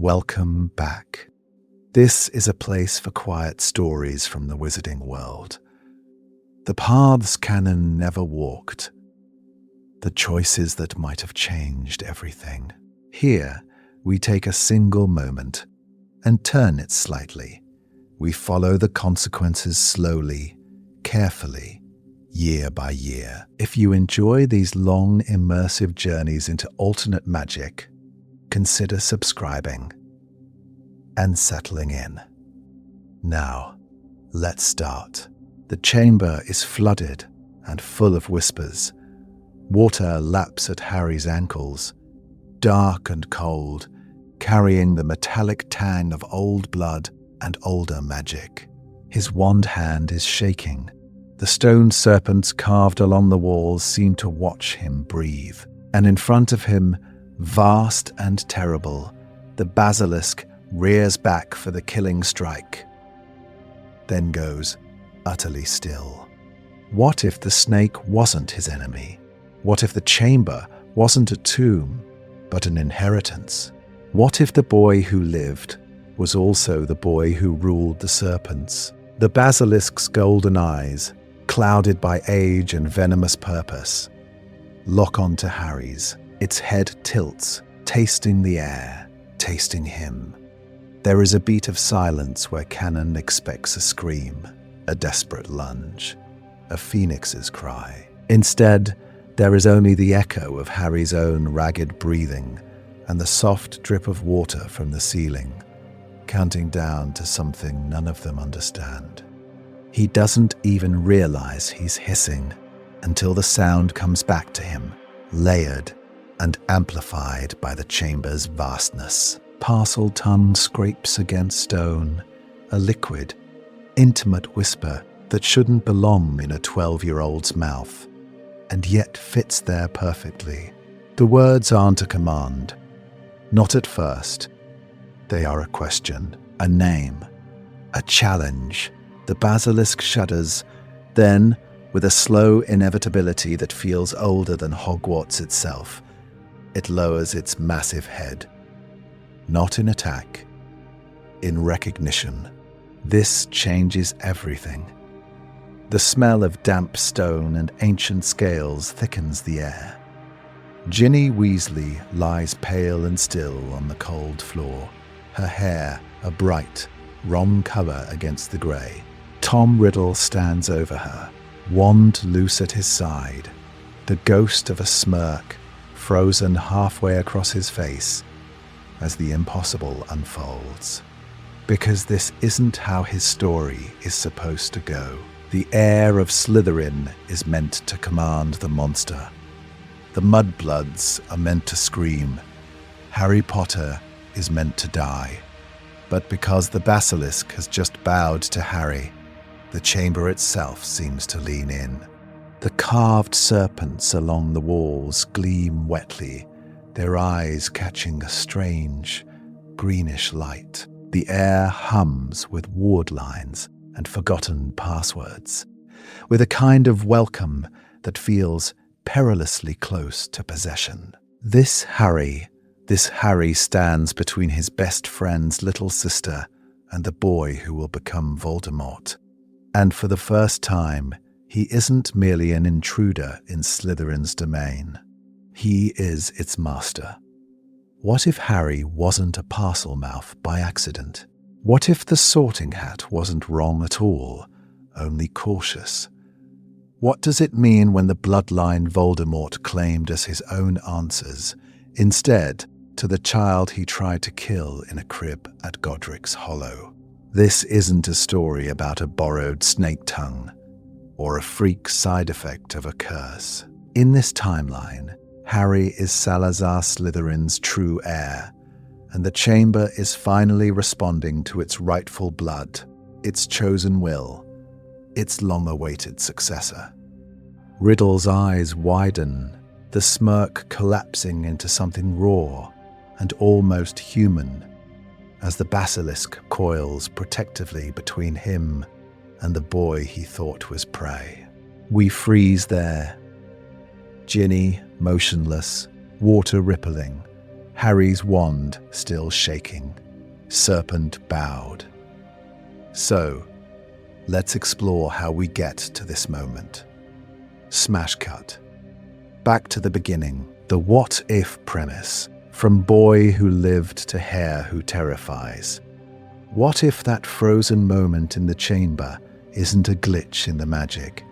Welcome back. This is a place for quiet stories from the wizarding world. The paths canon never walked. The choices that might have changed everything. Here, we take a single moment and turn it slightly. We follow the consequences slowly, carefully, year by year. If you enjoy these long, immersive journeys into alternate magic, consider subscribing and settling in. Now, let's start. The chamber is flooded and full of whispers. Water laps at Harry's ankles, dark and cold, carrying the metallic tang of old blood and older magic. His wand hand is shaking. The stone serpents carved along the walls seem to watch him breathe. And in front of him, vast and terrible, the basilisk rears back for the killing strike, then goes utterly still. What if the snake wasn't his enemy? What if the chamber wasn't a tomb, but an inheritance? What if the boy who lived was also the boy who ruled the serpents? The basilisk's golden eyes, clouded by age and venomous purpose, lock onto Harry's. Its head tilts, tasting the air, tasting him. There is a beat of silence where canon expects a scream, a desperate lunge, a phoenix's cry. Instead, there is only the echo of Harry's own ragged breathing and the soft drip of water from the ceiling, counting down to something none of them understand. He doesn't even realize he's hissing until the sound comes back to him, layered and amplified by the chamber's vastness. Parseltongue scrapes against stone, a liquid, intimate whisper that shouldn't belong in a 12-year-old's mouth, and yet fits there perfectly. The words aren't a command. Not at first. They are a question, a name, a challenge. The basilisk shudders, then, with a slow inevitability that feels older than Hogwarts itself, it lowers its massive head. Not in attack, in recognition. This changes everything. The smell of damp stone and ancient scales thickens the air. Ginny Weasley lies pale and still on the cold floor, her hair a bright, rom colour against the grey. Tom Riddle stands over her, wand loose at his side, the ghost of a smirk frozen halfway across his face as the impossible unfolds. Because this isn't how his story is supposed to go. The heir of Slytherin is meant to command the monster. The mudbloods are meant to scream. Harry Potter is meant to die. But because the basilisk has just bowed to Harry, the chamber itself seems to lean in. The carved serpents along the walls gleam wetly, their eyes catching a strange, greenish light. The air hums with ward lines and forgotten passwords, with a kind of welcome that feels perilously close to possession. This Harry stands between his best friend's little sister and the boy who will become Voldemort. And for the first time, he isn't merely an intruder in Slytherin's domain. He is its master. What if Harry wasn't a Parselmouth by accident? What if the Sorting Hat wasn't wrong at all, only cautious? What does it mean when the bloodline Voldemort claimed as his own answers, instead to the child he tried to kill in a crib at Godric's Hollow? This isn't a story about a borrowed snake tongue or a freak side effect of a curse. In this timeline, Harry is Salazar Slytherin's true heir, and the chamber is finally responding to its rightful blood, its chosen will, its long-awaited successor. Riddle's eyes widen, the smirk collapsing into something raw and almost human, as the basilisk coils protectively between him and the boy he thought was prey. We freeze there. Ginny, motionless, water rippling, Harry's wand still shaking. Serpent bowed. So, let's explore how we get to this moment. Smash cut. Back to the beginning, the what-if premise. From boy who lived to Heir who terrifies. What if that frozen moment in the chamber isn't a glitch in the magic,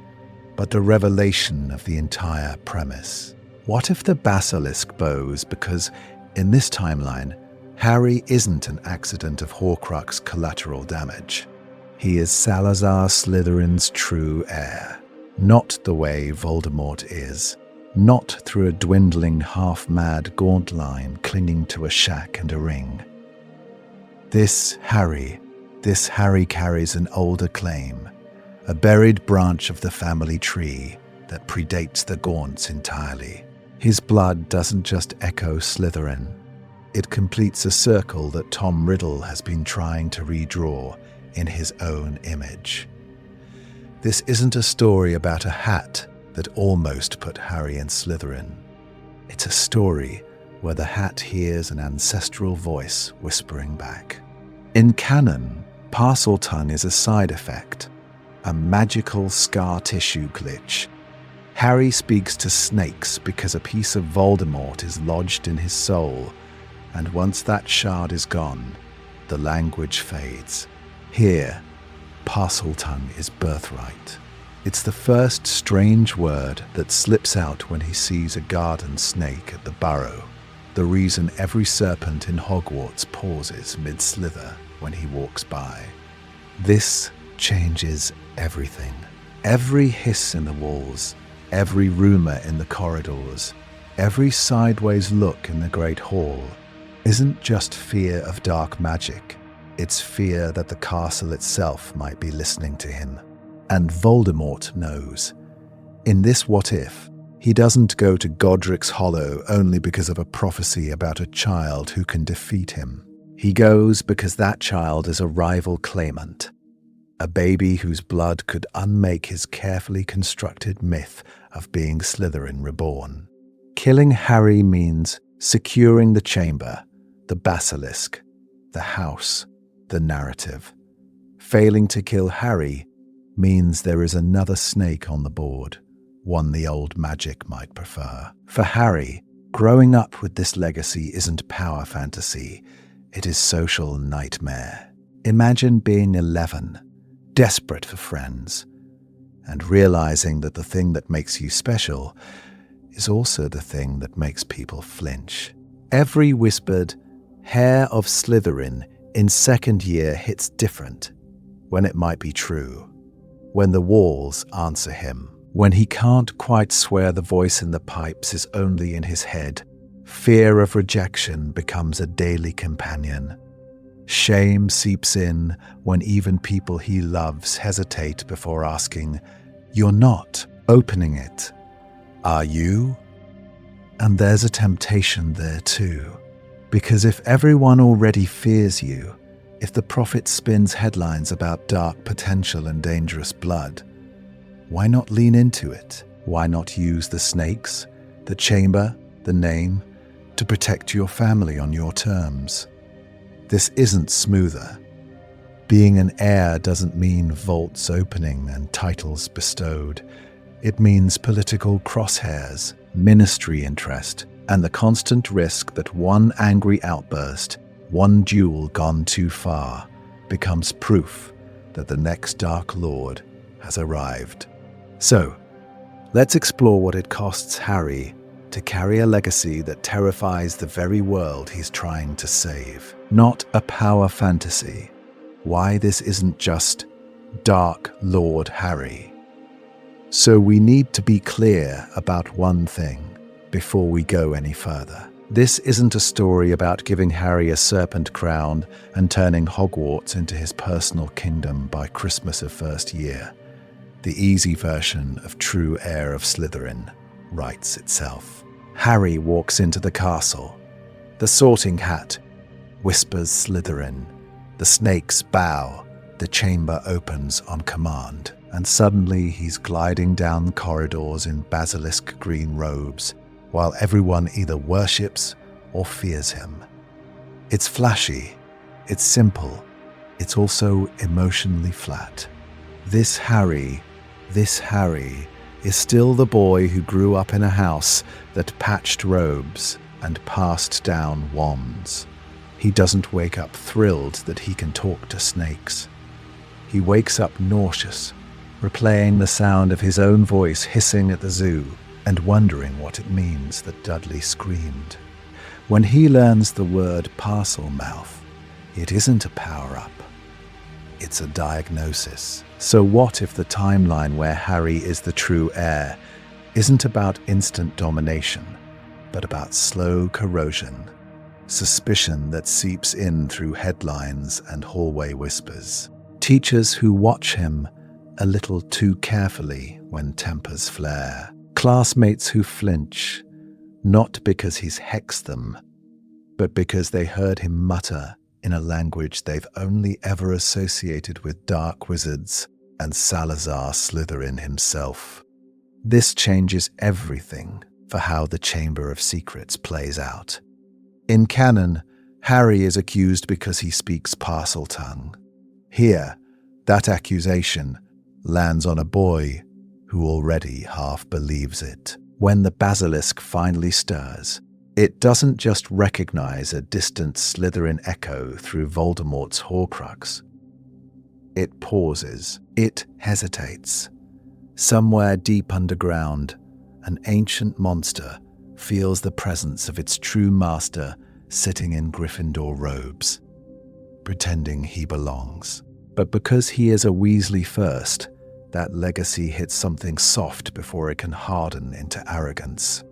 but the revelation of the entire premise? What if the basilisk bows because, in this timeline, Harry isn't an accident of Horcrux collateral damage? He is Salazar Slytherin's true heir. Not the way Voldemort is. Not through a dwindling, half-mad gaunt line clinging to a shack and a ring. This Harry carries an older claim, a buried branch of the family tree that predates the Gaunts entirely. His blood doesn't just echo Slytherin. It completes a circle that Tom Riddle has been trying to redraw in his own image. This isn't a story about a hat that almost put Harry in Slytherin. It's a story where the hat hears an ancestral voice whispering back. In canon, Parseltongue is a side effect, a magical scar tissue glitch. Harry speaks to snakes because a piece of Voldemort is lodged in his soul, and once that shard is gone, the language fades. Here, Parseltongue is birthright. It's the first strange word that slips out when he sees a garden snake at the burrow, the reason every serpent in Hogwarts pauses mid-slither when he walks by. This changes everything. Every hiss in the walls, every rumor in the corridors, every sideways look in the Great Hall isn't just fear of dark magic. It's fear that the castle itself might be listening to him. And Voldemort knows. In this what if, he doesn't go to Godric's Hollow only because of a prophecy about a child who can defeat him. He goes because that child is a rival claimant, a baby whose blood could unmake his carefully constructed myth of being Slytherin reborn. Killing Harry means securing the chamber, the basilisk, the house, the narrative. Failing to kill Harry means there is another snake on the board, one the old magic might prefer. For Harry, growing up with this legacy isn't power fantasy, it is social nightmare. Imagine being 11, desperate for friends, and realizing that the thing that makes you special is also the thing that makes people flinch. Every whispered Heir of Slytherin in second year hits different when it might be true, when the walls answer him, when he can't quite swear the voice in the pipes is only in his head. Fear of rejection becomes a daily companion. Shame seeps in when even people he loves hesitate before asking, "You're not opening it, are you?" And there's a temptation there too, because if everyone already fears you, if the prophet spins headlines about dark potential and dangerous blood, why not lean into it? Why not use the snakes, the chamber, the name, to protect your family on your terms? This isn't smoother. Being an heir doesn't mean vaults opening and titles bestowed. It means political crosshairs, ministry interest, and the constant risk that one angry outburst, one duel gone too far, becomes proof that the next Dark Lord has arrived. So, let's explore what it costs Harry to carry a legacy that terrifies the very world he's trying to save. Not a power fantasy. Why this isn't just Dark Lord Harry. So we need to be clear about one thing before we go any further. This isn't a story about giving Harry a serpent crown and turning Hogwarts into his personal kingdom by Christmas of first year. The easy version of true Heir of Slytherin writes itself. Harry walks into the castle. The sorting hat whispers Slytherin. The snakes bow. The chamber opens on command. And suddenly he's gliding down corridors in basilisk green robes, while everyone either worships or fears him. It's flashy, it's simple, it's also emotionally flat. This Harry is still the boy who grew up in a house that patched robes and passed down wands. He doesn't wake up thrilled that he can talk to snakes. He wakes up nauseous, replaying the sound of his own voice hissing at the zoo and wondering what it means that Dudley screamed. When he learns the word Parselmouth, it isn't a power-up. It's a diagnosis. So what if the timeline where Harry is the true heir isn't about instant domination, but about slow corrosion, suspicion that seeps in through headlines and hallway whispers, teachers who watch him a little too carefully when tempers flare, classmates who flinch, not because he's hexed them, but because they heard him mutter in a language they've only ever associated with dark wizards and Salazar Slytherin himself. This changes everything for how the Chamber of Secrets plays out. In canon, Harry is accused because he speaks Parseltongue. Here, that accusation lands on a boy who already half believes it. When the basilisk finally stirs, it doesn't just recognize a distant Slytherin echo through Voldemort's Horcrux. It pauses. It hesitates. Somewhere deep underground, an ancient monster feels the presence of its true master sitting in Gryffindor robes, pretending he belongs. But because he is a Weasley first, that legacy hits something soft before it can harden into arrogance.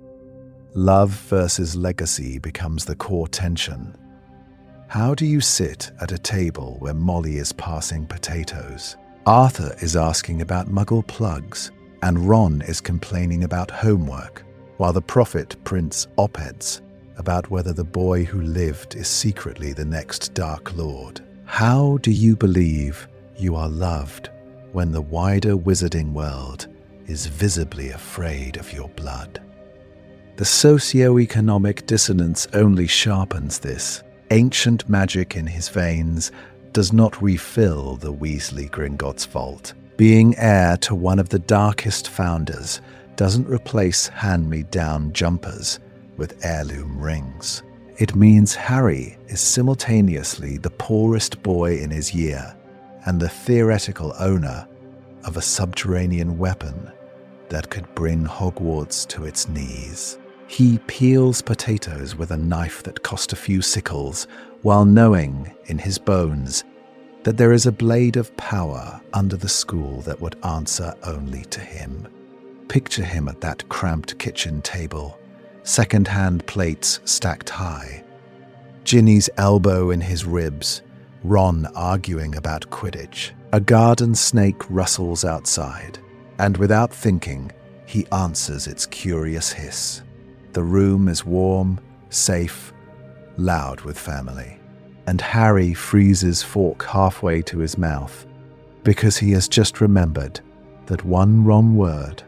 Love versus legacy becomes the core tension. How do you sit at a table where Molly is passing potatoes? Arthur is asking about muggle plugs, and Ron is complaining about homework, while the prophet prints op-eds about whether the boy who lived is secretly the next Dark Lord. How do you believe you are loved when the wider wizarding world is visibly afraid of your blood? The socio-economic dissonance only sharpens this. Ancient magic in his veins does not refill the Weasley Gringotts vault. Being heir to one of the darkest founders doesn't replace hand-me-down jumpers with heirloom rings. It means Harry is simultaneously the poorest boy in his year and the theoretical owner of a subterranean weapon that could bring Hogwarts to its knees. He peels potatoes with a knife that cost a few sickles, while knowing in his bones that there is a blade of power under the school that would answer only to him. Picture him at that cramped kitchen table, second-hand plates stacked high, Ginny's elbow in his ribs, Ron arguing about Quidditch. A garden snake rustles outside, and without thinking, he answers its curious hiss. The room is warm, safe, loud with family, and Harry freezes fork halfway to his mouth because he has just remembered that one wrong word,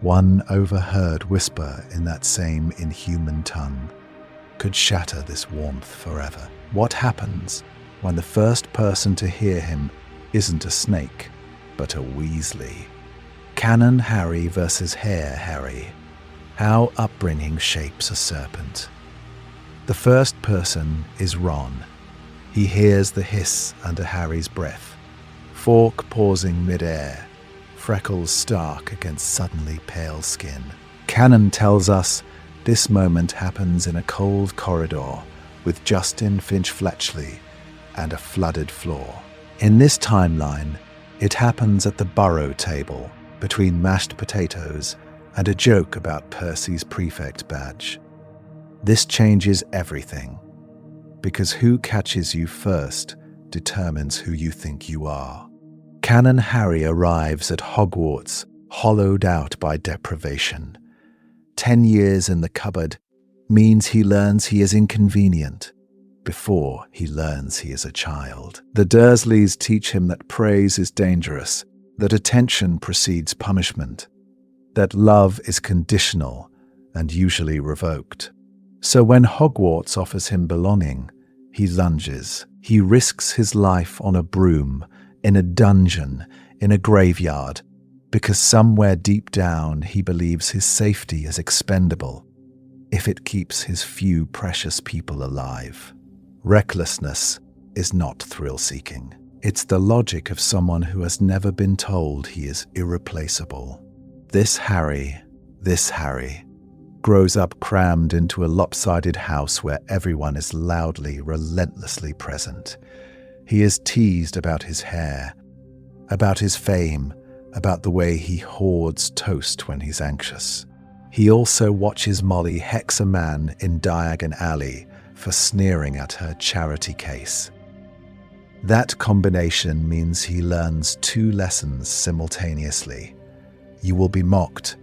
one overheard whisper in that same inhuman tongue, could shatter this warmth forever. What happens when the first person to hear him isn't a snake, but a Weasley? Canon Harry versus Heir Harry. How upbringing shapes a serpent. The first person is Ron. He hears the hiss under Harry's breath, fork pausing mid-air, freckles stark against suddenly pale skin. Canon tells us this moment happens in a cold corridor with Justin Finch-Fletchley and a flooded floor. In this timeline, it happens at the burrow table between mashed potatoes and a joke about Percy's prefect badge. This changes everything, because who catches you first determines who you think you are. Canon Harry arrives at Hogwarts, hollowed out by deprivation. 10 years in the cupboard means he learns he is inconvenient before he learns he is a child. The Dursleys teach him that praise is dangerous, that attention precedes punishment, that love is conditional and usually revoked. So when Hogwarts offers him belonging, he lunges. He risks his life on a broom, in a dungeon, in a graveyard, because somewhere deep down he believes his safety is expendable if it keeps his few precious people alive. Recklessness is not thrill-seeking. It's the logic of someone who has never been told he is irreplaceable. This Harry, grows up crammed into a lopsided house where everyone is loudly, relentlessly present. He is teased about his hair, about his fame, about the way he hoards toast when he's anxious. He also watches Molly hex a man in Diagon Alley for sneering at her charity case. That combination means he learns two lessons simultaneously. You will be mocked,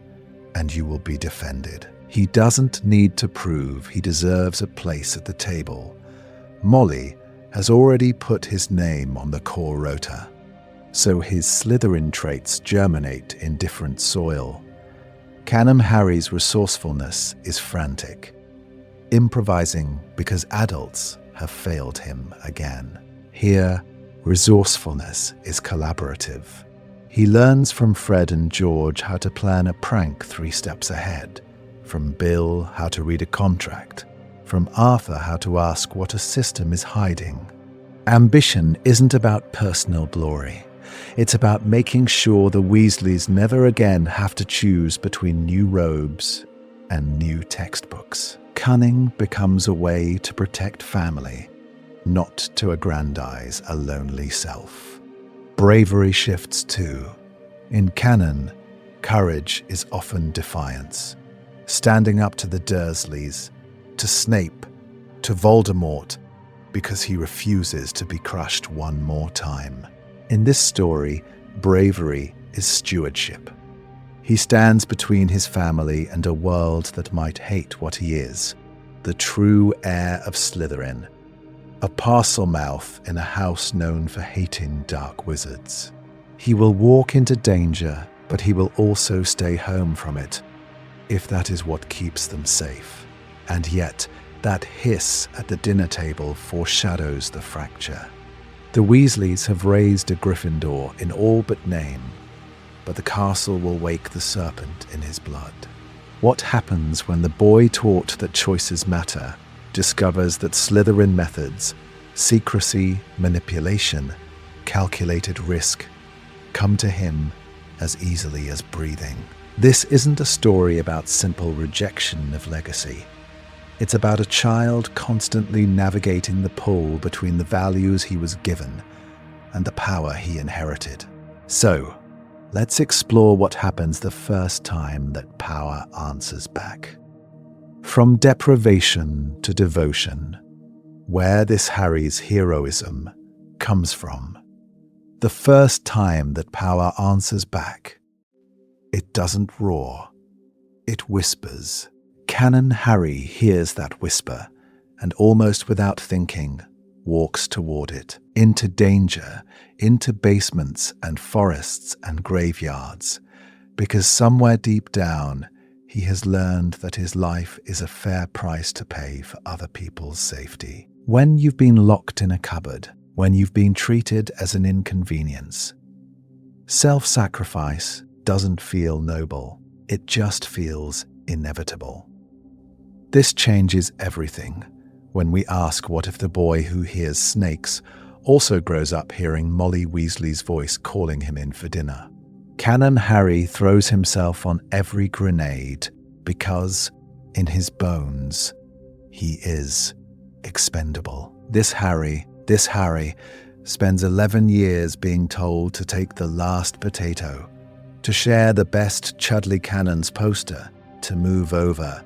and you will be defended. He doesn't need to prove he deserves a place at the table. Molly has already put his name on the core rota, so his Slytherin traits germinate in different soil. Canon Harry's resourcefulness is frantic, improvising because adults have failed him again. Here, resourcefulness is collaborative. He learns from Fred and George how to plan a prank 3 steps ahead, from Bill how to read a contract, from Arthur how to ask what a system is hiding. Ambition isn't about personal glory. It's about making sure the Weasleys never again have to choose between new robes and new textbooks. Cunning becomes a way to protect family, not to aggrandize a lonely self. Bravery shifts too. In canon, courage is often defiance. Standing up to the Dursleys, to Snape, to Voldemort, because he refuses to be crushed one more time. In this story, bravery is stewardship. He stands between his family and a world that might hate what he is, the true heir of Slytherin, a Parselmouth in a house known for hating dark wizards. He will walk into danger, but he will also stay home from it, if that is what keeps them safe. And yet, that hiss at the dinner table foreshadows the fracture. The Weasleys have raised a Gryffindor in all but name, but the castle will wake the serpent in his blood. What happens when the boy taught that choices matter discovers that Slytherin methods, secrecy, manipulation, calculated risk, come to him as easily as breathing? This isn't a story about simple rejection of legacy. It's about a child constantly navigating the pull between the values he was given and the power he inherited. So, let's explore what happens the first time that power answers back. From deprivation to devotion, where this Harry's heroism comes from. The first time that power answers back, it doesn't roar, it whispers. Canon Harry hears that whisper and almost without thinking, walks toward it, into danger, into basements and forests and graveyards, because somewhere deep down, he has learned that his life is a fair price to pay for other people's safety. When you've been locked in a cupboard, when you've been treated as an inconvenience, self-sacrifice doesn't feel noble, it just feels inevitable. This changes everything when we ask what if the boy who hears snakes also grows up hearing Molly Weasley's voice calling him in for dinner. Canon Harry throws himself on every grenade because, in his bones, he is expendable. This Harry spends 11 years being told to take the last potato, to share the best Chudley Cannon's poster, to move over.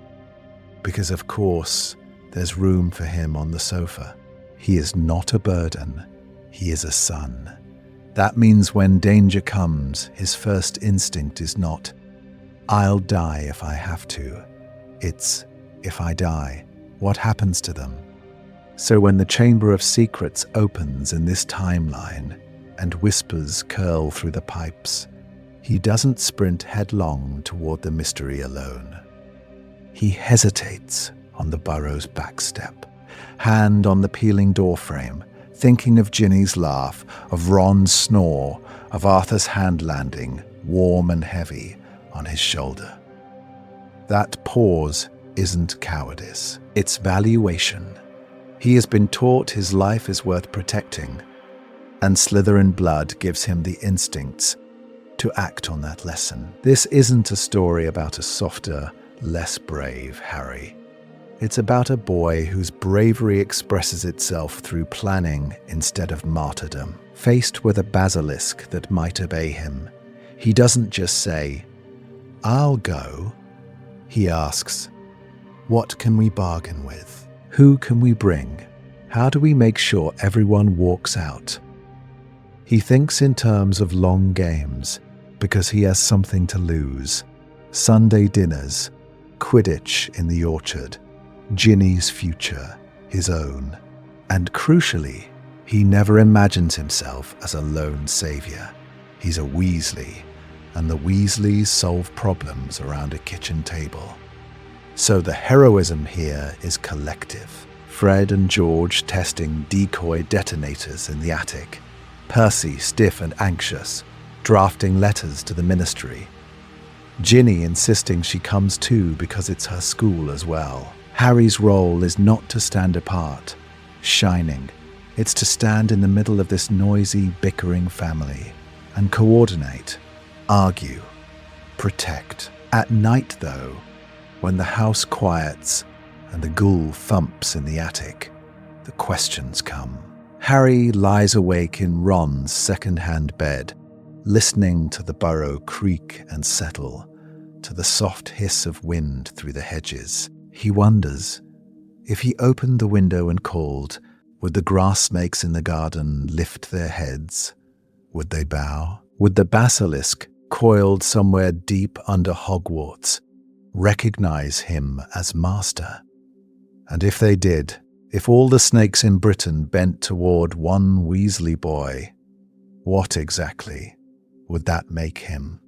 Because of course, there's room for him on the sofa. He is not a burden, he is a son. That means when danger comes, his first instinct is not, I'll die if I have to. It's, if I die, what happens to them? So when the Chamber of Secrets opens in this timeline and whispers curl through the pipes, he doesn't sprint headlong toward the mystery alone. He hesitates, on the burrow's back step, hand on the peeling doorframe, thinking of Ginny's laugh, of Ron's snore, of Arthur's hand landing, warm and heavy, on his shoulder. That pause isn't cowardice, it's valuation. He has been taught his life is worth protecting, and Slytherin blood gives him the instincts to act on that lesson. This isn't a story about a softer, less brave Harry. It's about a boy whose bravery expresses itself through planning instead of martyrdom. Faced with a basilisk that might obey him, he doesn't just say, "I'll go." He asks, "What can we bargain with? Who can we bring? How do we make sure everyone walks out?" He thinks in terms of long games because he has something to lose. Sunday dinners, Quidditch in the orchard, Ginny's future, his own. And crucially, he never imagines himself as a lone savior. He's a Weasley, and the Weasleys solve problems around a kitchen table. So the heroism here is collective. Fred and George testing decoy detonators in the attic. Percy stiff and anxious, drafting letters to the ministry. Ginny insisting she comes too because it's her school as well. Harry's role is not to stand apart, shining. It's to stand in the middle of this noisy, bickering family and coordinate, argue, protect. At night, though, when the house quiets and the ghoul thumps in the attic, the questions come. Harry lies awake in Ron's second-hand bed, listening to the burrow creak and settle, to the soft hiss of wind through the hedges. He wonders, if he opened the window and called, would the grass snakes in the garden lift their heads? Would they bow? Would the basilisk, coiled somewhere deep under Hogwarts, recognize him as master? And if they did, if all the snakes in Britain bent toward one Weasley boy, what exactly would that make him?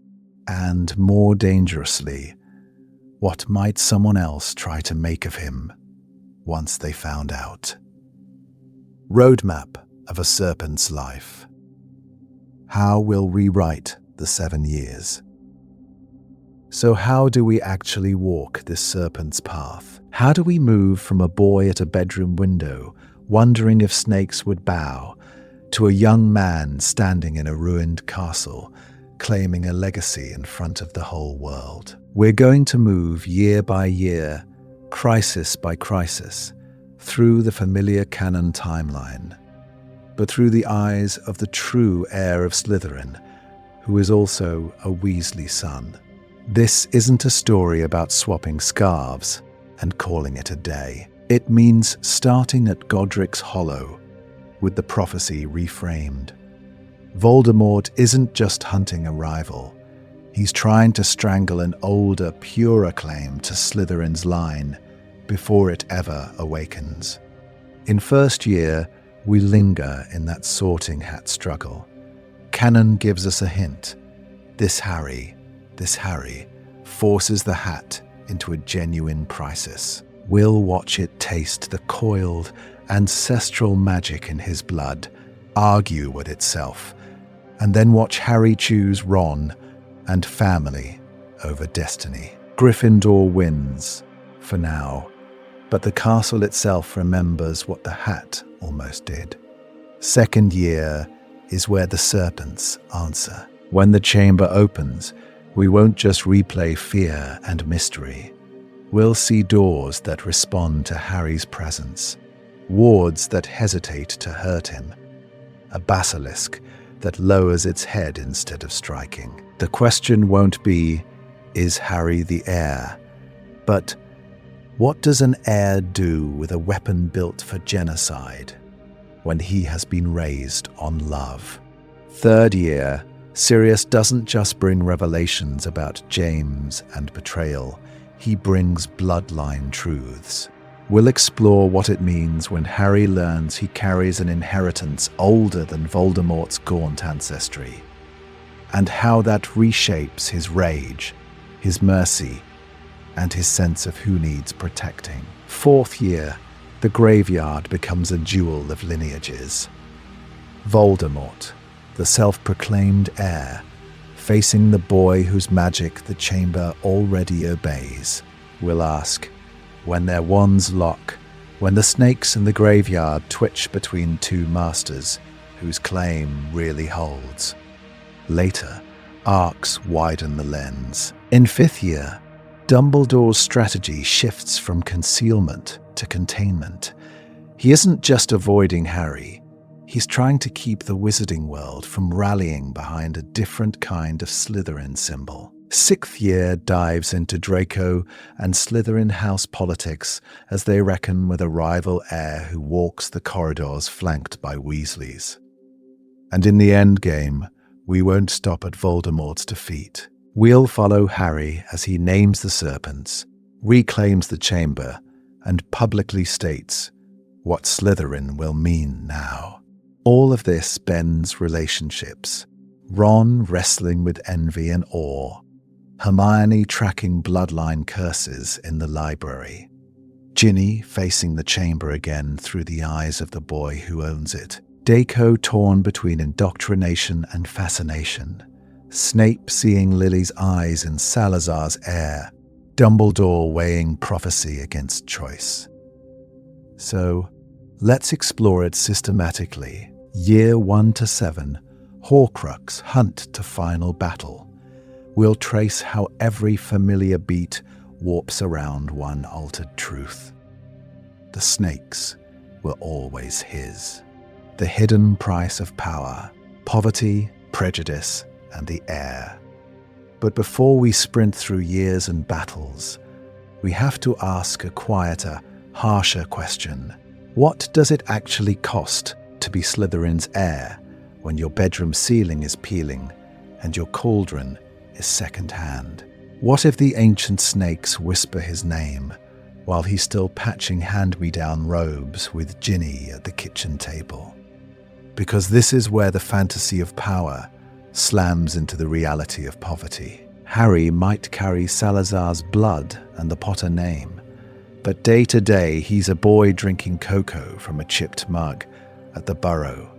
And more dangerously, what might someone else try to make of him once they found out? Roadmap of a Serpent's life. How we'll rewrite the 7 years. So how do we actually walk this serpent's path? How do we move from a boy at a bedroom window, wondering if snakes would bow, to a young man standing in a ruined castle, claiming a legacy in front of the whole world? We're going to move year by year, crisis by crisis, through the familiar canon timeline, but through the eyes of the true heir of Slytherin, who is also a Weasley son. This isn't a story about swapping scarves and calling it a day. It means starting at Godric's Hollow, with the prophecy reframed. Voldemort isn't just hunting a rival. He's trying to strangle an older, purer claim to Slytherin's line before it ever awakens. In first year, we linger in that sorting hat struggle. Canon gives us a hint. This Harry forces the hat into a genuine crisis. We'll watch it taste the coiled, ancestral magic in his blood, argue with itself, and then watch Harry choose Ron and family over destiny. Gryffindor wins, for now, but the castle itself remembers what the hat almost did. Second year is where the serpents answer. When the chamber opens, we won't just replay fear and mystery. We'll see doors that respond to Harry's presence, wards that hesitate to hurt him, a basilisk that lowers its head instead of striking. The question won't be, is Harry the heir? But what does an heir do with a weapon built for genocide when he has been raised on love? Third year, Sirius doesn't just bring revelations about James and betrayal, he brings bloodline truths. We'll explore what it means when Harry learns he carries an inheritance older than Voldemort's gaunt ancestry, and how that reshapes his rage, his mercy, and his sense of who needs protecting. 4th year, the graveyard becomes a duel of lineages. Voldemort, the self-proclaimed heir, facing the boy whose magic the chamber already obeys, will ask, when their wands lock, when the snakes in the graveyard twitch between two masters whose claim really holds. Later, arcs widen the lens. In 5th year, Dumbledore's strategy shifts from concealment to containment. He isn't just avoiding Harry, he's trying to keep the wizarding world from rallying behind a different kind of Slytherin symbol. 6th year dives into Draco and Slytherin house politics as they reckon with a rival heir who walks the corridors flanked by Weasleys. And in the endgame, we won't stop at Voldemort's defeat. We'll follow Harry as he names the serpents, reclaims the chamber, and publicly states what Slytherin will mean now. All of this bends relationships. Ron wrestling with envy and awe, Hermione tracking bloodline curses in the library, Ginny facing the chamber again through the eyes of the boy who owns it, Draco torn between indoctrination and fascination, Snape seeing Lily's eyes in Salazar's heir, Dumbledore weighing prophecy against choice. So, let's explore it systematically. Year 1 to 7, Horcrux hunt to final battle. We'll trace how every familiar beat warps around one altered truth. The snakes were always his. The hidden price of power, poverty, prejudice, and the heir. But before we sprint through years and battles, we have to ask a quieter, harsher question. What does it actually cost to be Slytherin's heir when your bedroom ceiling is peeling and your cauldron is second-hand? What if the ancient snakes whisper his name while he's still patching hand-me-down robes with Ginny at the kitchen table? Because this is where the fantasy of power slams into the reality of poverty. Harry might carry Salazar's blood and the Potter name, but day to day he's a boy drinking cocoa from a chipped mug at the Burrow,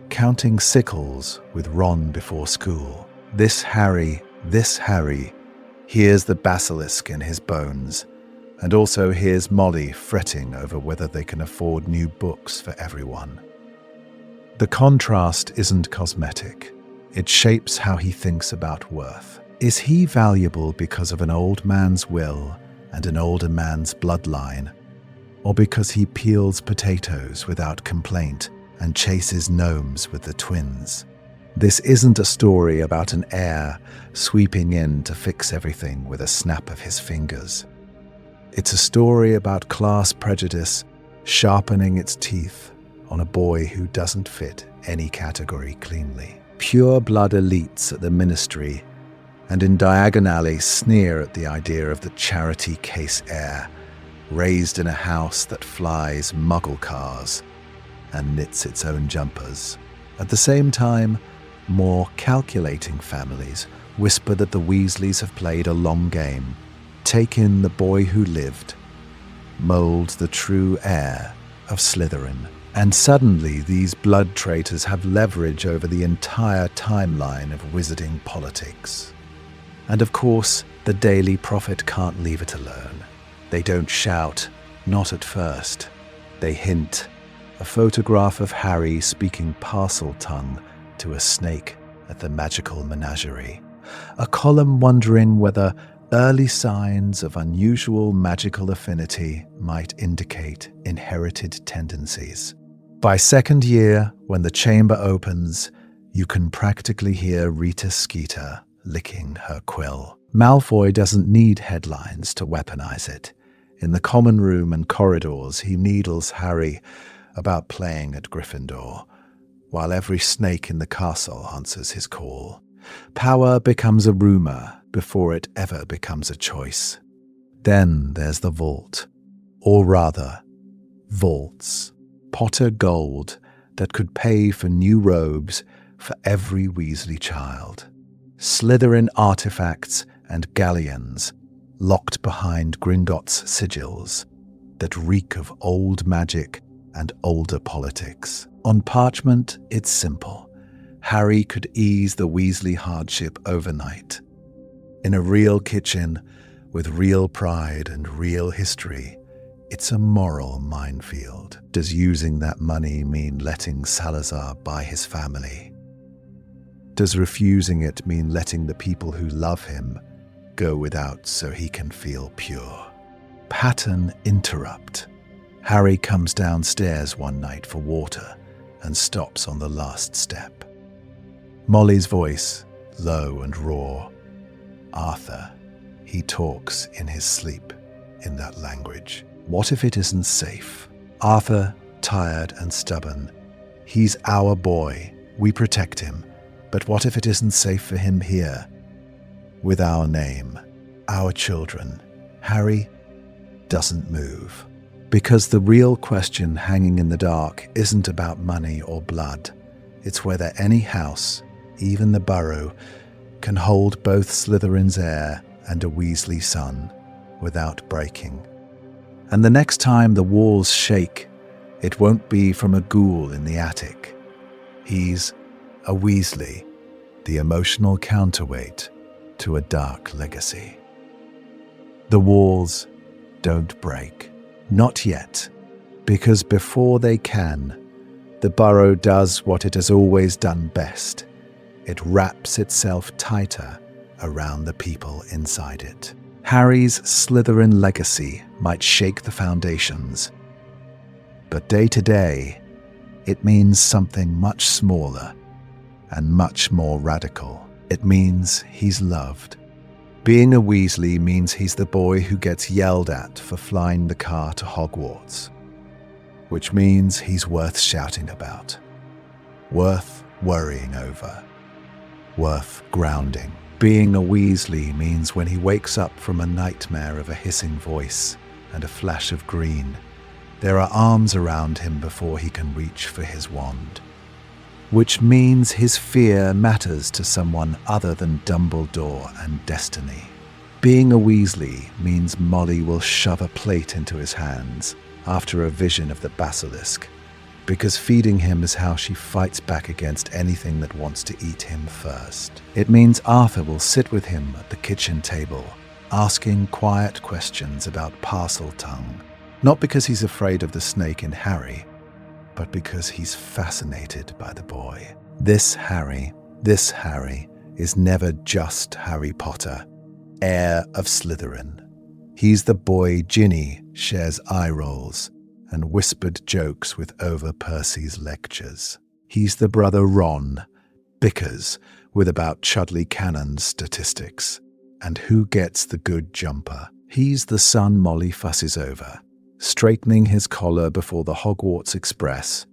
counting sickles with Ron before school. This Harry hears the basilisk in his bones, and also hears Molly fretting over whether they can afford new books for everyone. The contrast isn't cosmetic. It shapes how he thinks about worth. Is he valuable because of an old man's will and an older man's bloodline, or because he peels potatoes without complaint and chases gnomes with the twins? This isn't a story about an heir sweeping in to fix everything with a snap of his fingers. It's a story about class prejudice sharpening its teeth on a boy who doesn't fit any category cleanly. Pure blood elites at the ministry and in Diagon Alley sneer at the idea of the charity case heir, raised in a house that flies muggle cars and knits its own jumpers. At the same time, more calculating families whisper that the Weasleys have played a long game, take in the boy who lived, mold the true heir of Slytherin. And suddenly these blood traitors have leverage over the entire timeline of wizarding politics. And of course, the Daily Prophet can't leave it alone. They don't shout, not at first. They hint. A photograph of Harry speaking Parseltongue to a snake at the magical menagerie. A column wondering whether early signs of unusual magical affinity might indicate inherited tendencies. By second year, when the chamber opens, you can practically hear Rita Skeeter licking her quill. Malfoy doesn't need headlines to weaponize it. In the common room and corridors, he needles Harry about playing at Gryffindor, while every snake in the castle answers his call. Power becomes a rumor before it ever becomes a choice. Then there's the vault, or rather, vaults. Potter gold that could pay for new robes for every Weasley child. Slytherin artifacts and galleons locked behind Gringotts sigils. that reek of old magic and older politics. On parchment, it's simple. Harry could ease the Weasley hardship overnight. In a real kitchen, with real pride and real history, it's a moral minefield. Does using that money mean letting Salazar buy his family? Does refusing it mean letting the people who love him go without so he can feel pure? Pattern interrupt. Harry comes downstairs one night for water and stops on the last step. Molly's voice, low and raw. Arthur, he talks in his sleep in that language. What if it isn't safe? Arthur, tired and stubborn. He's our boy. We protect him. But what if it isn't safe for him here? With our name, our children. Harry doesn't move. Because the real question hanging in the dark isn't about money or blood. It's whether any house, even the Burrow, can hold both Slytherin's heir and a Weasley son without breaking. And the next time the walls shake, it won't be from a ghoul in the attic. He's a Weasley, the emotional counterweight to a dark legacy. The walls don't break. Not yet, because before they can, the Burrow does what it has always done best. It wraps itself tighter around the people inside it. Harry's Slytherin legacy might shake the foundations, but day to day, it means something much smaller and much more radical. It means he's loved. Being a Weasley means he's the boy who gets yelled at for flying the car to Hogwarts, which means he's worth shouting about, worth worrying over, worth grounding. Being a Weasley means when he wakes up from a nightmare of a hissing voice and a flash of green, there are arms around him before he can reach for his wand. Which means his fear matters to someone other than Dumbledore and destiny. Being a Weasley means Molly will shove a plate into his hands after a vision of the basilisk, because feeding him is how she fights back against anything that wants to eat him first. It means Arthur will sit with him at the kitchen table, asking quiet questions about Parseltongue, not because he's afraid of the snake in Harry, but because he's fascinated by the boy. This Harry is never just Harry Potter, heir of Slytherin. He's the boy Ginny shares eye rolls and whispered jokes with over Percy's lectures. He's the brother Ron bickers with about Chudley Cannon's statistics and who gets the good jumper. He's the son Molly fusses over, straightening his collar before the Hogwarts Express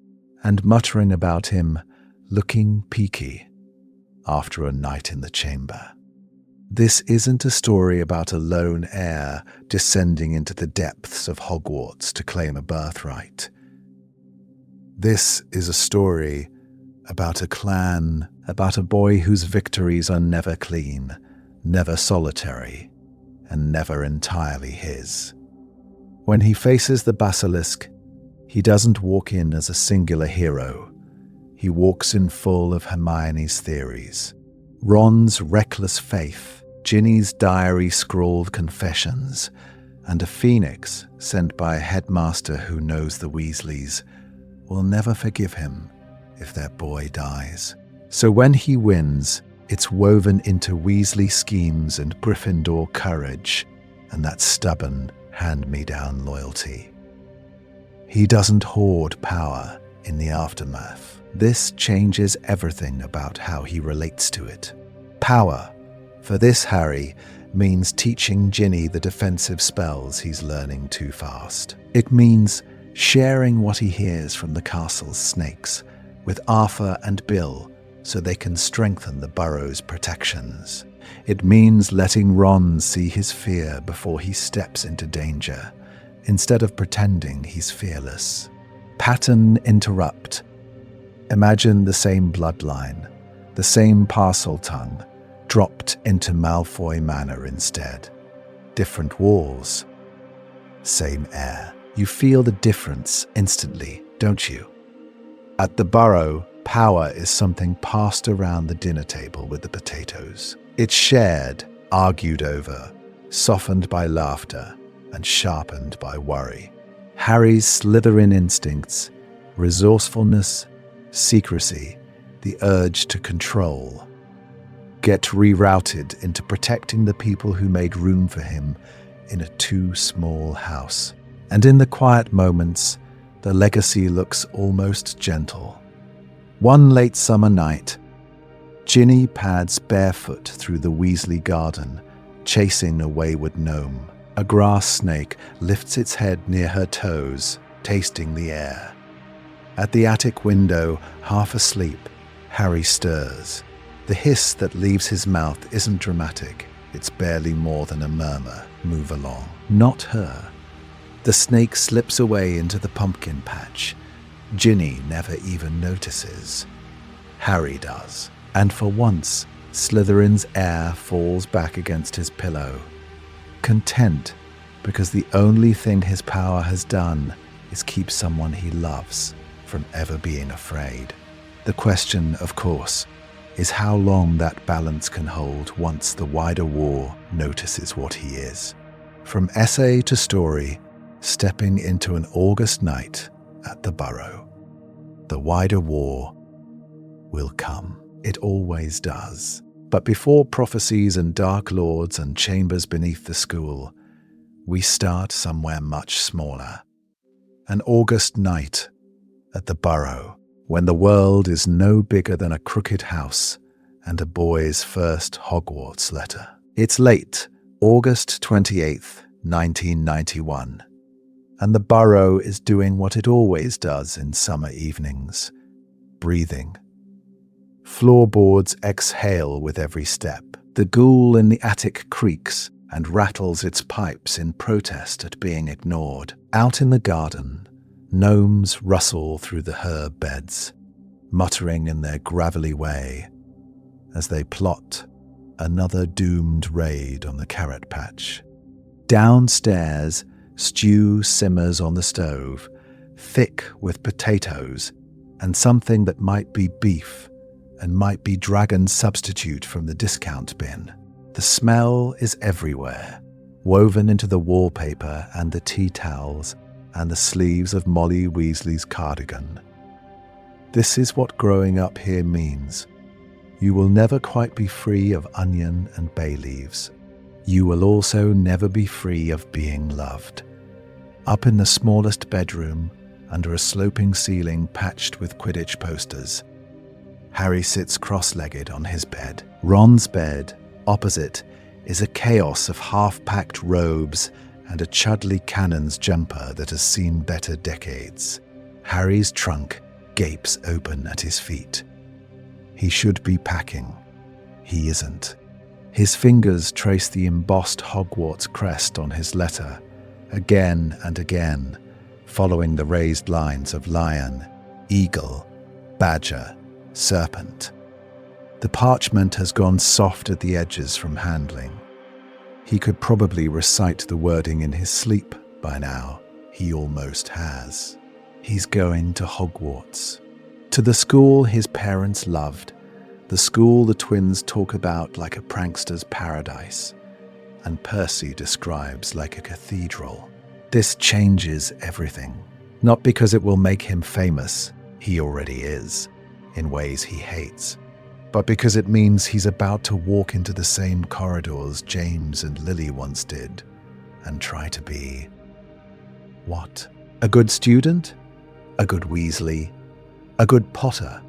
and muttering about him looking peaky after a night in the chamber. This isn't a story about a lone heir descending into the depths of Hogwarts to claim a birthright. This is a story about a clan, about a boy whose victories are never clean, never solitary, and never entirely his. When he faces the basilisk, he doesn't walk in as a singular hero. He walks in full of Hermione's theories. Ron's reckless faith, Ginny's diary-scrawled confessions, and a phoenix sent by a headmaster who knows the Weasleys will never forgive him if their boy dies. So when he wins, it's woven into Weasley schemes and Gryffindor courage and that stubborn hand-me-down loyalty. He doesn't hoard power in the aftermath. This changes everything about how he relates to it. Power, for this Harry, means teaching Ginny the defensive spells he's learning too fast. It means sharing what he hears from the castle's snakes with Arthur and Bill so they can strengthen the Burrow's protections. It means letting Ron see his fear before he steps into danger, instead of pretending he's fearless. Pattern interrupt. Imagine the same bloodline, the same Parseltongue, dropped into Malfoy Manor instead. Different walls, same heir. You feel the difference instantly, don't you? At the Burrow, power is something passed around the dinner table with the potatoes. It's shared, argued over, softened by laughter, and sharpened by worry. Harry's Slytherin instincts, resourcefulness, secrecy, the urge to control, get rerouted into protecting the people who made room for him in a too small house. And in the quiet moments, the legacy looks almost gentle. One late summer night, Ginny pads barefoot through the Weasley garden, chasing a wayward gnome. A grass snake lifts its head near her toes, tasting the air. At the attic window, half asleep, Harry stirs. The hiss that leaves his mouth isn't dramatic. It's barely more than a murmur. Move along. Not her. The snake slips away into the pumpkin patch. Ginny never even notices. Harry does. And for once, Slytherin's air falls back against his pillow. Content, because the only thing his power has done is keep someone he loves from ever being afraid. The question, of course, is how long that balance can hold once the wider war notices what he is. From essay to story, stepping into an August night at the Burrow. The wider war will come. It always does. But before prophecies and dark lords and chambers beneath the school, we start somewhere much smaller. An August night at the Burrow, when the world is no bigger than a crooked house and a boy's first Hogwarts letter. It's late, August 28th, 1991, and the Burrow is doing what it always does in summer evenings, breathing. Floorboards exhale with every step. The ghoul in the attic creaks and rattles its pipes in protest at being ignored. Out in the garden, gnomes rustle through the herb beds, muttering in their gravelly way as they plot another doomed raid on the carrot patch. Downstairs, stew simmers on the stove, thick with potatoes and something that might be beef and might be dragon's substitute from the discount bin. The smell is everywhere, woven into the wallpaper and the tea towels and the sleeves of Molly Weasley's cardigan. This is what growing up here means. You will never quite be free of onion and bay leaves. You will also never be free of being loved. Up in the smallest bedroom, under a sloping ceiling patched with Quidditch posters, Harry sits cross-legged on his bed. Ron's bed, opposite, is a chaos of half-packed robes and a Chudley Cannon's jumper that has seen better decades. Harry's trunk gapes open at his feet. He should be packing. He isn't. His fingers trace the embossed Hogwarts crest on his letter, again and again, following the raised lines of lion, eagle, badger, serpent. The parchment has gone soft at the edges from handling. He could probably recite the wording in his sleep by now. He almost has. He's going to Hogwarts. To the school his parents loved, the school the twins talk about like a prankster's paradise, and Percy describes like a cathedral. This changes everything. Not because it will make him famous, he already is, in ways he hates, but because it means he's about to walk into the same corridors James and Lily once did and try to be, what? A good student? A good Weasley? A good Potter?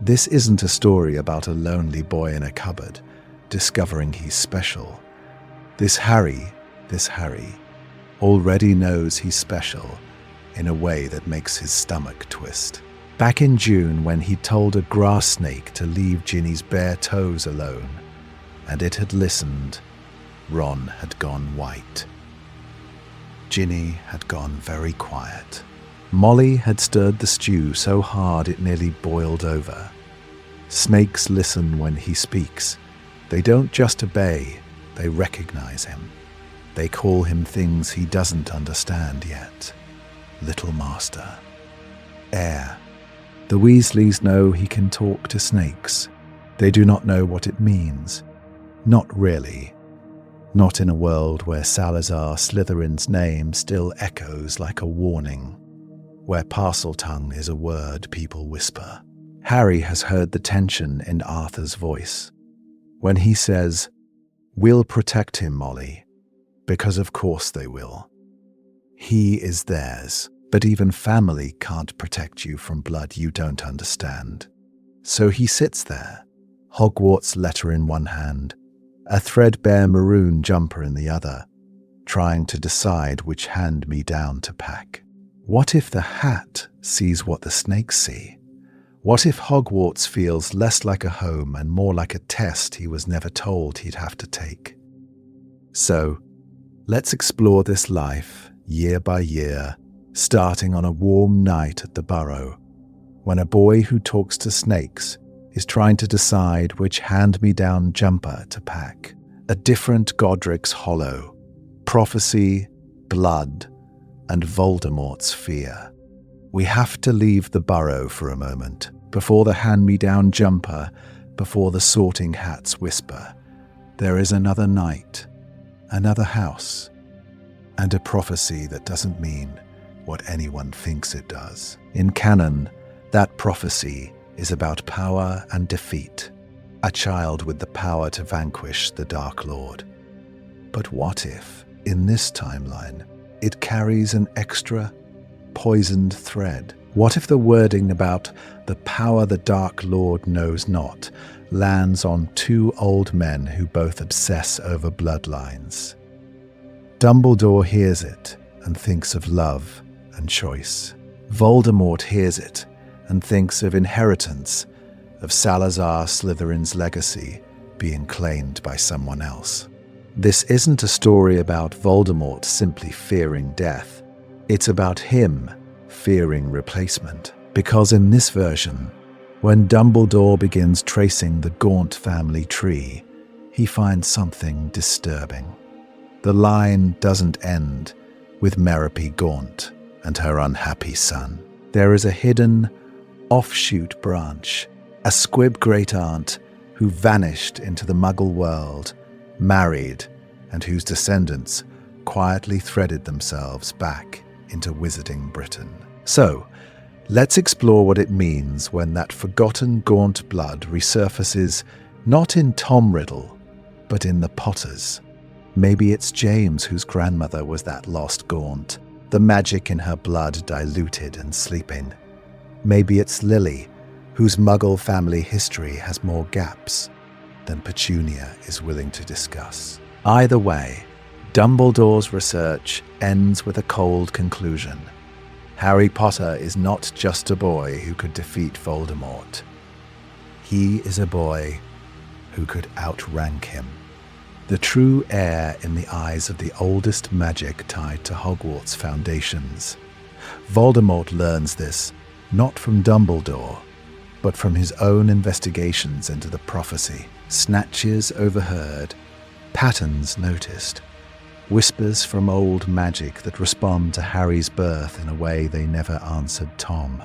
This isn't a story about a lonely boy in a cupboard discovering he's special. This Harry, already knows he's special in a way that makes his stomach twist. Back in June, when he told a grass snake to leave Ginny's bare toes alone, and it had listened, Ron had gone white. Ginny had gone very quiet. Molly had stirred the stew so hard it nearly boiled over. Snakes listen when he speaks. They don't just obey, they recognize him. They call him things he doesn't understand yet. little master. Heir. The Weasleys know he can talk to snakes. They do not know what it means. Not really. Not in a world where Salazar Slytherin's name still echoes like a warning, where Parseltongue is a word people whisper. Harry has heard the tension in Arthur's voice when he says, "We'll protect him, Molly, because of course they will. He is theirs, but even family can't protect you from blood you don't understand." So he sits there, Hogwarts letter in one hand, a threadbare maroon jumper in the other, trying to decide which hand-me-down to pack. What if the hat sees what the snakes see? What if Hogwarts feels less like a home and more like a test he was never told he'd have to take? So, let's explore this life, year by year, starting on a warm night at the Burrow, when a boy who talks to snakes is trying to decide which hand-me-down jumper to pack. A different Godric's Hollow, prophecy, blood, and Voldemort's fear. We have to leave the Burrow for a moment, before the hand-me-down jumper, before the sorting hats whisper. There is another night, another house, and a prophecy that doesn't mean what anyone thinks it does. In canon, that prophecy is about power and defeat, a child with the power to vanquish the Dark Lord. But what if, in this timeline, it carries an extra, poisoned thread? What if the wording about the power the Dark Lord knows not lands on two old men who both obsess over bloodlines? Dumbledore hears it and thinks of love and choice. Voldemort hears it and thinks of inheritance, of Salazar Slytherin's legacy being claimed by someone else. This isn't a story about Voldemort simply fearing death. It's about him fearing replacement. Because in this version, when Dumbledore begins tracing the Gaunt family tree, he finds something disturbing. The line doesn't end with Merope Gaunt and her unhappy son. There is a hidden, offshoot branch, a squib great-aunt who vanished into the Muggle world, married, and whose descendants quietly threaded themselves back into Wizarding Britain. So, let's explore what it means when that forgotten Gaunt blood resurfaces not in Tom Riddle, but in the Potters. Maybe it's James whose grandmother was that lost Gaunt, the magic in her blood diluted and sleeping. Maybe it's Lily, whose Muggle family history has more gaps than Petunia is willing to discuss. Either way, Dumbledore's research ends with a cold conclusion. Harry Potter is not just a boy who could defeat Voldemort. He is a boy who could outrank him. The true heir in the eyes of the oldest magic tied to Hogwarts foundations. Voldemort learns this not from Dumbledore, but from his own investigations into the prophecy. Snatches overheard, patterns noticed, whispers from old magic that respond to Harry's birth in a way they never answered Tom.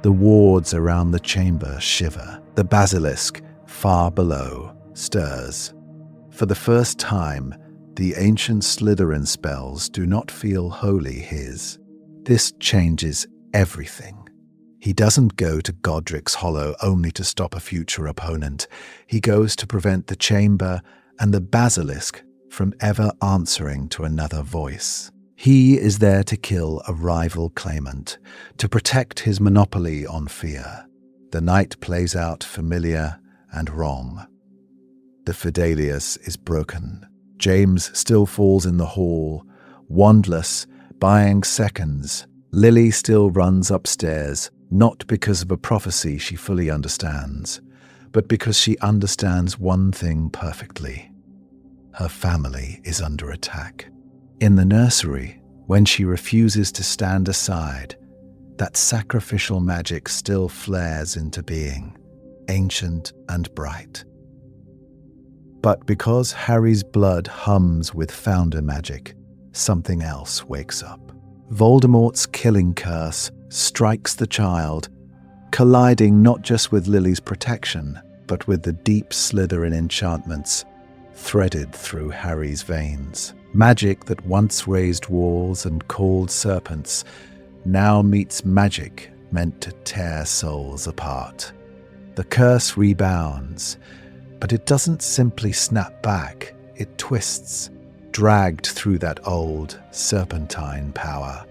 The wards around the chamber shiver. The basilisk, far below, stirs. For the first time, the ancient Slytherin spells do not feel wholly his. This changes everything. He doesn't go to Godric's Hollow only to stop a future opponent. He goes to prevent the chamber and the basilisk from ever answering to another voice. He is there to kill a rival claimant, to protect his monopoly on fear. The night plays out familiar and wrong. The Fidelius is broken. James still falls in the hall, wandless, buying seconds. Lily still runs upstairs, not because of a prophecy she fully understands, but because she understands one thing perfectly. Her family is under attack. In the nursery, when she refuses to stand aside, that sacrificial magic still flares into being, ancient and bright. But because Harry's blood hums with founder magic, something else wakes up. Voldemort's killing curse strikes the child, colliding not just with Lily's protection, but with the deep Slytherin enchantments threaded through Harry's veins. Magic that once raised walls and called serpents now meets magic meant to tear souls apart. The curse rebounds, but it doesn't simply snap back, it twists, dragged through that old serpentine power.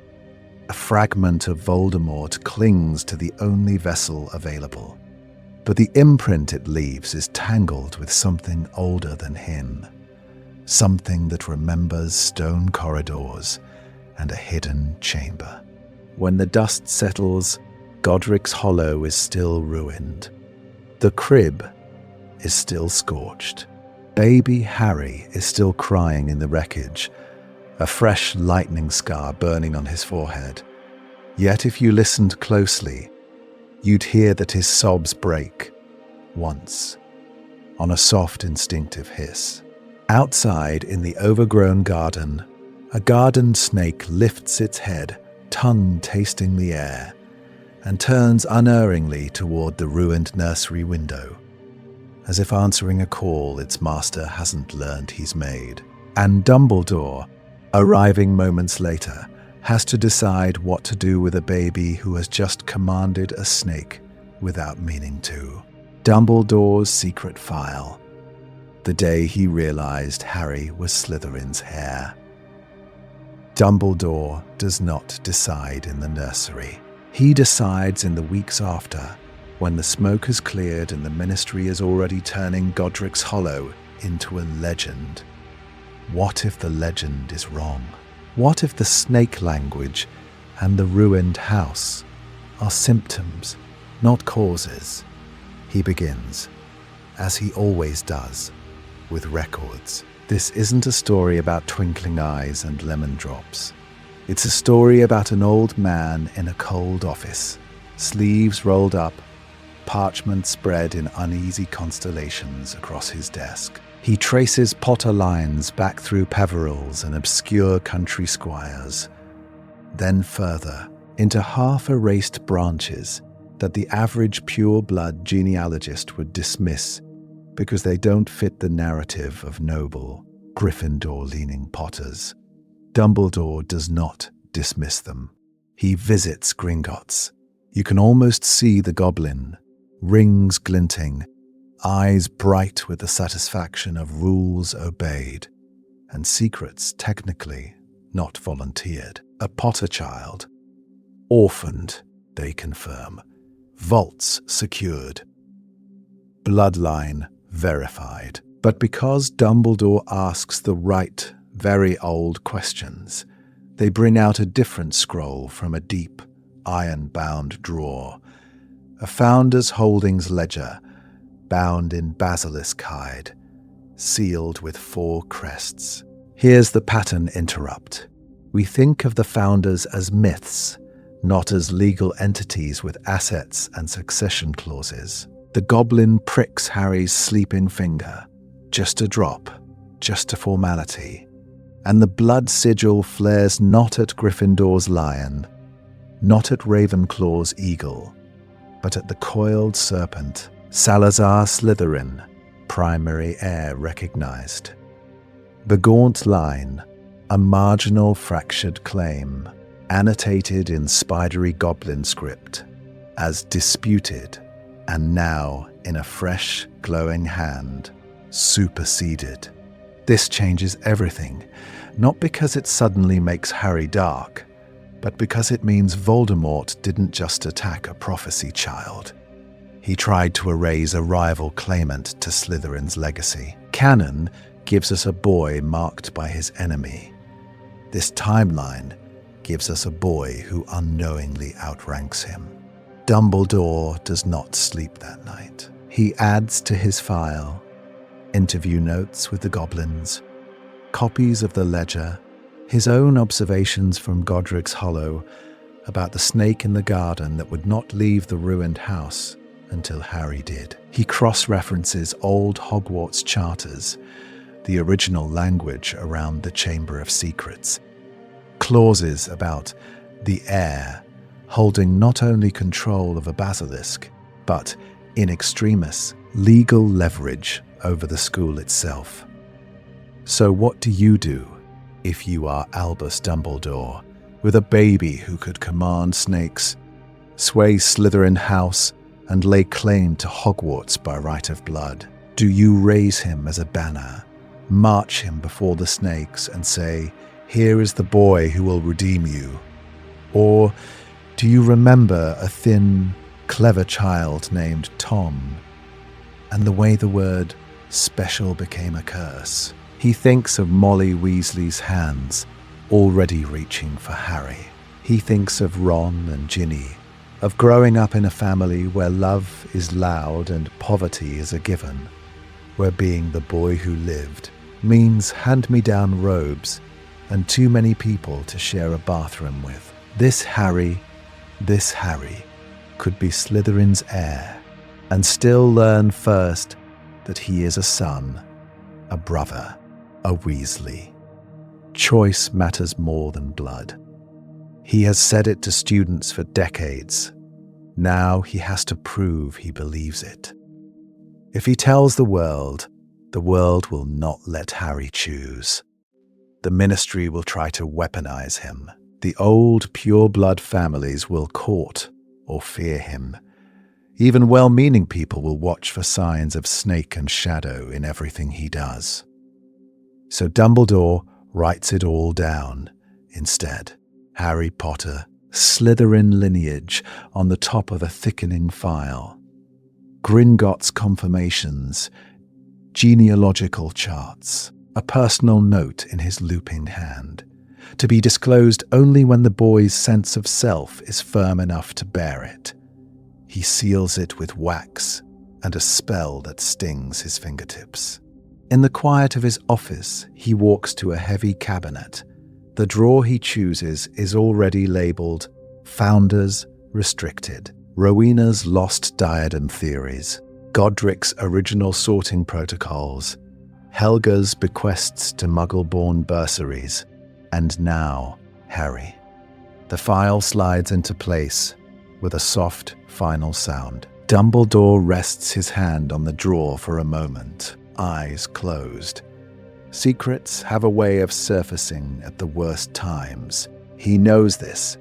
A fragment of Voldemort clings to the only vessel available, but the imprint it leaves is tangled with something older than him, something that remembers stone corridors and a hidden chamber. When the dust settles, Godric's Hollow is still ruined. The crib is still scorched. Baby Harry is still crying in the wreckage, a fresh lightning scar burning on his forehead. Yet if you listened closely, you'd hear that his sobs break once, on a soft, instinctive hiss. Outside, in the overgrown garden, a garden snake lifts its head, tongue tasting the air, and turns unerringly toward the ruined nursery window, as if answering a call its master hasn't learned he's made. And Dumbledore, arriving moments later, has to decide what to do with a baby who has just commanded a snake without meaning to. Dumbledore's secret file. The day he realized Harry was Slytherin's heir. Dumbledore does not decide in the nursery. He decides in the weeks after, when the smoke has cleared and the Ministry is already turning Godric's Hollow into a legend. What if the legend is wrong? What if the snake language and the ruined house are symptoms, not causes? He begins, as he always does, with records. This isn't a story about twinkling eyes and lemon drops. It's a story about an old man in a cold office, sleeves rolled up, parchment spread in uneasy constellations across his desk. He traces Potter lines back through Peverills and obscure country squires, then further into half-erased branches that the average pure-blood genealogist would dismiss because they don't fit the narrative of noble, Gryffindor-leaning Potters. Dumbledore does not dismiss them. He visits Gringotts. You can almost see the goblin, rings glinting, eyes bright with the satisfaction of rules obeyed, and secrets technically not volunteered. A Potter child, orphaned, they confirm, vaults secured, bloodline verified. But because Dumbledore asks the right, very old questions, they bring out a different scroll from a deep, iron-bound drawer, a Founders Holdings ledger, bound in basilisk hide, sealed with 4 crests. Here's the pattern interrupt. We think of the Founders as myths, not as legal entities with assets and succession clauses. The goblin pricks Harry's sleeping finger. Just a drop, just a formality. And the blood sigil flares not at Gryffindor's lion, not at Ravenclaw's eagle, but at the coiled serpent, Salazar Slytherin, primary heir recognized. The gaunt line, a marginal fractured claim, annotated in spidery goblin script, as disputed, and now, in a fresh, glowing hand, superseded. This changes everything, not because it suddenly makes Harry dark, but because it means Voldemort didn't just attack a prophecy child. He tried to erase a rival claimant to Slytherin's legacy. Canon gives us a boy marked by his enemy. This timeline gives us a boy who unknowingly outranks him. Dumbledore does not sleep that night. He adds to his file interview notes with the goblins, copies of the ledger, his own observations from Godric's Hollow about the snake in the garden that would not leave the ruined house until Harry did. He cross-references old Hogwarts charters, the original language around the Chamber of Secrets, clauses about the heir holding not only control of a basilisk, but, in extremis, legal leverage over the school itself. So what do you do if you are Albus Dumbledore, with a baby who could command snakes, sway Slytherin house, and lay claim to Hogwarts by right of blood? Do you raise him as a banner, march him before the snakes and say, "Here is the boy who will redeem you"? Or do you remember a thin, clever child named Tom, and the way the word special became a curse? He thinks of Molly Weasley's hands already reaching for Harry. He thinks of Ron and Ginny, of growing up in a family where love is loud and poverty is a given, where being the boy who lived means hand-me-down robes and too many people to share a bathroom with. This Harry could be Slytherin's heir and still learn first that he is a son, a brother, a Weasley. Choice matters more than blood. He has said it to students for decades. Now he has to prove he believes it. If he tells the world will not let Harry choose. The Ministry will try to weaponize him. The old pure-blood families will court or fear him. Even well-meaning people will watch for signs of snake and shadow in everything he does. So Dumbledore writes it all down instead. Harry Potter, Slytherin lineage on the top of a thickening file. Gringotts confirmations, genealogical charts, a personal note in his looping hand, to be disclosed only when the boy's sense of self is firm enough to bear it. He seals it with wax and a spell that stings his fingertips. In the quiet of his office, he walks to a heavy cabinet. The drawer he chooses is already labelled Founders Restricted, Rowena's Lost Diadem Theories, Godric's Original Sorting Protocols, Helga's Bequests to Muggle-born Bursaries, and now Harry. The file slides into place with a soft, final sound. Dumbledore rests his hand on the drawer for a moment, eyes closed. Secrets have a way of surfacing at the worst times. He knows this.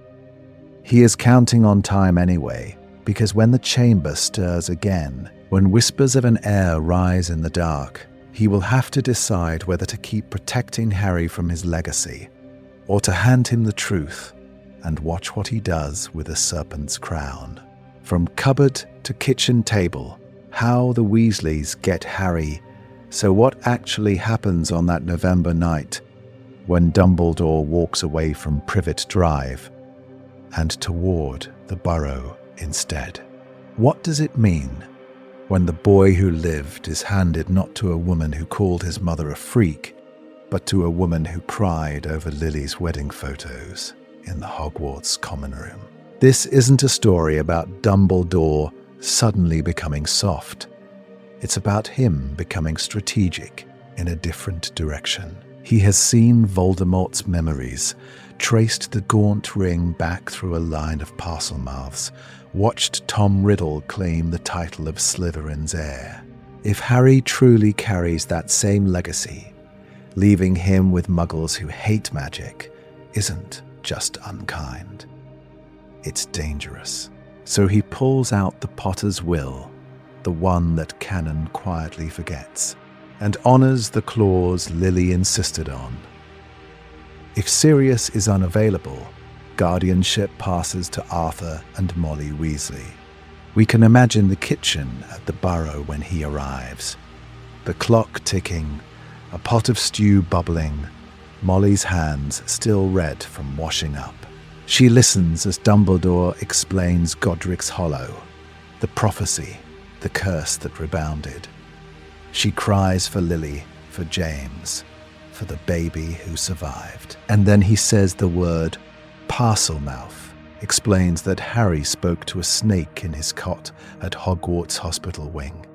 He is counting on time anyway, because when the chamber stirs again, when whispers of an heir rise in the dark, he will have to decide whether to keep protecting Harry from his legacy, or to hand him the truth and watch what he does with the Serpent's crown. From cupboard to kitchen table, how the Weasleys get Harry. So what actually happens on that November night when Dumbledore walks away from Privet Drive and toward the Burrow instead? What does it mean when the boy who lived is handed not to a woman who called his mother a freak, but to a woman who cried over Lily's wedding photos in the Hogwarts common room? This isn't a story about Dumbledore suddenly becoming soft. It's about him becoming strategic in a different direction. He has seen Voldemort's memories, traced the gaunt ring back through a line of Parselmouths, watched Tom Riddle claim the title of Slytherin's heir. If Harry truly carries that same legacy, leaving him with muggles who hate magic isn't just unkind. It's dangerous. So he pulls out the Potter's will, the one that canon quietly forgets, and honors the clause Lily insisted on. If Sirius is unavailable, guardianship passes to Arthur and Molly Weasley. We can imagine the kitchen at the Burrow when he arrives. The clock ticking, a pot of stew bubbling, Molly's hands still red from washing up. She listens as Dumbledore explains Godric's Hollow, the prophecy, the curse that rebounded. She cries for Lily, for James, for the baby who survived. And then he says the word Parselmouth, explains that Harry spoke to a snake in his cot at Hogwarts Hospital Wing,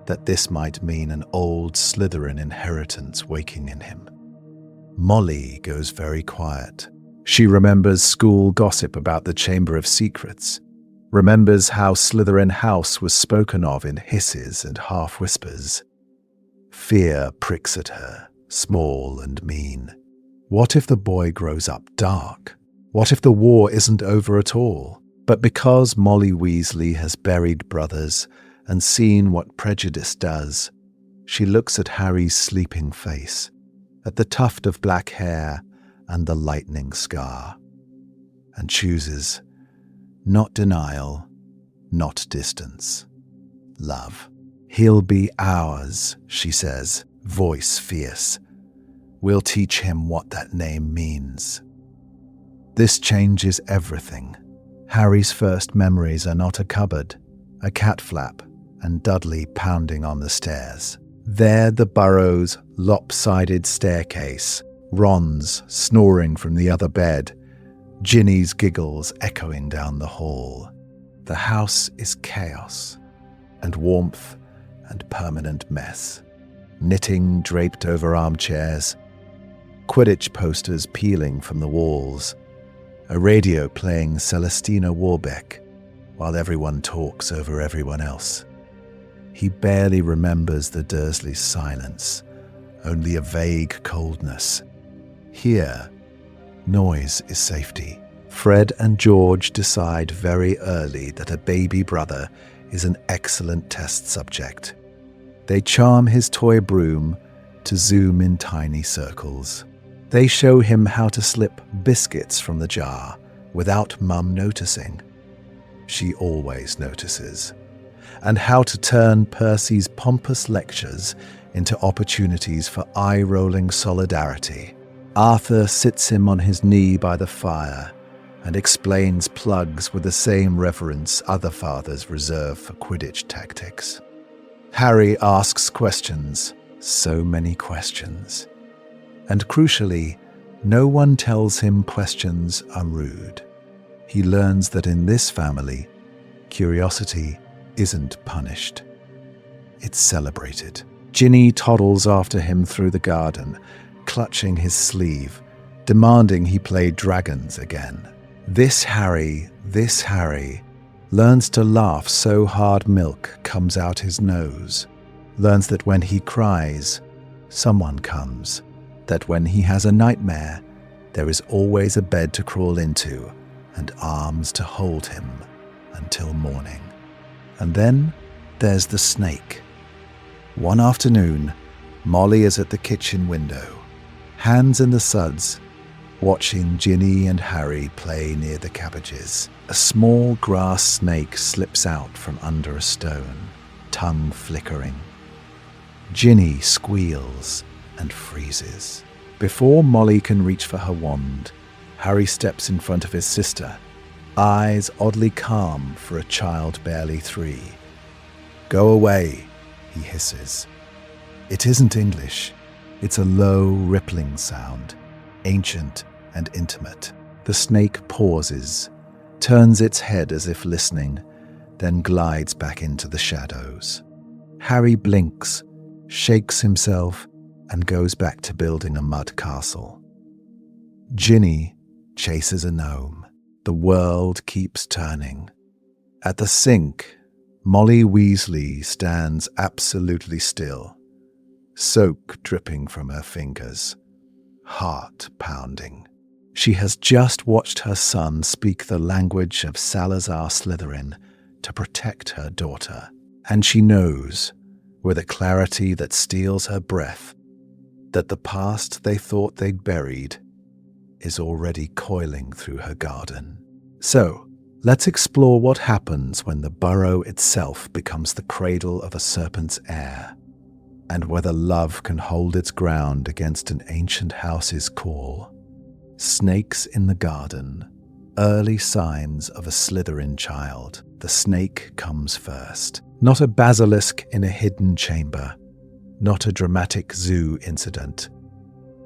that this might mean an old Slytherin inheritance waking in him. Molly goes very quiet, She remembers school gossip about the Chamber of Secrets, remembers how Slytherin House was spoken of in hisses and half-whispers. Fear pricks at her, small and mean. What if the boy grows up dark? What if the war isn't over at all? But because Molly Weasley has buried brothers and seen what prejudice does, she looks at Harry's sleeping face, at the tuft of black hair and the lightning scar, and chooses not denial, not distance, love. He'll be ours, she says, voice fierce. We'll teach him what that name means. This changes everything. Harry's first memories are not a cupboard, a cat flap, and Dudley pounding on the stairs. They're the Burrow's lopsided staircase, Ron's snoring from the other bed, Ginny's giggles echoing down the hall. The house is chaos, and warmth, and permanent mess. Knitting draped over armchairs, Quidditch posters peeling from the walls, a radio playing Celestina Warbeck while everyone talks over everyone else. He barely remembers the Dursleys' silence, only a vague coldness. Here, noise is safety. Fred and George decide very early that a baby brother is an excellent test subject. They charm his toy broom to zoom in tiny circles. They show him how to slip biscuits from the jar without Mum noticing. She always notices. And how to turn Percy's pompous lectures into opportunities for eye-rolling solidarity. Arthur sits him on his knee by the fire and explains plugs with the same reverence other fathers reserve for Quidditch tactics. Harry asks questions, so many questions. And crucially, no one tells him questions are rude. He learns that in this family, curiosity isn't punished. It's celebrated. Ginny toddles after him through the garden, clutching his sleeve, demanding he play dragons again. This Harry learns to laugh so hard milk comes out his nose, learns that when he cries, someone comes, that when he has a nightmare, there is always a bed to crawl into and arms to hold him until morning. And then there's the snake. One afternoon, Molly is at the kitchen window, hands in the suds, watching Ginny and Harry play near the cabbages. A small grass snake slips out from under a stone, tongue flickering. Ginny squeals and freezes. Before Molly can reach for her wand, Harry steps in front of his sister, eyes oddly calm for a child barely 3. "Go away," he hisses. It isn't English. It's a low, rippling sound, ancient and intimate. The snake pauses, turns its head as if listening, then glides back into the shadows. Harry blinks, shakes himself, and goes back to building a mud castle. Ginny chases a gnome. The world keeps turning. At the sink, Molly Weasley stands absolutely still, soak dripping from her fingers, heart pounding. She has just watched her son speak the language of Salazar Slytherin to protect her daughter, and she knows, with a clarity that steals her breath, that the past they thought they'd buried is already coiling through her garden. So, let's explore what happens when the burrow itself becomes the cradle of a serpent's heir, and whether love can hold its ground against an ancient house's call. Snakes in the garden, early signs of a Slytherin child. The snake comes first. Not a basilisk in a hidden chamber, not a dramatic zoo incident,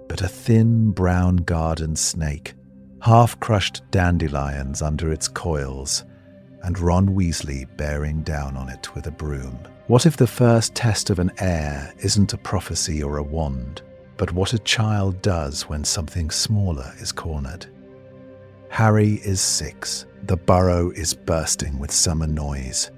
but a thin brown garden snake, half-crushed dandelions under its coils, and Ron Weasley bearing down on it with a broom. What if the first test of an heir isn't a prophecy or a wand, but what a child does when something smaller is cornered? Harry is 6. The burrow is bursting with summer noise.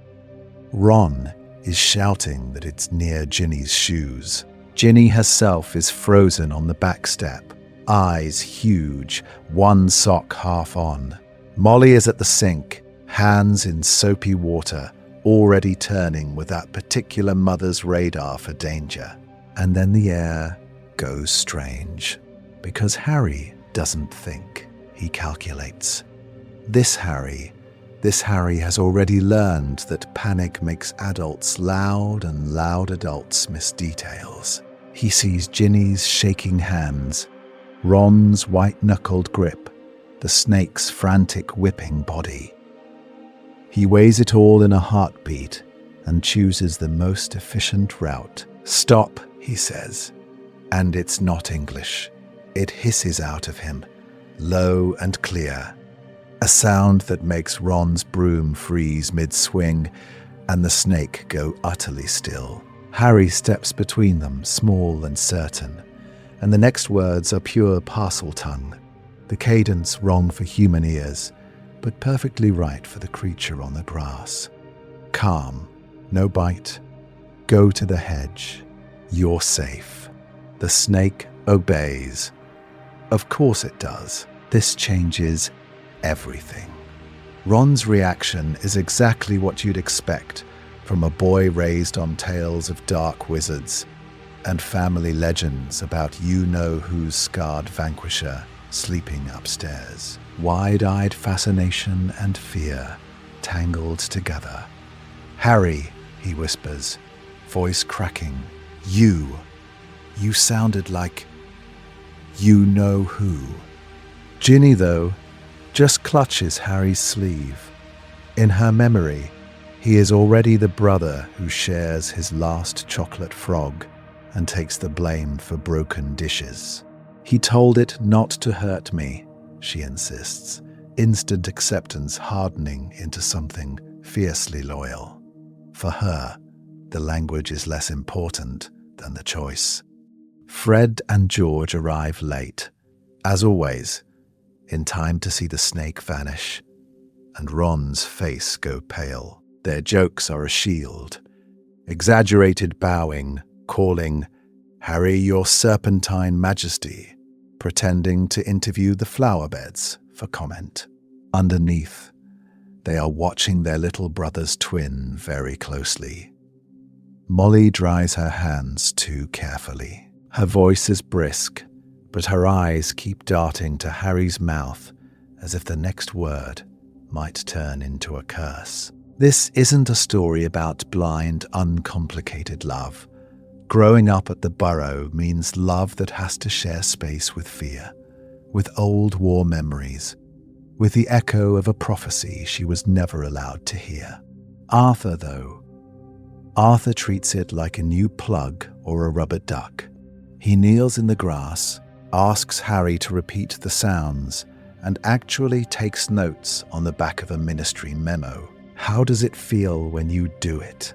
Ron is shouting that it's near Ginny's shoes. Ginny herself is frozen on the back step, eyes huge, one sock half on. Molly is at the sink, hands in soapy water, already turning with that particular mother's radar for danger. And then the air goes strange, because Harry doesn't think, he calculates. This Harry has already learned that panic makes adults loud and loud adults miss details. He sees Ginny's shaking hands, Ron's white-knuckled grip, the snake's frantic whipping body. He weighs it all in a heartbeat and chooses the most efficient route. "Stop," he says. And it's not English. It hisses out of him, low and clear. A sound that makes Ron's broom freeze mid-swing and the snake go utterly still. Harry steps between them, small and certain, and the next words are pure Parseltongue, the cadence wrong for human ears, but perfectly right for the creature on the grass. Calm, no bite, go to the hedge, you're safe. The snake obeys. Of course it does. This changes everything. Ron's reaction is exactly what you'd expect from a boy raised on tales of dark wizards and family legends about you-know-who's scarred vanquisher sleeping upstairs. Wide-eyed fascination and fear tangled together. "Harry," he whispers, voice cracking, You sounded like you-know-who." Ginny, though, just clutches Harry's sleeve. In her memory, he is already the brother who shares his last chocolate frog and takes the blame for broken dishes. "He told it not to hurt me," she insists, instant acceptance hardening into something fiercely loyal. For her, the language is less important than the choice. Fred and George arrive late, as always, in time to see the snake vanish, and Ron's face go pale. Their jokes are a shield. Exaggerated bowing, calling, "Harry, your serpentine majesty," pretending to interview the flower beds for comment. Underneath, they are watching their little brother's twin very closely. Molly dries her hands too carefully. Her voice is brisk, but her eyes keep darting to Harry's mouth as if the next word might turn into a curse. This isn't a story about blind, uncomplicated love. Growing up at the Burrow means love that has to share space with fear, with old war memories, with the echo of a prophecy she was never allowed to hear. Arthur treats it like a new plug or a rubber duck. He kneels in the grass, asks Harry to repeat the sounds, and actually takes notes on the back of a ministry memo. How does it feel when you do it?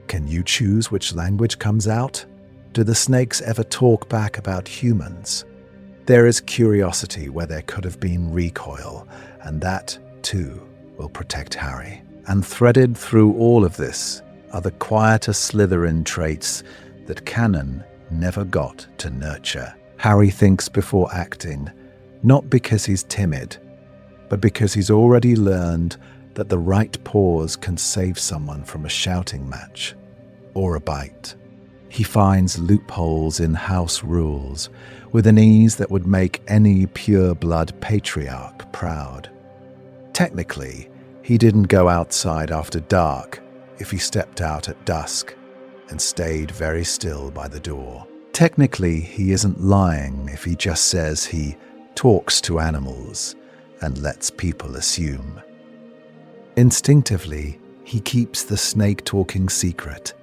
Can you choose which language comes out? Do the snakes ever talk back about humans? There is curiosity where there could have been recoil, and that, too, will protect Harry. And threaded through all of this are the quieter Slytherin traits that canon never got to nurture. Harry thinks before acting, not because he's timid, but because he's already learned that the right pause can save someone from a shouting match or a bite. He finds loopholes in house rules with an ease that would make any pure-blood patriarch proud. Technically, he didn't go outside after dark if he stepped out at dusk and stayed very still by the door. Technically, he isn't lying if he just says he talks to animals and lets people assume. Instinctively, he keeps the snake-talking secret,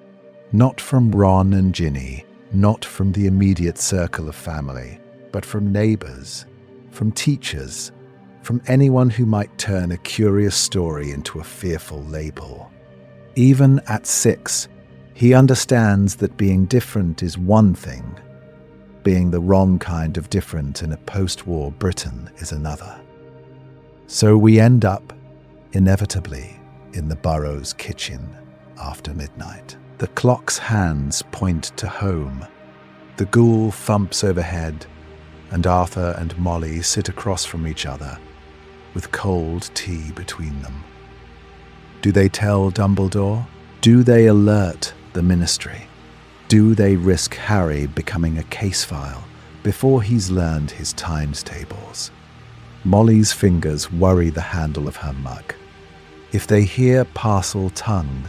not from Ron and Ginny, not from the immediate circle of family, but from neighbors, from teachers, from anyone who might turn a curious story into a fearful label. Even at 6, he understands that being different is one thing, being the wrong kind of different in a post-war Britain is another. So we end up, inevitably, in the Burrow's kitchen after midnight. The clock's hands point to home. The ghoul thumps overhead, and Arthur and Molly sit across from each other, with cold tea between them. Do they tell Dumbledore? Do they alert the Ministry? Do they risk Harry becoming a case file before he's learned his times tables? Molly's fingers worry the handle of her mug. If they hear Parseltongue,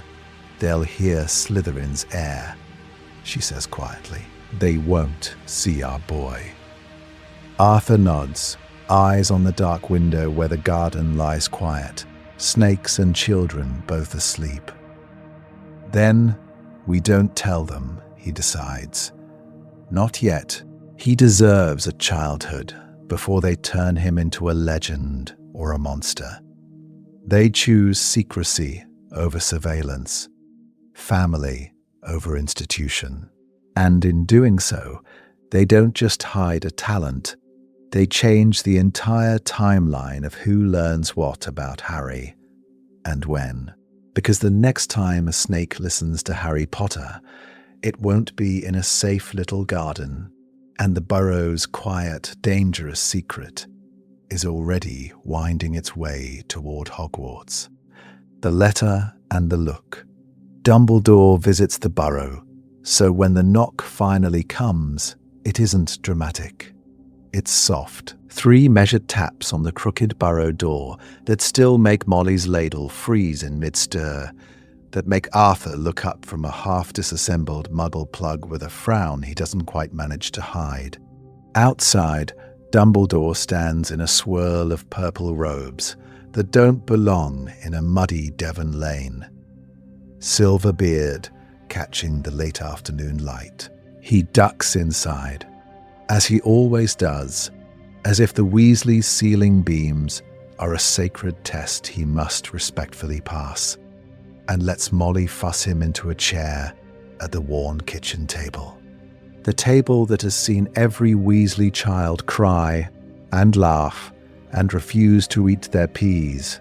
they'll hear Slytherin's heir, she says quietly. They won't see our boy. Arthur nods, eyes on the dark window where the garden lies quiet, snakes and children both asleep. Then we don't tell them, he decides. Not yet. He deserves a childhood before they turn him into a legend or a monster. They choose secrecy over surveillance, family over institution. And in doing so, they don't just hide a talent, they change the entire timeline of who learns what about Harry and when. Because the next time a snake listens to Harry Potter, it won't be in a safe little garden, and the Burrow's quiet, dangerous secret is already winding its way toward Hogwarts. The letter and the look. Dumbledore visits the Burrow, so when the knock finally comes, it isn't dramatic. It's soft. 3 measured taps on the crooked Burrow door that still make Molly's ladle freeze in mid-stir, that make Arthur look up from a half-disassembled muggle plug with a frown he doesn't quite manage to hide. Outside, Dumbledore stands in a swirl of purple robes that don't belong in a muddy Devon lane. Silver beard catching the late afternoon light. He ducks inside, as he always does, as if the Weasley's ceiling beams are a sacred test he must respectfully pass, and lets Molly fuss him into a chair at the worn kitchen table. The table that has seen every Weasley child cry and laugh and refuse to eat their peas.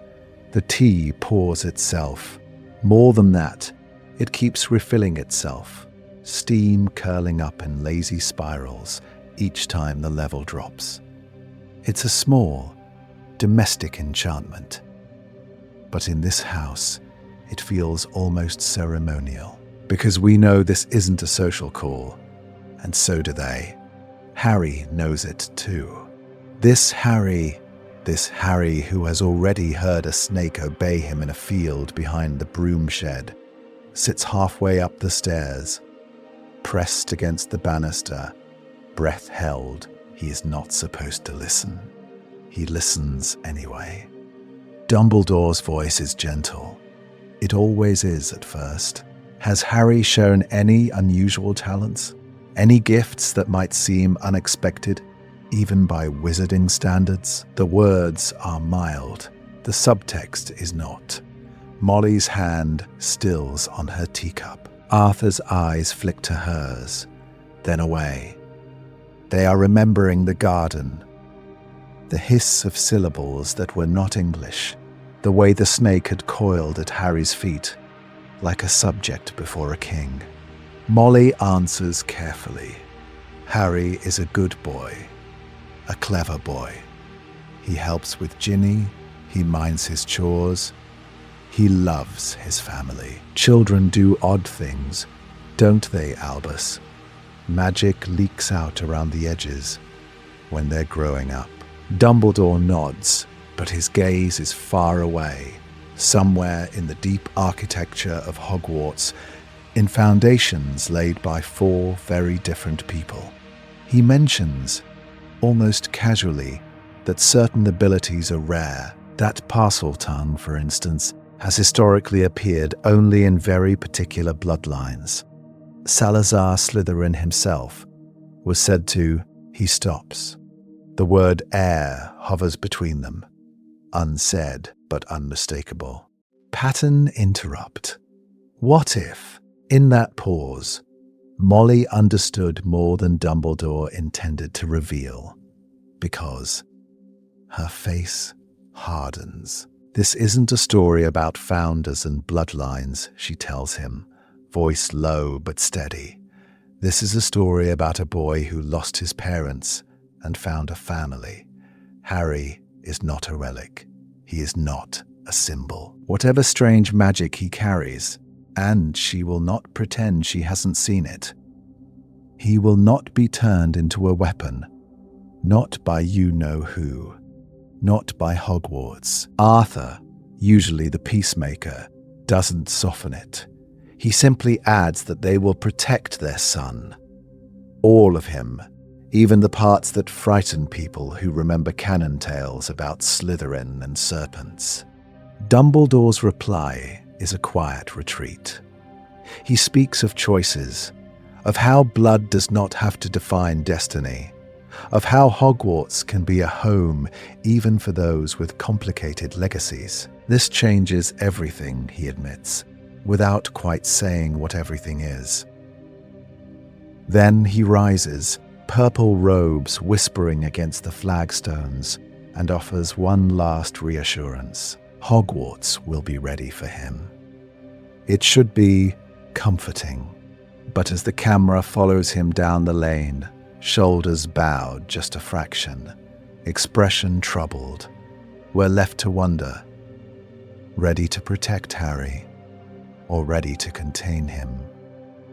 The tea pours itself. More than that, it keeps refilling itself, steam curling up in lazy spirals each time the level drops. It's a small, domestic enchantment. But in this house, it feels almost ceremonial, because we know this isn't a social call, and so do they. Harry knows it too. This Harry who has already heard a snake obey him in a field behind the broom shed, sits halfway up the stairs, pressed against the banister, breath held. He is not supposed to listen. He listens anyway. Dumbledore's voice is gentle. It always is at first. Has Harry shown any unusual talents? Any gifts that might seem unexpected, even by wizarding standards? The words are mild. The subtext is not. Molly's hand stills on her teacup. Arthur's eyes flick to hers, then away. They are remembering the garden, the hiss of syllables that were not English, the way the snake had coiled at Harry's feet, like a subject before a king. Molly answers carefully. Harry is a good boy, a clever boy. He helps with Ginny, he minds his chores, he loves his family. Children do odd things, don't they, Albus? Magic leaks out around the edges when they're growing up. Dumbledore nods, but his gaze is far away, somewhere in the deep architecture of Hogwarts, in foundations laid by 4 very different people. He mentions, almost casually, that certain abilities are rare. That Parseltongue, for instance, has historically appeared only in very particular bloodlines. Salazar Slytherin himself was said to, he stops. The word heir hovers between them, unsaid but unmistakable. Pattern interrupt. What if, in that pause, Molly understood more than Dumbledore intended to reveal? Because her face hardens. This isn't a story about founders and bloodlines, she tells him, voice low but steady. This is a story about a boy who lost his parents and found a family. Harry is not a relic. He is not a symbol. Whatever strange magic he carries, and she will not pretend she hasn't seen it, he will not be turned into a weapon, not by you-know-who, not by Hogwarts. Arthur, usually the peacemaker, doesn't soften it. He simply adds that they will protect their son. All of him, even the parts that frighten people who remember canon tales about Slytherin and serpents. Dumbledore's reply is a quiet retreat. He speaks of choices, of how blood does not have to define destiny, of how Hogwarts can be a home even for those with complicated legacies. This changes everything, he admits, without quite saying what everything is. Then he rises, purple robes whispering against the flagstones, and offers one last reassurance. Hogwarts will be ready for him. It should be comforting, but as the camera follows him down the lane, shoulders bowed just a fraction, expression troubled, we're left to wonder, ready to protect Harry or ready to contain him.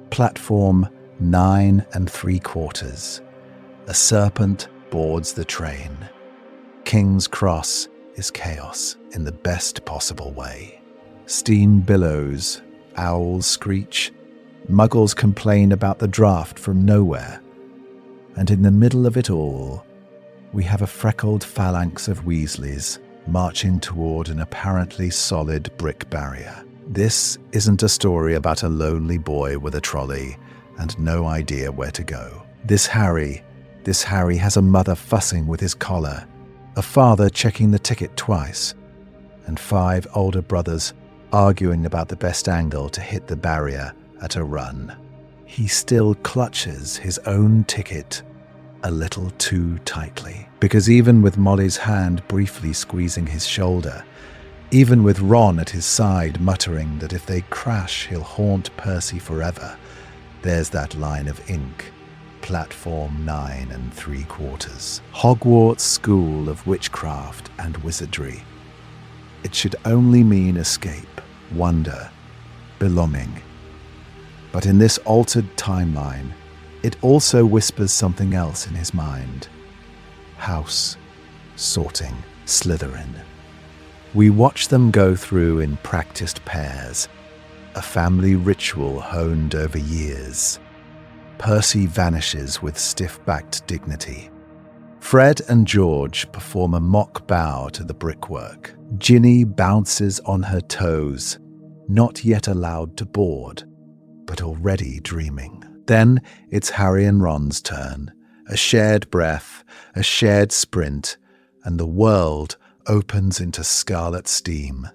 Platform 9 3/4. A serpent boards the train. King's Cross is chaos in the best possible way. Steam billows, owls screech, muggles complain about the draft from nowhere. And in the middle of it all, we have a freckled phalanx of Weasleys marching toward an apparently solid brick barrier. This isn't a story about a lonely boy with a trolley and no idea where to go. This Harry has a mother fussing with his collar, a father checking the ticket twice, and 5 older brothers arguing about the best angle to hit the barrier at a run. He still clutches his own ticket a little too tightly, because even with Molly's hand briefly squeezing his shoulder, even with Ron at his side muttering that if they crash he'll haunt Percy forever, there's that line of ink. Platform 9 3/4. Hogwarts School of Witchcraft and Wizardry. It should only mean escape, wonder, belonging. But in this altered timeline, it also whispers something else in his mind. House, sorting, Slytherin. We watch them go through in practiced pairs, a family ritual honed over years. Percy vanishes with stiff-backed dignity. Fred and George perform a mock bow to the brickwork. Ginny bounces on her toes, not yet allowed to board, but already dreaming. Then it's Harry and Ron's turn. A shared breath, a shared sprint, and the world opens into scarlet steam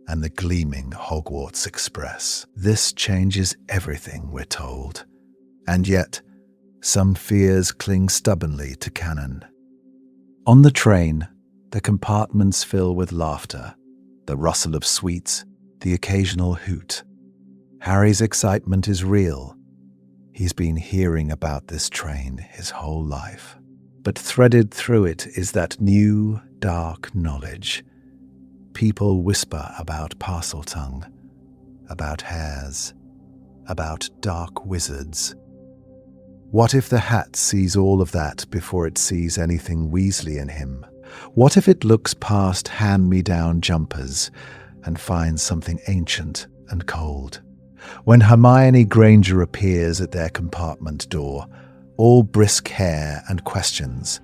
and the gleaming Hogwarts Express. This changes everything, we're told. And yet, some fears cling stubbornly to canon. On the train, the compartments fill with laughter, the rustle of sweets, the occasional hoot. Harry's excitement is real. He's been hearing about this train his whole life. But threaded through it is that new, dark knowledge. People whisper about Parseltongue, about hares, about dark wizards. What if the hat sees all of that before it sees anything Weasley in him? What if it looks past hand-me-down jumpers and finds something ancient and cold? When Hermione Granger appears at their compartment door, all brisk hair and questions,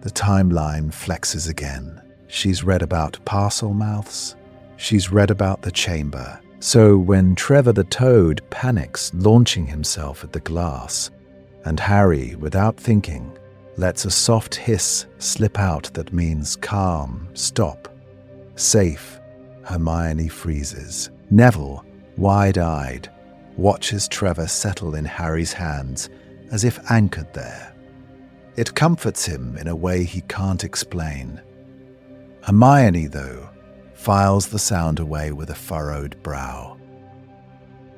the timeline flexes again. She's read about parcel mouths. She's read about the chamber. So when Trevor the Toad panics, launching himself at the glass, and Harry, without thinking, lets a soft hiss slip out that means calm, stop, safe, Hermione freezes. Neville, wide-eyed, watches Trevor settle in Harry's hands as if anchored there. It comforts him in a way he can't explain. Hermione, though, files the sound away with a furrowed brow.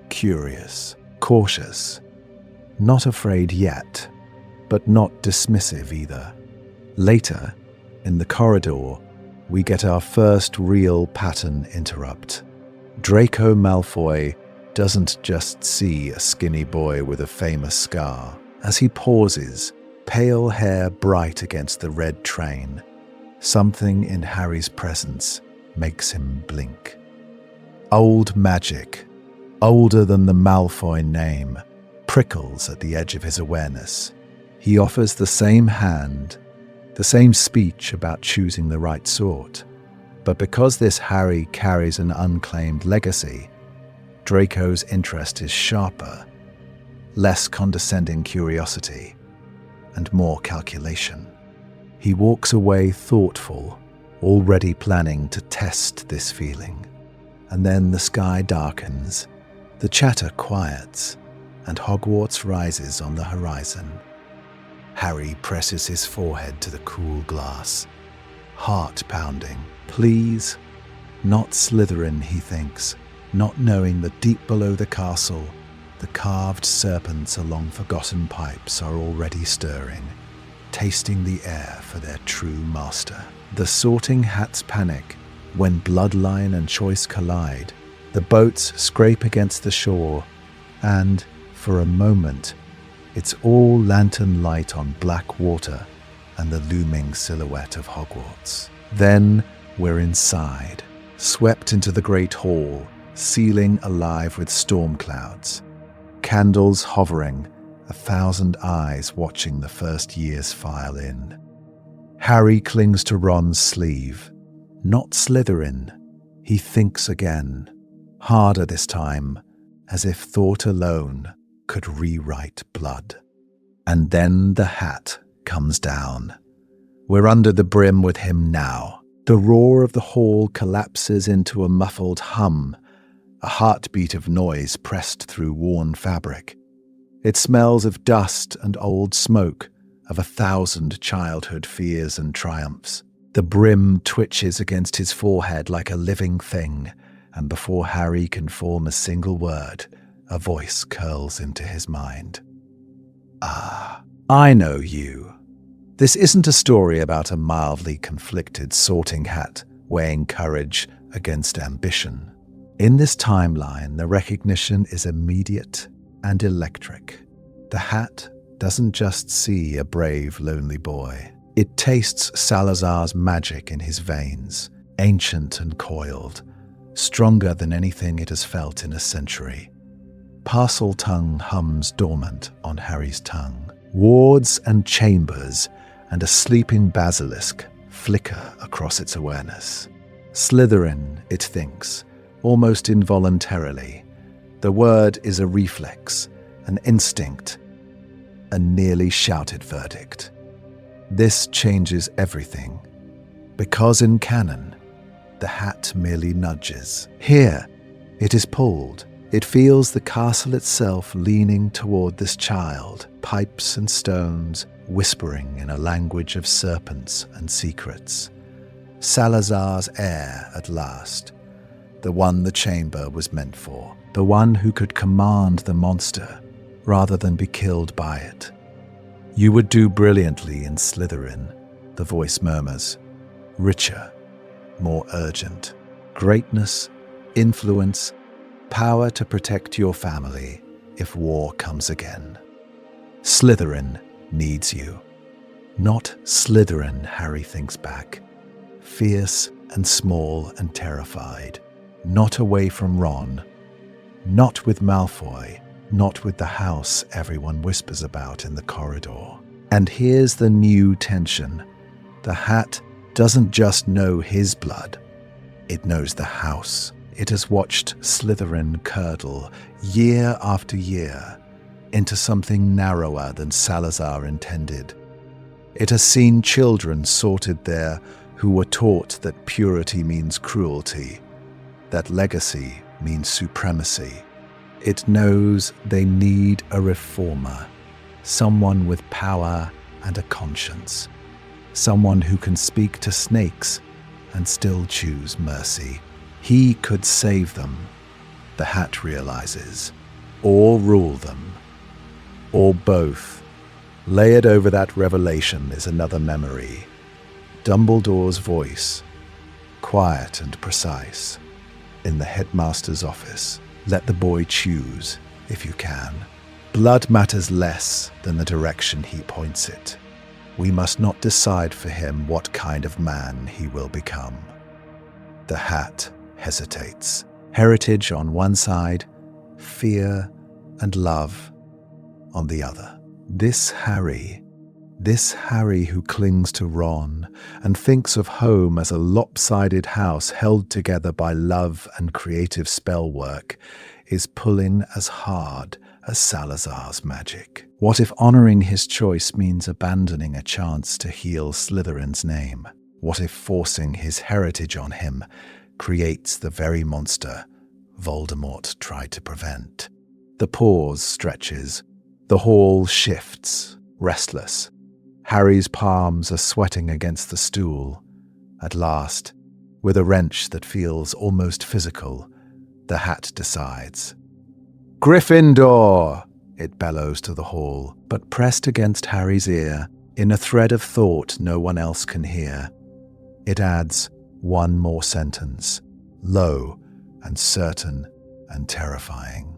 Curious, cautious, not afraid yet, but not dismissive either. Later, in the corridor, we get our first real pattern interrupt. Draco Malfoy doesn't just see a skinny boy with a famous scar. As he pauses, pale hair bright against the red train, something in Harry's presence makes him blink. Old magic, older than the Malfoy name, prickles at the edge of his awareness. He offers the same hand, the same speech about choosing the right sort. But because this Harry carries an unclaimed legacy, Draco's interest is sharper, less condescending curiosity, and more calculation. He walks away thoughtful, already planning to test this feeling. And then the sky darkens, the chatter quiets, and Hogwarts rises on the horizon. Harry presses his forehead to the cool glass, heart pounding. Please, not Slytherin, he thinks, not knowing that deep below the castle, the carved serpents along forgotten pipes are already stirring, tasting the air for their true master. The Sorting Hats panic when bloodline and choice collide. The boats scrape against the shore, and, for a moment, it's all lantern light on black water and the looming silhouette of Hogwarts. Then we're inside, swept into the great hall, ceiling alive with storm clouds. Candles hovering, 1,000 eyes watching the first years file in. Harry clings to Ron's sleeve. Not Slytherin. He thinks again, harder this time, as if thought alone could rewrite blood. And then the hat comes down. We're under the brim with him now. The roar of the hall collapses into a muffled hum, a heartbeat of noise pressed through worn fabric. It smells of dust and old smoke, of 1,000 childhood fears and triumphs. The brim twitches against his forehead like a living thing, and before Harry can form a single word, a voice curls into his mind. Ah, I know you. This isn't a story about a mildly conflicted sorting hat weighing courage against ambition. In this timeline, the recognition is immediate and electric. The hat doesn't just see a brave, lonely boy. It tastes Salazar's magic in his veins, ancient and coiled, stronger than anything it has felt in a century. Parseltongue hums dormant on Harry's tongue. Wards and chambers and a sleeping basilisk flicker across its awareness. Slytherin, it thinks, almost involuntarily. The word is a reflex, an instinct, a nearly shouted verdict. This changes everything, because in canon, the hat merely nudges. Here, it is pulled. It feels the castle itself leaning toward this child, pipes and stones, whispering in a language of serpents and secrets. Salazar's heir at last, the one the chamber was meant for, the one who could command the monster rather than be killed by it. You would do brilliantly in Slytherin, the voice murmurs, richer, more urgent. Greatness, influence, power to protect your family if war comes again. Slytherin needs you. Not Slytherin, Harry thinks back. Fierce and small and terrified. Not away from Ron. Not with Malfoy. Not with the house everyone whispers about in the corridor. And here's the new tension. The hat doesn't just know his blood. It knows the house. It has watched Slytherin curdle, year after year, into something narrower than Salazar intended. It has seen children sorted there who were taught that purity means cruelty, that legacy means supremacy. It knows they need a reformer, someone with power and a conscience, someone who can speak to snakes and still choose mercy. He could save them, the Hat realizes, or rule them, or both. Layered over that revelation is another memory. Dumbledore's voice, quiet and precise, in the headmaster's office. Let the boy choose, if you can. Blood matters less than the direction he points it. We must not decide for him what kind of man he will become. The Hat hesitates. Heritage on one side, fear and love on the other. This Harry who clings to Ron and thinks of home as a lopsided house held together by love and creative spell work, is pulling as hard as Salazar's magic. What if honoring his choice means abandoning a chance to heal Slytherin's name? What if forcing his heritage on him creates the very monster Voldemort tried to prevent? The pause stretches. The hall shifts, restless. Harry's palms are sweating against the stool. At last, with a wrench that feels almost physical, the Hat decides. "Gryffindor!" it bellows to the hall, but pressed against Harry's ear, in a thread of thought no one else can hear, it adds one more sentence, low and certain and terrifying.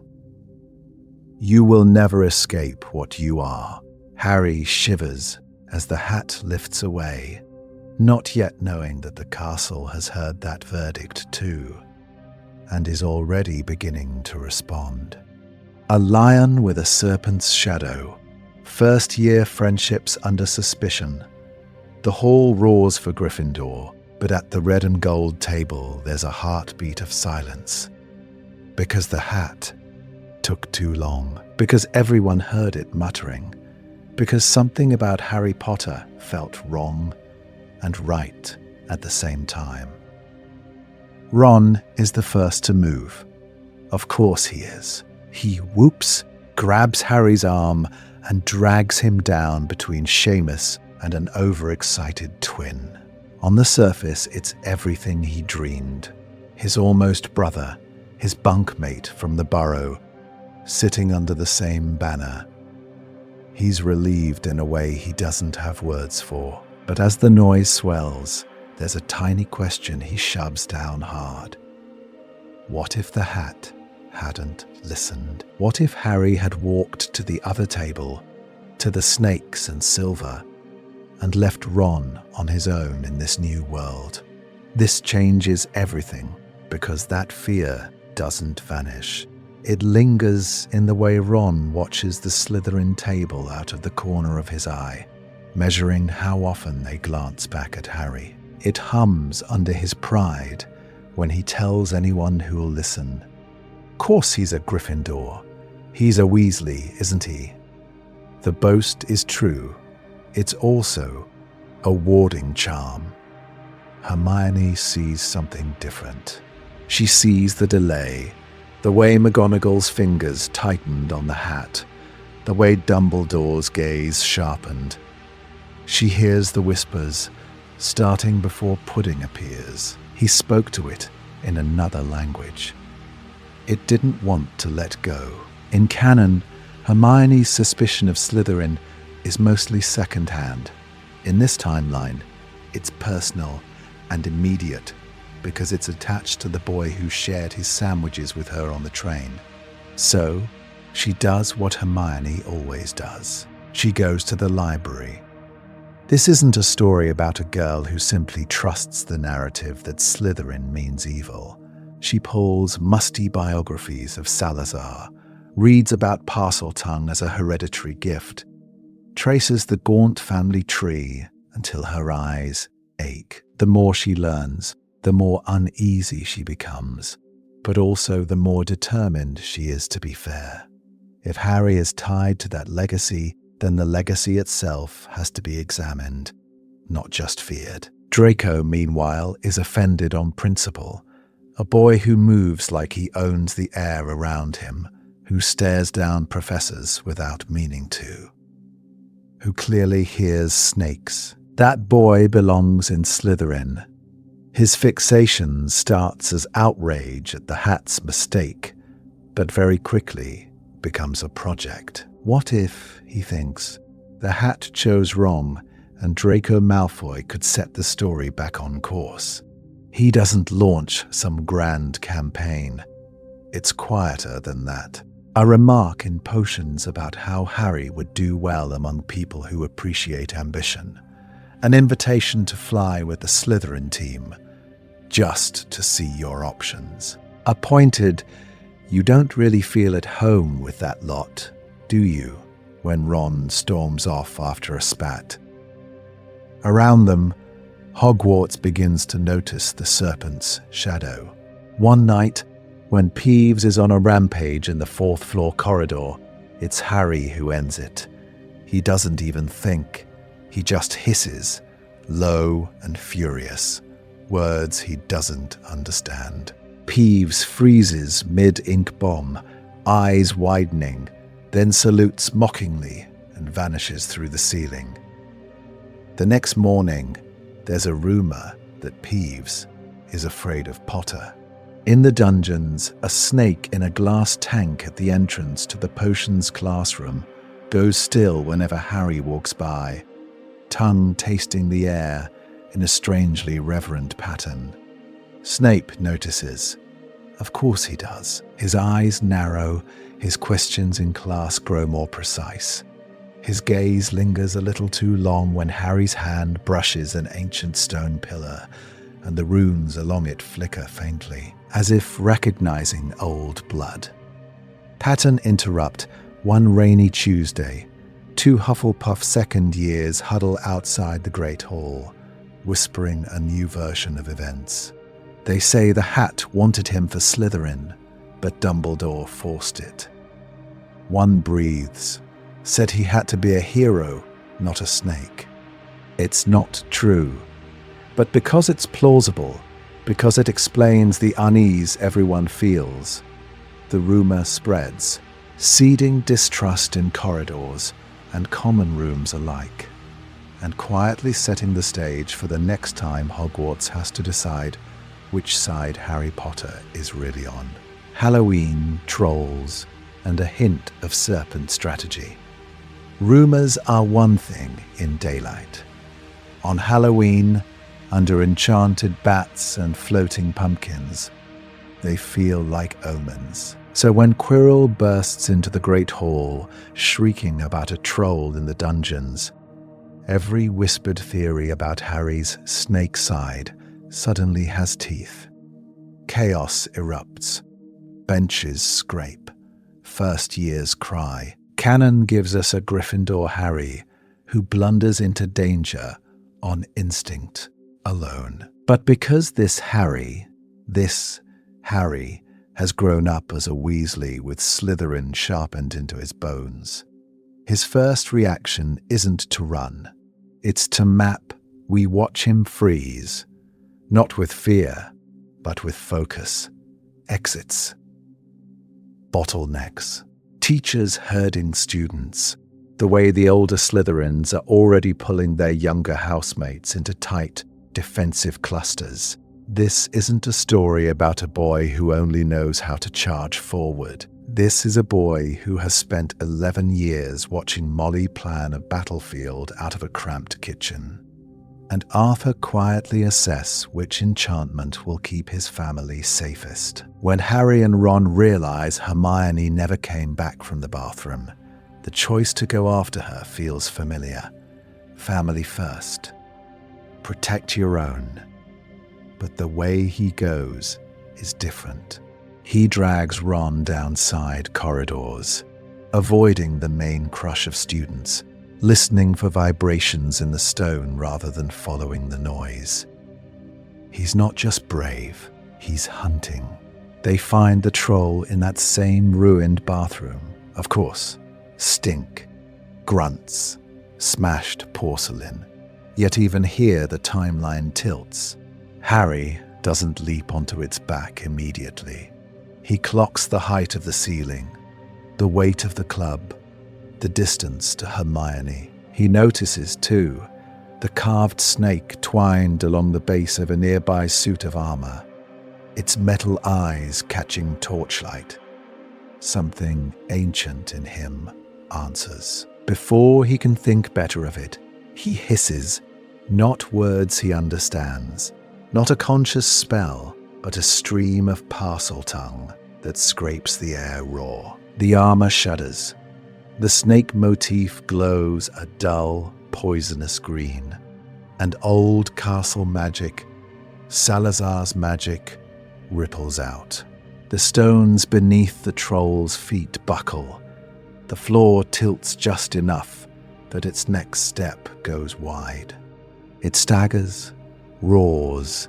"You will never escape what you are." Harry shivers as the Hat lifts away, not yet knowing that the castle has heard that verdict too, and is already beginning to respond. A lion with a serpent's shadow. First-year friendships under suspicion. The hall roars for Gryffindor, but at the red and gold table there's a heartbeat of silence. Because the Hat took too long. Because everyone heard it muttering. Because something about Harry Potter felt wrong and right at the same time. Ron is the first to move. Of course he is. He whoops, grabs Harry's arm, and drags him down between Seamus and an overexcited twin. On the surface, it's everything he dreamed. His almost brother, his bunkmate from the burrow, sitting under the same banner. He's relieved in a way he doesn't have words for. But as the noise swells, there's a tiny question he shoves down hard. What if the Hat hadn't listened? What if Harry had walked to the other table, to the snakes and silver, and left Ron on his own in this new world? This changes everything, because that fear doesn't vanish. It lingers in the way Ron watches the Slytherin table out of the corner of his eye, measuring how often they glance back at Harry. It hums under his pride when he tells anyone who'll listen. Course he's a Gryffindor. He's a Weasley, isn't he? The boast is true. It's also a warding charm. Hermione sees something different. She sees the delay, the way McGonagall's fingers tightened on the hat, the way Dumbledore's gaze sharpened. She hears the whispers, starting before pudding appears. He spoke to it in another language. It didn't want to let go. In canon, Hermione's suspicion of Slytherin is mostly second-hand. In this timeline, it's personal and immediate because it's attached to the boy who shared his sandwiches with her on the train. So, she does what Hermione always does. She goes to the library. This isn't a story about a girl who simply trusts the narrative that Slytherin means evil. She pulls musty biographies of Salazar, reads about Parseltongue as a hereditary gift, traces the gaunt family tree until her eyes ache. The more she learns, the more uneasy she becomes, but also the more determined she is to be fair. If Harry is tied to that legacy, then the legacy itself has to be examined, not just feared. Draco, meanwhile, is offended on principle. A boy who moves like he owns the air around him, who stares down professors without meaning to, who clearly hears snakes. That boy belongs in Slytherin. His fixation starts as outrage at the hat's mistake, but very quickly becomes a project. What if, he thinks, the hat chose wrong and Draco Malfoy could set the story back on course? He doesn't launch some grand campaign. It's quieter than that. A remark in Potions about how Harry would do well among people who appreciate ambition. An invitation to fly with the Slytherin team, just to see your options. A pointed, you don't really feel at home with that lot, do you, when Ron storms off after a spat. Around them, Hogwarts begins to notice the Serpent's shadow. One night, when Peeves is on a rampage in the 4th floor corridor, it's Harry who ends it. He doesn't even think. He just hisses, low and furious, words he doesn't understand. Peeves freezes mid-ink bomb, eyes widening, then salutes mockingly and vanishes through the ceiling. The next morning, there's a rumor that Peeves is afraid of Potter. In the dungeons, a snake in a glass tank at the entrance to the potions classroom goes still whenever Harry walks by, tongue tasting the air in a strangely reverent pattern. Snape notices. Of course he does. His eyes narrow, his questions in class grow more precise. His gaze lingers a little too long when Harry's hand brushes an ancient stone pillar, and the runes along it flicker faintly, as if recognizing old blood. Pattern interrupt one rainy Tuesday. 2 Hufflepuff second years huddle outside the Great Hall, whispering a new version of events. They say the hat wanted him for Slytherin, but Dumbledore forced it. One breathes, said he had to be a hero, not a snake. It's not true, but because it's plausible, because it explains the unease everyone feels, the rumor spreads, seeding distrust in corridors and common rooms alike, and quietly setting the stage for the next time Hogwarts has to decide which side Harry Potter is really on. Halloween, trolls, and a hint of Serpent strategy. Rumors are one thing in daylight. On Halloween, under enchanted bats and floating pumpkins, they feel like omens. So when Quirrell bursts into the Great Hall, shrieking about a troll in the dungeons, every whispered theory about Harry's snake side suddenly has teeth. Chaos erupts. Benches scrape. First years cry. Canon gives us a Gryffindor Harry who blunders into danger on instinct alone. But because this Harry has grown up as a Weasley with Slytherin sharpened into his bones, his first reaction isn't to run. It's to map. We watch him freeze, not with fear, but with focus. Exits. Bottlenecks. Teachers herding students, the way the older Slytherins are already pulling their younger housemates into tight, defensive clusters. This isn't a story about a boy who only knows how to charge forward. This is a boy who has spent 11 years watching Molly plan a battlefield out of a cramped kitchen, and Arthur quietly assess which enchantment will keep his family safest. When Harry and Ron realize Hermione never came back from the bathroom, the choice to go after her feels familiar. Family first. Protect your own. But the way he goes is different. He drags Ron down side corridors, avoiding the main crush of students, listening for vibrations in the stone rather than following the noise. He's not just brave, he's hunting. They find the troll in that same ruined bathroom. Of course, stink, grunts, smashed porcelain. Yet even here the timeline tilts. Harry doesn't leap onto its back immediately. He clocks the height of the ceiling, the weight of the club, the distance to Hermione. He notices, too, The carved snake twined along the base of a nearby suit of armor, its metal eyes catching torchlight. Something ancient in him answers. Before he can think better of it, he hisses, not words he understands, not a conscious spell, but a stream of Parseltongue that scrapes the air raw. The armor shudders. The snake motif glows a dull, poisonous green. And old castle magic, Salazar's magic, ripples out. The stones beneath the troll's feet buckle. The floor tilts just enough that its next step goes wide. It staggers, roars,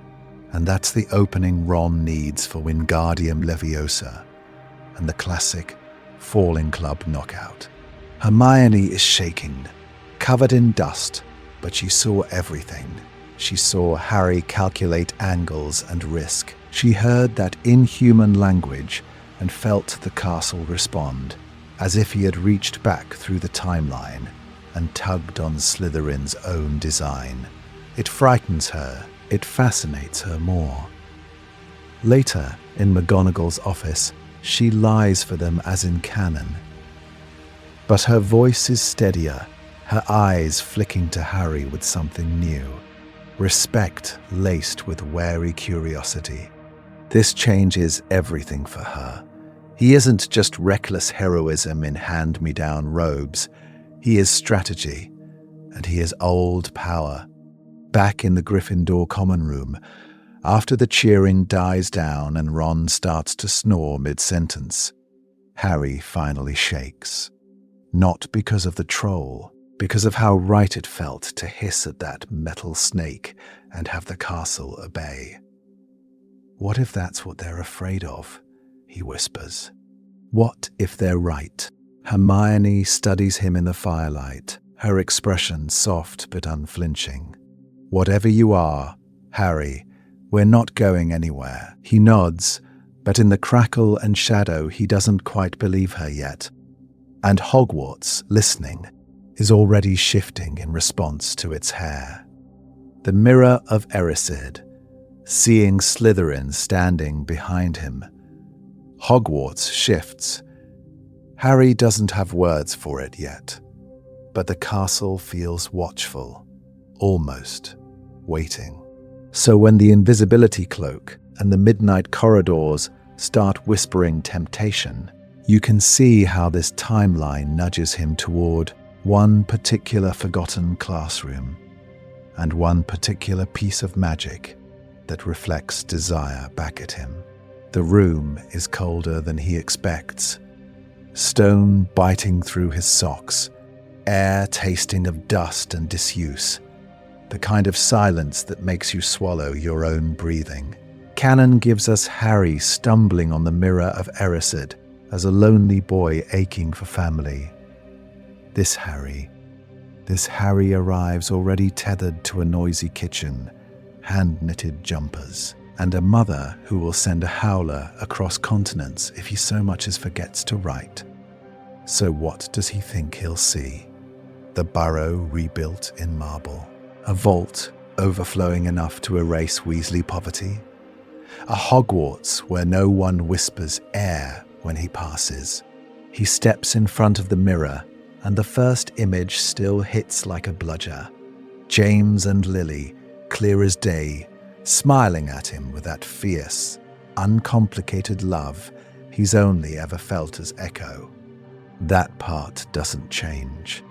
and that's the opening Ron needs for Wingardium Leviosa and the classic Falling Club knockout. Hermione is shaking, covered in dust, but she saw everything. She saw Harry calculate angles and risk. She heard that inhuman language and felt the castle respond, as if he had reached back through the timeline and tugged on Slytherin's own design. It frightens her. It fascinates her more. Later, in McGonagall's office, she lies for them as in canon. But her voice is steadier, her eyes flicking to Harry with something new. Respect laced with wary curiosity. This changes everything for her. He isn't just reckless heroism in hand-me-down robes. He is strategy, and he is old power. Back in the Gryffindor common room, after the cheering dies down and Ron starts to snore mid-sentence, Harry finally shakes. Not because of the troll, because of how right it felt to hiss at that metal snake and have the castle obey. What if that's what they're afraid of? He whispers. What if they're right? Hermione studies him in the firelight, her expression soft but unflinching. Whatever you are, Harry, we're not going anywhere. He nods, but in the crackle and shadow he doesn't quite believe her yet. And Hogwarts, listening, is already shifting in response to its hair. The mirror of Erised, seeing Slytherin standing behind him. Hogwarts shifts. Harry doesn't have words for it yet, but the castle feels watchful, almost waiting. So when the invisibility cloak and the midnight corridors start whispering temptation, you can see how this timeline nudges him toward one particular forgotten classroom and one particular piece of magic that reflects desire back at him. The room is colder than he expects. Stone biting through his socks, air tasting of dust and disuse, the kind of silence that makes you swallow your own breathing. Canon gives us Harry stumbling on the mirror of Erised as a lonely boy aching for family. This Harry arrives already tethered to a noisy kitchen, hand-knitted jumpers, and a mother who will send a howler across continents if he so much as forgets to write. So what does he think he'll see? The burrow rebuilt in marble? A vault overflowing enough to erase Weasley poverty? A Hogwarts where no one whispers air when he passes? He steps in front of the mirror, and the first image still hits like a bludger. James and Lily, clear as day, smiling at him with that fierce, uncomplicated love he's only ever felt as Echo. That part doesn't change,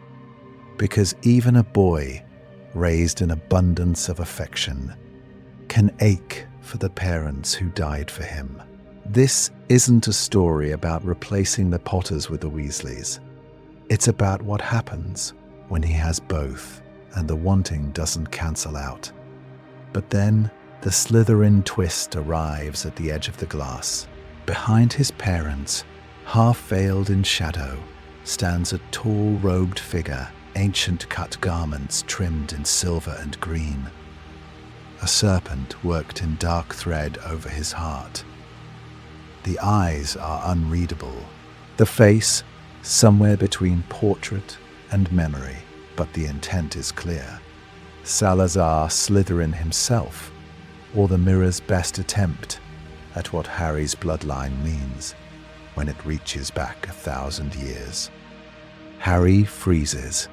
because even a boy raised in abundance of affection can ache for the parents who died for him. This isn't a story about replacing the Potters with the Weasleys. It's about what happens when he has both and the wanting doesn't cancel out. But then the Slytherin twist arrives at the edge of the glass. Behind his parents, half veiled in shadow, stands a tall robed figure, ancient cut garments trimmed in silver and green. A serpent worked in dark thread over his heart. The eyes are unreadable. The face, somewhere between portrait and memory, but the intent is clear. Salazar Slytherin himself, or the mirror's best attempt at what Harry's bloodline means when it reaches back 1,000 years. Harry freezes.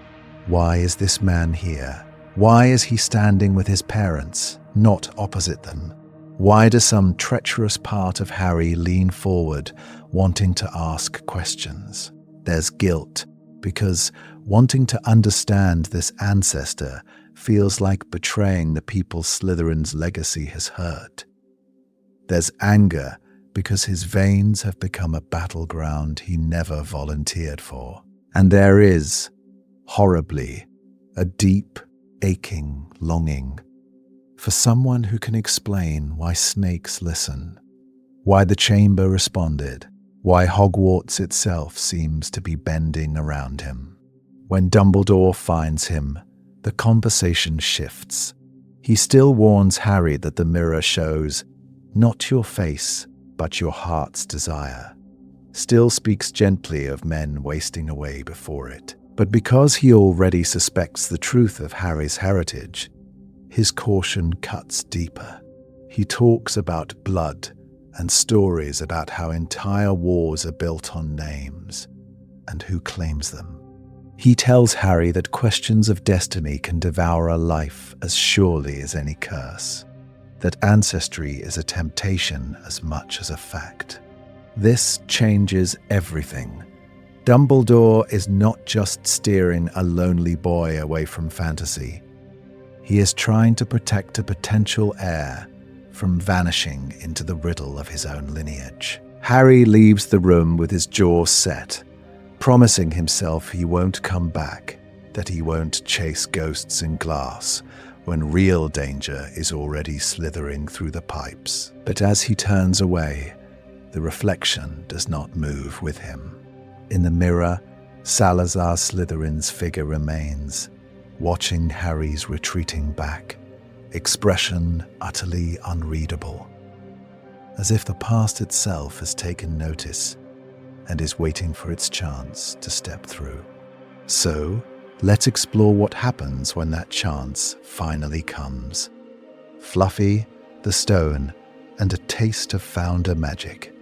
Why is this man here? Why is he standing with his parents, not opposite them? Why does some treacherous part of Harry lean forward, wanting to ask questions? There's guilt, because wanting to understand this ancestor feels like betraying the people Slytherin's legacy has hurt. There's anger, because his veins have become a battleground he never volunteered for. And there is, horribly, a deep, aching longing for someone who can explain why snakes listen, why the chamber responded, why Hogwarts itself seems to be bending around him. When Dumbledore finds him, the conversation shifts. He still warns Harry that the mirror shows not your face, but your heart's desire. Still speaks gently of men wasting away before it. But because he already suspects the truth of Harry's heritage, his caution cuts deeper. He talks about blood and stories about how entire wars are built on names and who claims them. He tells Harry that questions of destiny can devour a life as surely as any curse, that ancestry is a temptation as much as a fact. This changes everything. Dumbledore is not just steering a lonely boy away from fantasy. He is trying to protect a potential heir from vanishing into the riddle of his own lineage. Harry leaves the room with his jaw set, promising himself he won't come back, that he won't chase ghosts in glass when real danger is already slithering through the pipes. But as he turns away, the reflection does not move with him. In the mirror, Salazar Slytherin's figure remains, watching Harry's retreating back, expression utterly unreadable, as if the past itself has taken notice and is waiting for its chance to step through. So, let's explore what happens when that chance finally comes. Fluffy, the stone, and a taste of founder magic.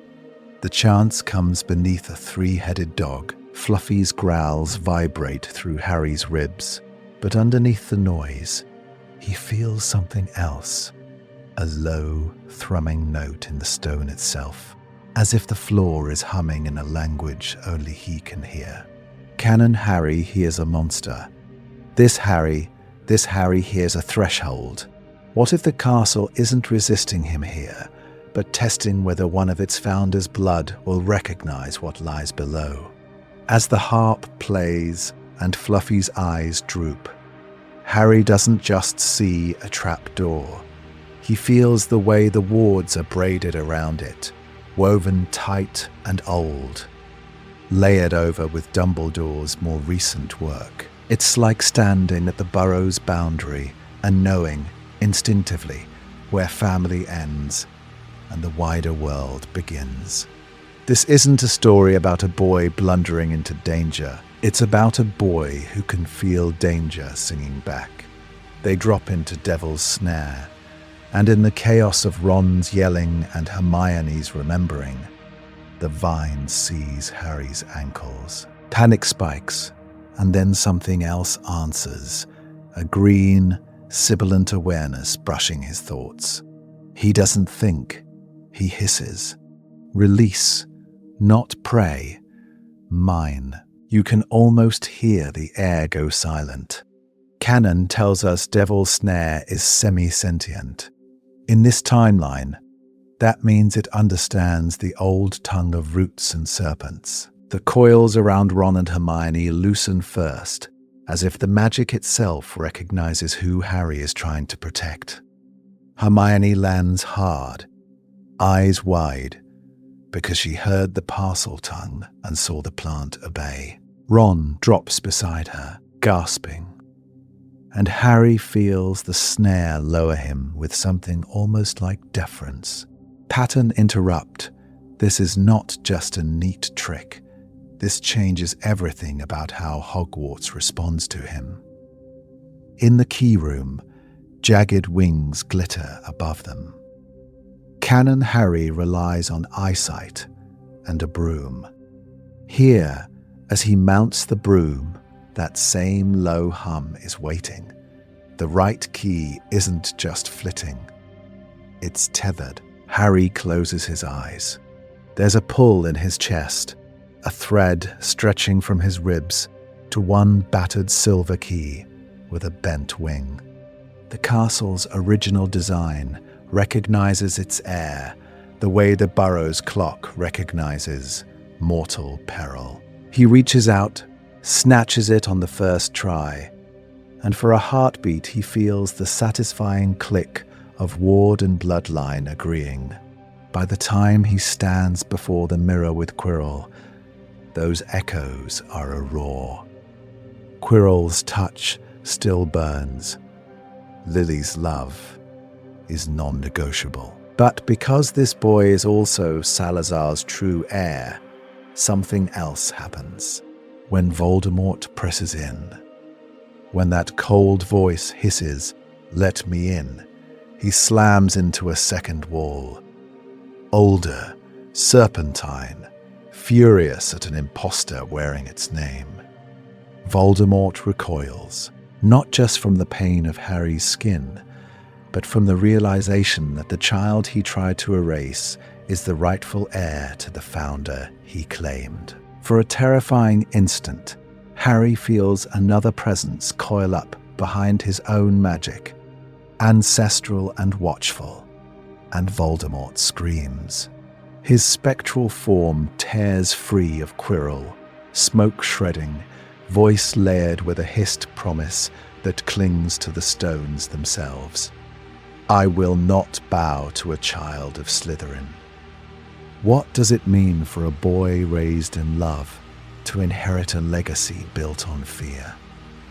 The chance comes beneath a three-headed dog. Fluffy's growls vibrate through Harry's ribs, but underneath the noise, he feels something else, a low, thrumming note in the stone itself, as if the floor is humming in a language only he can hear. Canon Harry hears a monster. This Harry hears a threshold. What if the castle isn't resisting him here, but testing whether one of its founders' blood will recognize what lies below? As the harp plays and Fluffy's eyes droop, Harry doesn't just see a trapdoor. He feels the way the wards are braided around it, woven tight and old, layered over with Dumbledore's more recent work. It's like standing at the burrow's boundary and knowing, instinctively, where family ends and the wider world begins. This isn't a story about a boy blundering into danger. It's about a boy who can feel danger singing back. They drop into Devil's Snare, and in the chaos of Ron's yelling and Hermione's remembering, the vine sees Harry's ankles. Panic spikes, and then something else answers, a green, sibilant awareness brushing his thoughts. He doesn't think, he hisses. Release, not prey. Mine. You can almost hear the air go silent. Canon tells us Devil's Snare is semi-sentient. In this timeline, that means it understands the old tongue of roots and serpents. The coils around Ron and Hermione loosen first, as if the magic itself recognizes who Harry is trying to protect. Hermione lands hard, eyes wide, because she heard the Parseltongue and saw the plant obey. Ron drops beside her, gasping, and Harry feels the snare lower him with something almost like deference. Pattern interrupt. This is not just a neat trick. This changes everything about how Hogwarts responds to him. In the key room, jagged wings glitter above them. Canon Harry relies on eyesight and a broom. Here, as he mounts the broom, that same low hum is waiting. The right key isn't just flitting. It's tethered. Harry closes his eyes. There's a pull in his chest, a thread stretching from his ribs to one battered silver key with a bent wing. The castle's original design recognizes its heir the way the Burrow's clock recognizes mortal peril. He reaches out, snatches it on the first try, and for a heartbeat he feels the satisfying click of ward and bloodline agreeing. By the time he stands before the mirror with Quirrell, those echoes are a roar. Quirrell's touch still burns. Lily's love is non-negotiable. But because this boy is also Salazar's true heir, something else happens. When Voldemort presses in, when that cold voice hisses, "Let me in," he slams into a second wall. Older, serpentine, furious at an imposter wearing its name. Voldemort recoils, not just from the pain of Harry's skin, but from the realization that the child he tried to erase is the rightful heir to the founder he claimed. For a terrifying instant, Harry feels another presence coil up behind his own magic, ancestral and watchful, and Voldemort screams. His spectral form tears free of Quirrell, smoke shredding, voice layered with a hissed promise that clings to the stones themselves. "I will not bow to a child of Slytherin." What does it mean for a boy raised in love to inherit a legacy built on fear?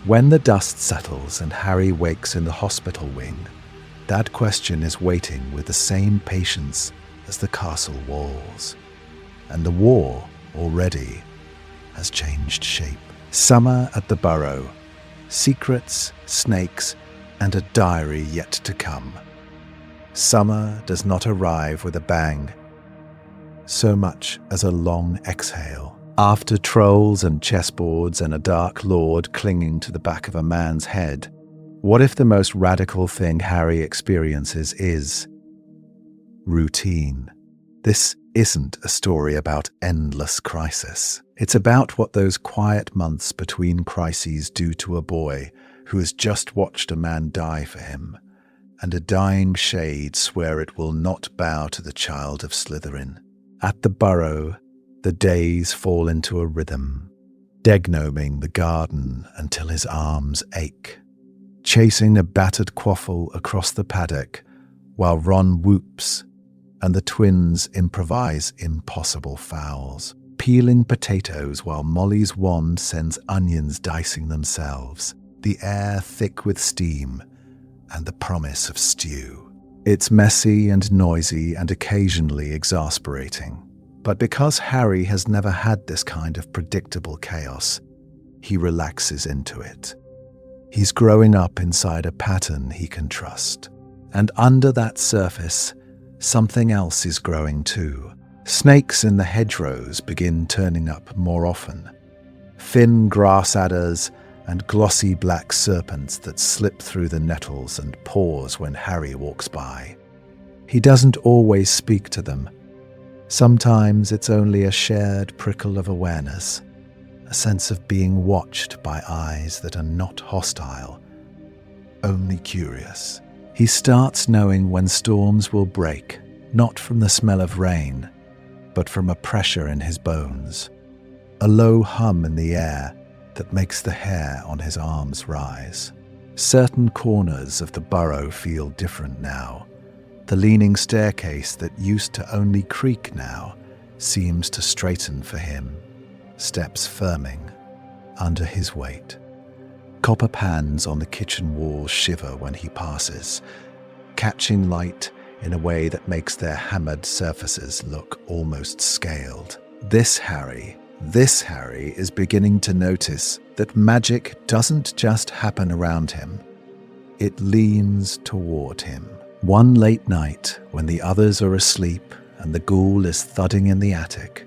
When the dust settles and Harry wakes in the hospital wing, that question is waiting with the same patience as the castle walls. And the war, already, has changed shape. Summer at the Burrow, secrets, snakes, and a diary yet to come. Summer does not arrive with a bang, so much as a long exhale. After trolls and chessboards and a dark lord clinging to the back of a man's head, what if the most radical thing Harry experiences is routine? This isn't a story about endless crisis. It's about what those quiet months between crises do to a boy who has just watched a man die for him, and a dying shade swear it will not bow to the child of Slytherin. At the Burrow, the days fall into a rhythm, degnoming the garden until his arms ache, chasing a battered quaffle across the paddock while Ron whoops and the twins improvise impossible fouls, peeling potatoes while Molly's wand sends onions dicing themselves, the air thick with steam and the promise of stew. It's messy and noisy and occasionally exasperating. But because Harry has never had this kind of predictable chaos, he relaxes into it. He's growing up inside a pattern he can trust. And under that surface, something else is growing too. Snakes in the hedgerows begin turning up more often. Thin grass adders and glossy black serpents that slip through the nettles and pause when Harry walks by. He doesn't always speak to them. Sometimes it's only a shared prickle of awareness, a sense of being watched by eyes that are not hostile, only curious. He starts knowing when storms will break, not from the smell of rain, but from a pressure in his bones, a low hum in the air that makes the hair on his arms rise. Certain corners of the Burrow feel different now. The leaning staircase that used to only creak now seems to straighten for him, steps firming under his weight. Copper pans on the kitchen walls shiver when he passes, catching light in a way that makes their hammered surfaces look almost scaled. This Harry is beginning to notice that magic doesn't just happen around him. It leans toward him. One late night, when the others are asleep and the ghoul is thudding in the attic,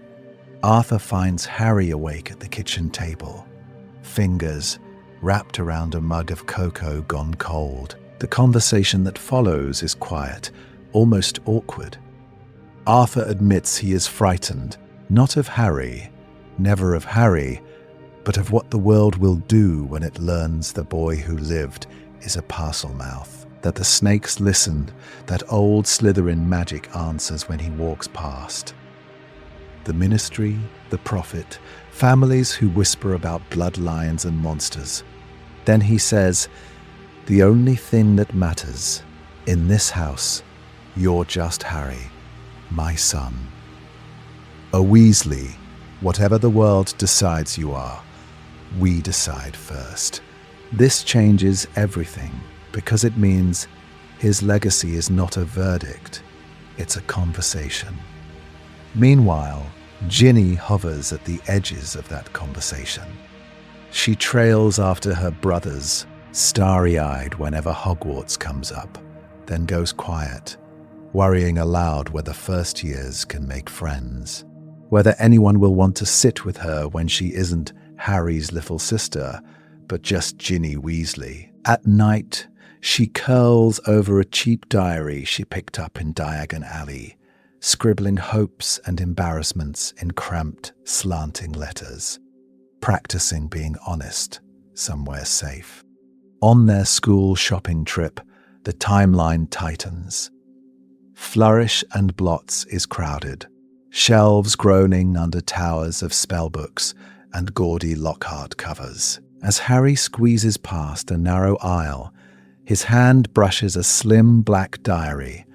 Arthur finds Harry awake at the kitchen table, fingers wrapped around a mug of cocoa gone cold. The conversation that follows is quiet, almost awkward. Arthur admits he is frightened, not of Harry, never of Harry, but of what the world will do when it learns the boy who lived is a Parselmouth, that the snakes listen, that old Slytherin magic answers when he walks past. The ministry, the prophet, families who whisper about bloodlines and monsters. Then he says, "The only thing that matters, in this house, you're just Harry, my son. A Weasley, whatever the world decides you are, we decide first." This changes everything because it means his legacy is not a verdict, it's a conversation. Meanwhile, Ginny hovers at the edges of that conversation. She trails after her brothers, starry-eyed whenever Hogwarts comes up, then goes quiet, worrying aloud whether first years can make friends, whether anyone will want to sit with her when she isn't Harry's little sister, but just Ginny Weasley. At night, she curls over a cheap diary she picked up in Diagon Alley, scribbling hopes and embarrassments in cramped, slanting letters, practicing being honest, somewhere safe. On their school shopping trip, the timeline tightens. Flourish and Blots is crowded, shelves groaning under towers of spellbooks and gaudy Lockhart covers. As Harry squeezes past a narrow aisle, his hand brushes a slim black diary,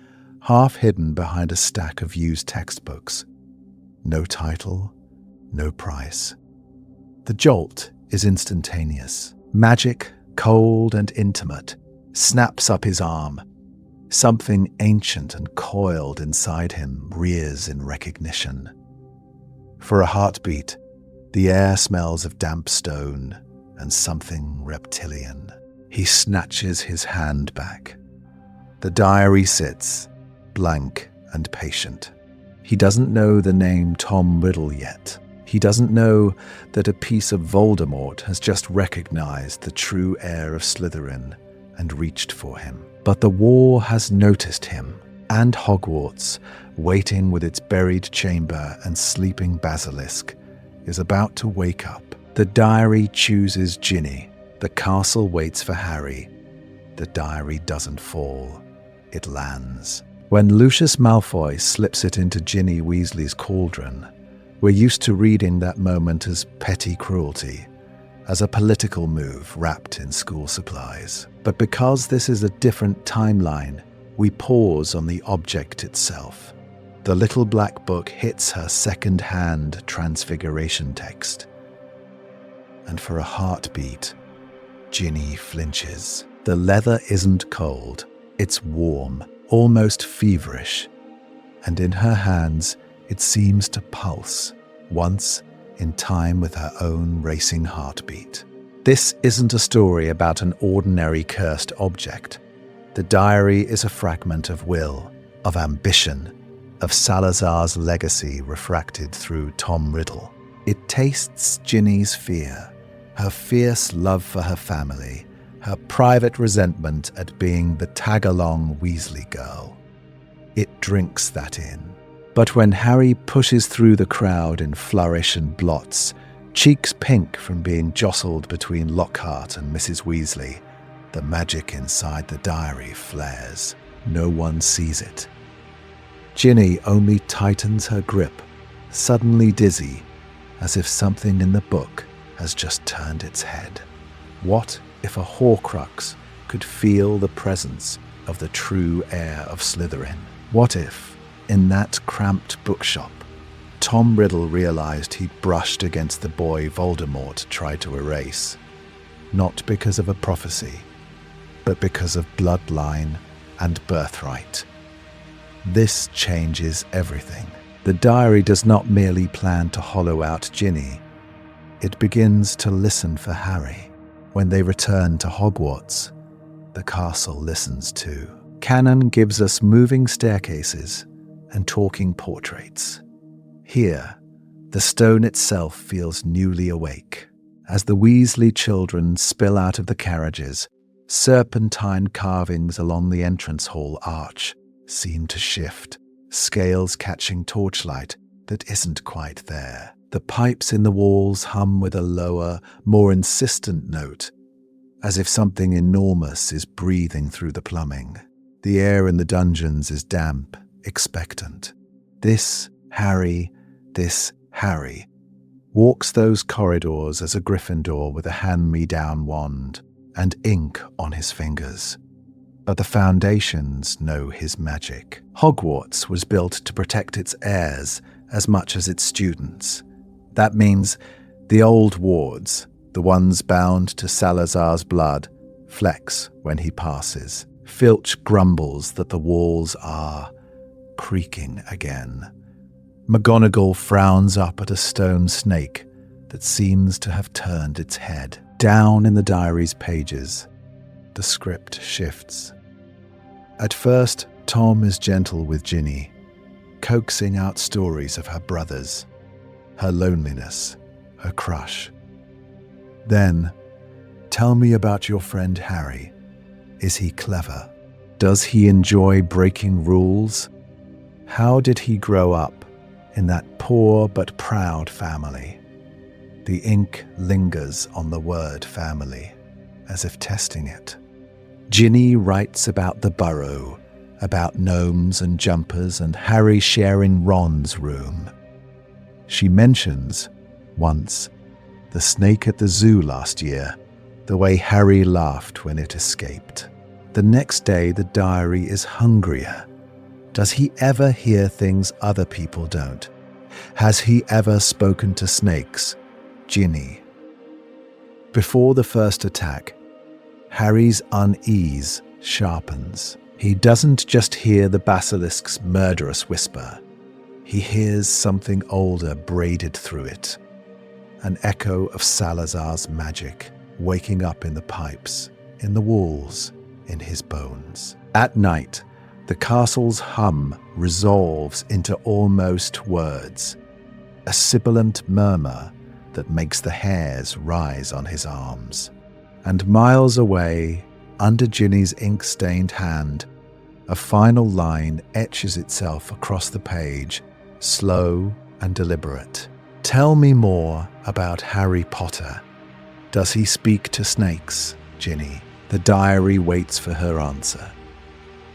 half hidden behind a stack of used textbooks. No title, no price. The jolt is instantaneous. Magic, cold and intimate, snaps up his arm. Something ancient and coiled inside him rears in recognition. For a heartbeat, the air smells of damp stone and something reptilian. He snatches his hand back. The diary sits, blank and patient. He doesn't know the name Tom Riddle yet. He doesn't know that a piece of Voldemort has just recognized the true heir of Slytherin and reached for him. But the war has noticed him, and Hogwarts, waiting with its buried chamber and sleeping basilisk, is about to wake up. The diary chooses Ginny. The castle waits for Harry. The diary doesn't fall. It lands. When Lucius Malfoy slips it into Ginny Weasley's cauldron, we're used to reading that moment as petty cruelty, as a political move wrapped in school supplies. But because this is a different timeline, we pause on the object itself. The little black book hits her second-hand transfiguration text. And for a heartbeat, Ginny flinches. The leather isn't cold, it's warm, almost feverish. And in her hands, it seems to pulse, once in time with her own racing heartbeat. This isn't a story about an ordinary cursed object. The diary is a fragment of will, of ambition, of Salazar's legacy refracted through Tom Riddle. It tastes Ginny's fear, her fierce love for her family, her private resentment at being the tag-along Weasley girl. It drinks that in. But when Harry pushes through the crowd in Flourish and Blots, cheeks pink from being jostled between Lockhart and Mrs. Weasley, the magic inside the diary flares. No one sees it. Ginny only tightens her grip, suddenly dizzy, as if something in the book has just turned its head. What if a Horcrux could feel the presence of the true heir of Slytherin? What if, in that cramped bookshop, Tom Riddle realized he'd brushed against the boy Voldemort tried to erase, not because of a prophecy, but because of bloodline and birthright? This changes everything. The diary does not merely plan to hollow out Ginny. It begins to listen for Harry. When they return to Hogwarts, the castle listens to. Canon gives us moving staircases and talking portraits. Here, the stone itself feels newly awake. As the Weasley children spill out of the carriages, serpentine carvings along the entrance hall arch seem to shift, scales catching torchlight that isn't quite there. The pipes in the walls hum with a lower, more insistent note, as if something enormous is breathing through the plumbing. The air in the dungeons is damp, expectant. This Harry walks those corridors as a Gryffindor with a hand-me-down wand and ink on his fingers. But the foundations know his magic. Hogwarts was built to protect its heirs as much as its students. That means the old wards, the ones bound to Salazar's blood, flex when he passes. Filch grumbles that the walls are creaking again. McGonagall frowns up at a stone snake that seems to have turned its head. Down in the diary's pages, the script shifts. At first, Tom is gentle with Ginny, coaxing out stories of her brothers, her loneliness, her crush. Then, tell me about your friend Harry. Is he clever? Does he enjoy breaking rules? How did he grow up in that poor but proud family? The ink lingers on the word family, as if testing it. Ginny writes about the burrow, about gnomes and jumpers and Harry sharing Ron's room. She mentions, once, the snake at the zoo last year, the way Harry laughed when it escaped. The next day, the diary is hungrier. Does he ever hear things other people don't? Has he ever spoken to snakes? Ginny. Before the first attack, Harry's unease sharpens. He doesn't just hear the basilisk's murderous whisper. He hears something older braided through it. An echo of Salazar's magic waking up in the pipes, in the walls, in his bones. At night, the castle's hum resolves into almost words, a sibilant murmur that makes the hairs rise on his arms. And miles away, under Ginny's ink-stained hand, a final line etches itself across the page, slow and deliberate. Tell me more about Harry Potter. Does he speak to snakes, Ginny? The diary waits for her answer.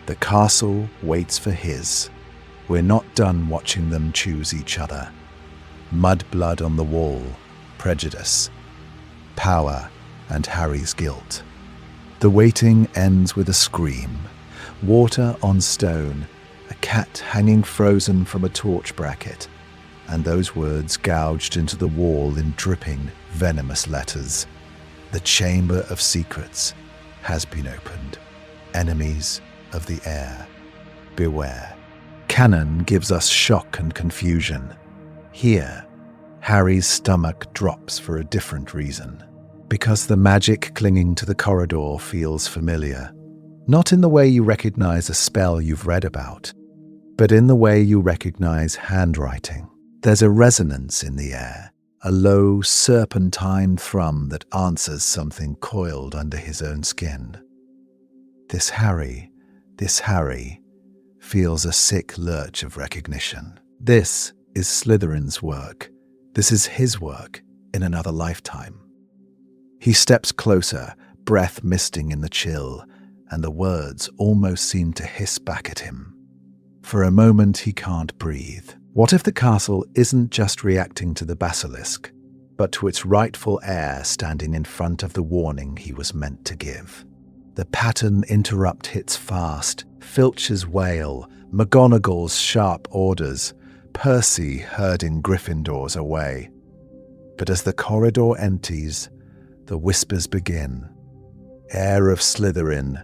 The castle waits for his. We're not done watching them choose each other. Mudblood on the wall, prejudice, power, and Harry's guilt. The waiting ends with a scream. Water on stone, a cat hanging frozen from a torch bracket, and those words gouged into the wall in dripping, venomous letters. The Chamber of Secrets has been opened. Enemies of the heir, beware. Canon gives us shock and confusion. Here, Harry's stomach drops for a different reason. Because the magic clinging to the corridor feels familiar. Not in the way you recognize a spell you've read about, but in the way you recognize handwriting. There's a resonance in the air, a low, serpentine thrum that answers something coiled under his own skin. This Harry feels a sick lurch of recognition. This is Slytherin's work. This is his work in another lifetime. He steps closer, breath misting in the chill, and the words almost seem to hiss back at him. For a moment he can't breathe. What if the castle isn't just reacting to the basilisk, but to its rightful heir standing in front of the warning he was meant to give? The pattern interrupt hits fast, Filch's wail, McGonagall's sharp orders, Percy herding Gryffindors away. But as the corridor empties, the whispers begin. Heir of Slytherin,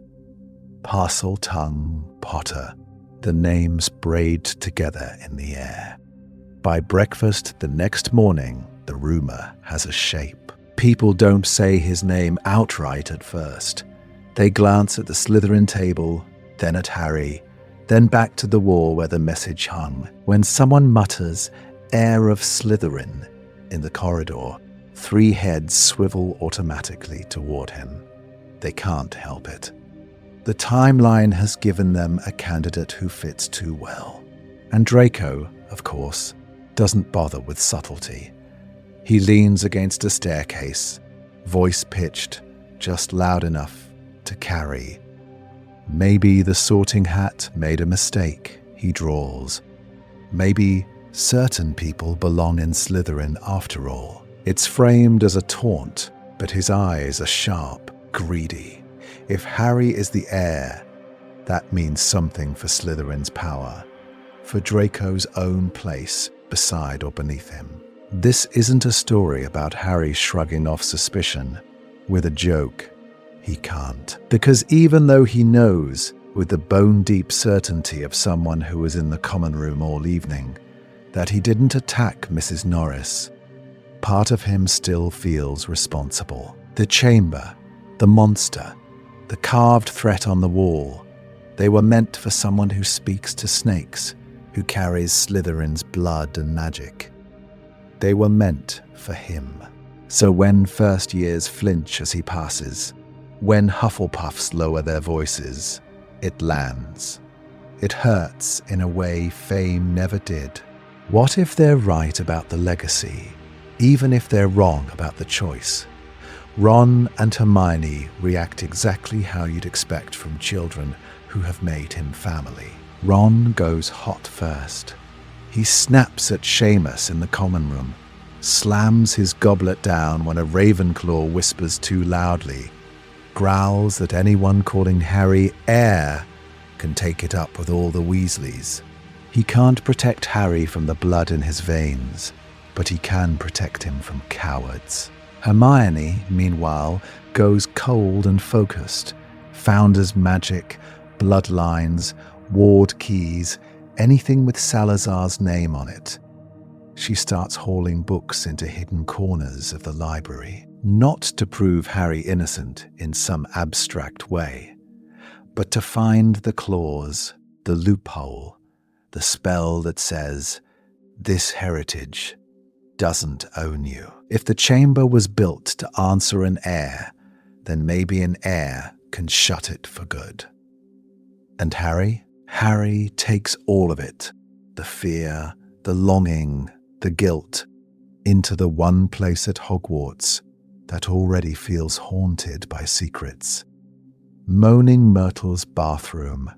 Parseltongue, Potter. The names braid together in the air. By breakfast the next morning, the rumor has a shape. People don't say his name outright at first. They glance at the Slytherin table, then at Harry, then back to the wall where the message hung. When someone mutters, "Heir of Slytherin," in the corridor, 3 heads swivel automatically toward him. They can't help it. The timeline has given them a candidate who fits too well. And Draco, of course, doesn't bother with subtlety. He leans against a staircase, voice pitched, just loud enough to carry. "Maybe the Sorting Hat made a mistake," he drawls. "Maybe certain people belong in Slytherin after all." It's framed as a taunt, but his eyes are sharp, greedy. If Harry is the heir, that means something for Slytherin's power, for Draco's own place beside or beneath him. This isn't a story about Harry shrugging off suspicion with a joke. He can't. Because even though he knows, with the bone-deep certainty of someone who was in the common room all evening, that he didn't attack Mrs. Norris, part of him still feels responsible. The chamber, the monster, the carved threat on the wall, they were meant for someone who speaks to snakes, who carries Slytherin's blood and magic. They were meant for him. So when first years flinch as he passes, when Hufflepuffs lower their voices, it lands. It hurts in a way fame never did. What if they're right about the legacy, even if they're wrong about the choice? Ron and Hermione react exactly how you'd expect from children who have made him family. Ron goes hot first. He snaps at Seamus in the common room, slams his goblet down when a Ravenclaw whispers too loudly, growls that anyone calling Harry heir can take it up with all the Weasleys. He can't protect Harry from the blood in his veins, but he can protect him from cowards. Hermione, meanwhile, goes cold and focused. Founders' magic, bloodlines, ward keys, anything with Salazar's name on it. She starts hauling books into hidden corners of the library, not to prove Harry innocent in some abstract way, but to find the clause, the loophole, the spell that says, "This heritage doesn't own you." If the chamber was built to answer an heir, then maybe an heir can shut it for good. And Harry? Harry takes all of it, the fear, the longing, the guilt, into the one place at Hogwarts that already feels haunted by secrets. Moaning Myrtle's bathroom.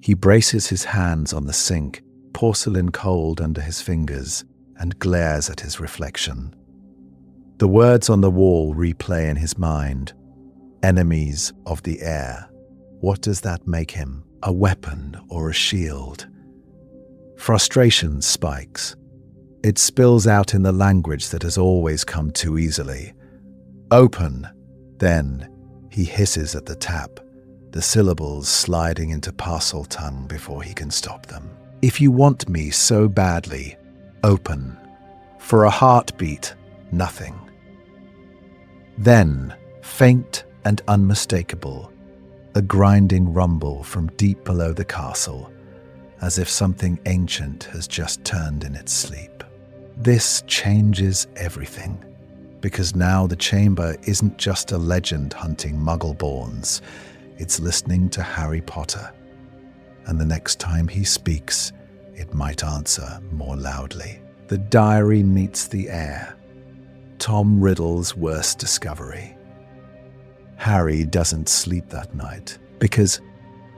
He braces his hands on the sink, porcelain cold under his fingers, and glares at his reflection. The words on the wall replay in his mind. Enemies of the heir. What does that make him? A weapon or a shield? Frustration spikes. It spills out in the language that has always come too easily. "Open!" Then he hisses at the tap, the syllables sliding into Parseltongue before he can stop them. "If you want me so badly, open. For a heartbeat, nothing." Then, faint and unmistakable, a grinding rumble from deep below the castle, as if something ancient has just turned in its sleep. This changes everything, because now the chamber isn't just a legend hunting Muggle-borns, it's listening to Harry Potter. And the next time he speaks, it might answer more loudly. The diary meets the heir. Tom Riddle's worst discovery. Harry doesn't sleep that night, because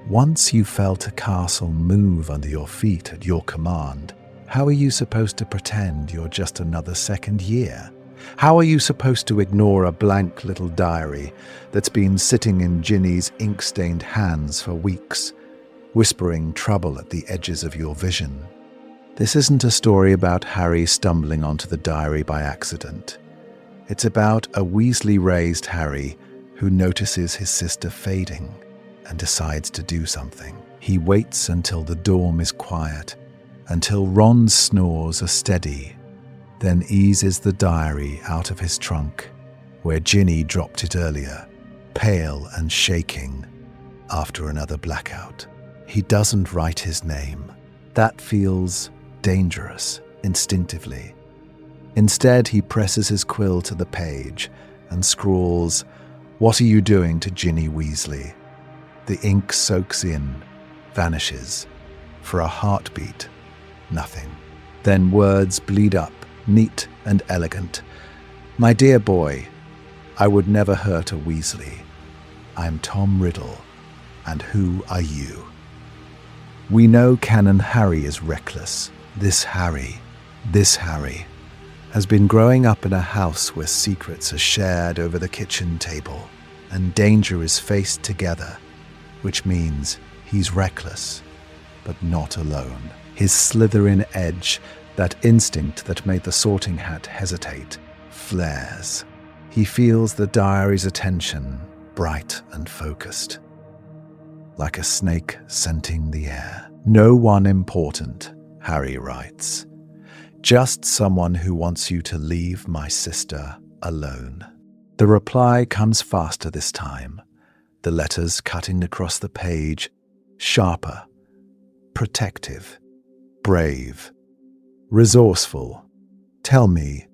once you felt a castle move under your feet at your command, how are you supposed to pretend you're just another second year? How are you supposed to ignore a blank little diary that's been sitting in Ginny's ink-stained hands for weeks, whispering trouble at the edges of your vision? This isn't a story about Harry stumbling onto the diary by accident. It's about a Weasley-raised Harry who notices his sister fading and decides to do something. He waits until the dorm is quiet, until Ron's snores are steady, then eases the diary out of his trunk, where Ginny dropped it earlier, pale and shaking after another blackout. He doesn't write his name. That feels dangerous instinctively. Instead, he presses his quill to the page and scrawls, "What are you doing to Ginny Weasley?" The ink soaks in, vanishes. For a heartbeat, nothing. Then words bleed up, neat and elegant. "My dear boy, I would never hurt a Weasley. I'm Tom Riddle, and who are you?" We know Canon Harry is reckless. This Harry, has been growing up in a house where secrets are shared over the kitchen table and danger is faced together, which means he's reckless, but not alone. His Slytherin edge, that instinct that made the Sorting Hat hesitate, flares. He feels the diary's attention, bright and focused, like a snake scenting the air. "No one important," Harry writes. "Just someone who wants you to leave my sister alone." The reply comes faster this time, the letters cutting across the page, sharper, protective, brave, resourceful. "Tell me,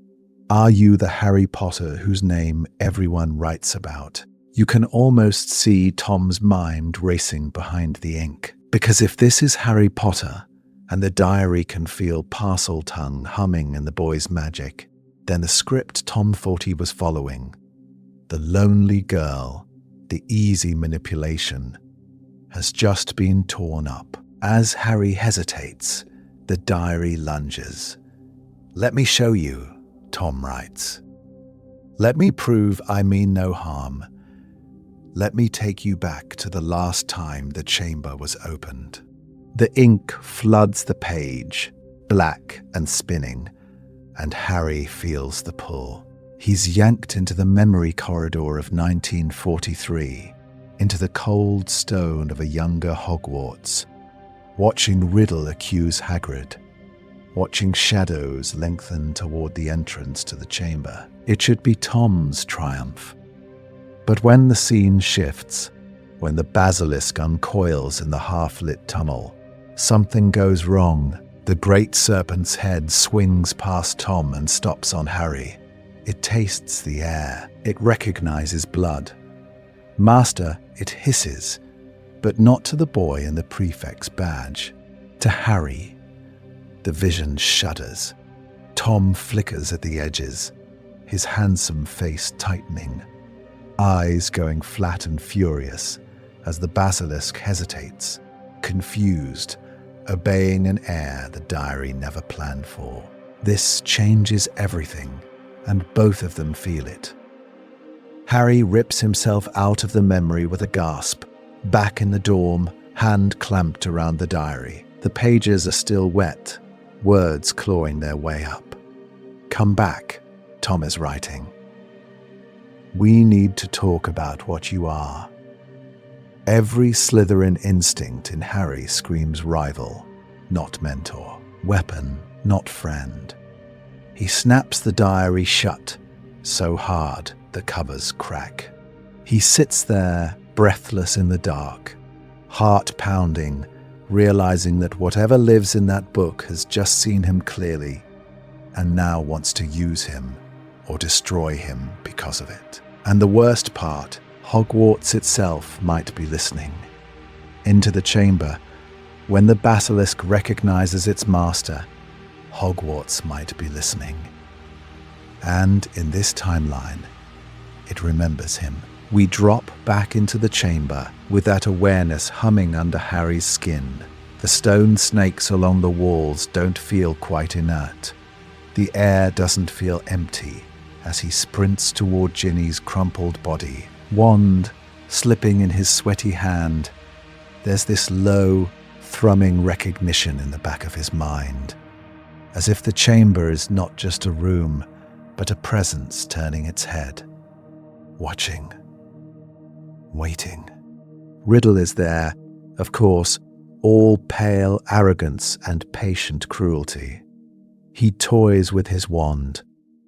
are you the Harry Potter whose name everyone writes about?" You can almost see Tom's mind racing behind the ink. Because if this is Harry Potter, and the diary can feel Parseltongue humming in the boy's magic, then the script Tom thought he was following, the lonely girl, the easy manipulation, has just been torn up. As Harry hesitates, the diary lunges. "Let me show you," Tom writes. "Let me prove I mean no harm. Let me take you back to the last time the chamber was opened." The ink floods the page, black and spinning, and Harry feels the pull. He's yanked into the memory corridor of 1943, into the cold stone of a younger Hogwarts, watching Riddle accuse Hagrid, watching shadows lengthen toward the entrance to the chamber. It should be Tom's triumph. But when the scene shifts, when the basilisk uncoils in the half-lit tunnel, something goes wrong. The great serpent's head swings past Tom and stops on Harry. It tastes the air. It recognizes blood. "Master," it hisses, but not to the boy in the prefect's badge. To Harry, the vision shudders. Tom flickers at the edges, his handsome face tightening, eyes going flat and furious as the basilisk hesitates, confused, obeying an heir the diary never planned for. This changes everything, and both of them feel it. Harry rips himself out of the memory with a gasp, back in the dorm, hand clamped around the diary. The pages are still wet, words clawing their way up. "Come back," Tom is writing. "We need to talk about what you are." Every Slytherin instinct in Harry screams rival, not mentor. Weapon, not friend. He snaps the diary shut, so hard the covers crack. He sits there, breathless in the dark, heart pounding, realizing that whatever lives in that book has just seen him clearly, and now wants to use him or destroy him because of it. And the worst part, Hogwarts itself might be listening. Into the chamber, when the basilisk recognizes its master, Hogwarts might be listening. And in this timeline, it remembers him. We drop back into the chamber with that awareness humming under Harry's skin. The stone snakes along the walls don't feel quite inert. The air doesn't feel empty as he sprints toward Ginny's crumpled body, wand slipping in his sweaty hand. There's this low, thrumming recognition in the back of his mind, as if the chamber is not just a room, but a presence turning its head, watching, waiting. Riddle is there, of course, all pale arrogance and patient cruelty. He toys with his wand,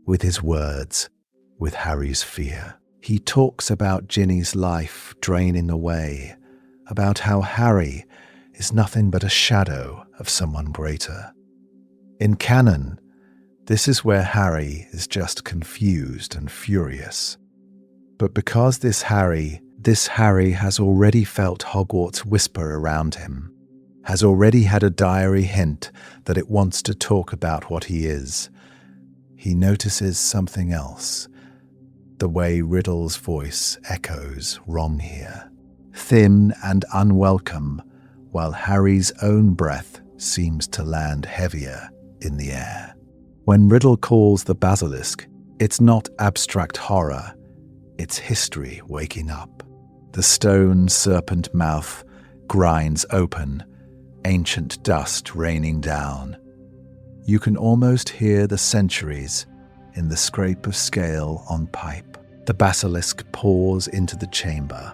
with his words, with Harry's fear. He talks about Ginny's life draining away, about how Harry is nothing but a shadow of someone greater. In canon, this is where Harry is just confused and furious. But because this Harry has already felt Hogwarts whisper around him, has already had a diary hint that it wants to talk about what he is, he notices something else. The way Riddle's voice echoes wrong here, thin and unwelcome, while Harry's own breath seems to land heavier in the air. When Riddle calls the basilisk, it's not abstract horror, it's history waking up. The stone serpent mouth grinds open, ancient dust raining down. You can almost hear the centuries in the scrape of scale on pipe. The basilisk pours into the chamber,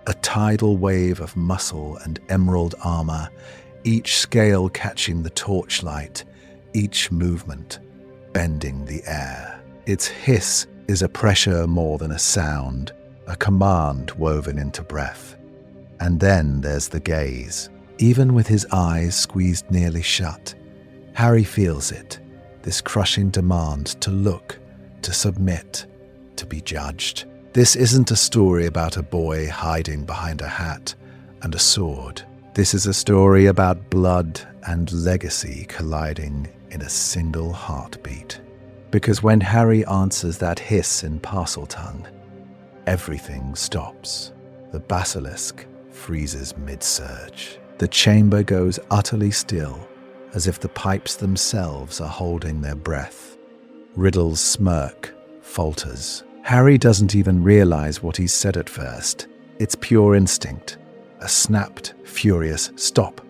a tidal wave of muscle and emerald armor, each scale catching the torchlight, each movement bending the air. Its hiss is a pressure more than a sound, a command woven into breath. And then there's the gaze. Even with his eyes squeezed nearly shut, Harry feels it, this crushing demand to look, to submit, to be judged. This isn't a story about a boy hiding behind a hat and a sword. This is a story about blood and legacy colliding in a single heartbeat. Because when Harry answers that hiss in Parseltongue, everything stops. The basilisk freezes mid-surge. The chamber goes utterly still, as if the pipes themselves are holding their breath. Riddle's smirk falters. Harry doesn't even realize what he's said at first. It's pure instinct. A snapped, furious stop.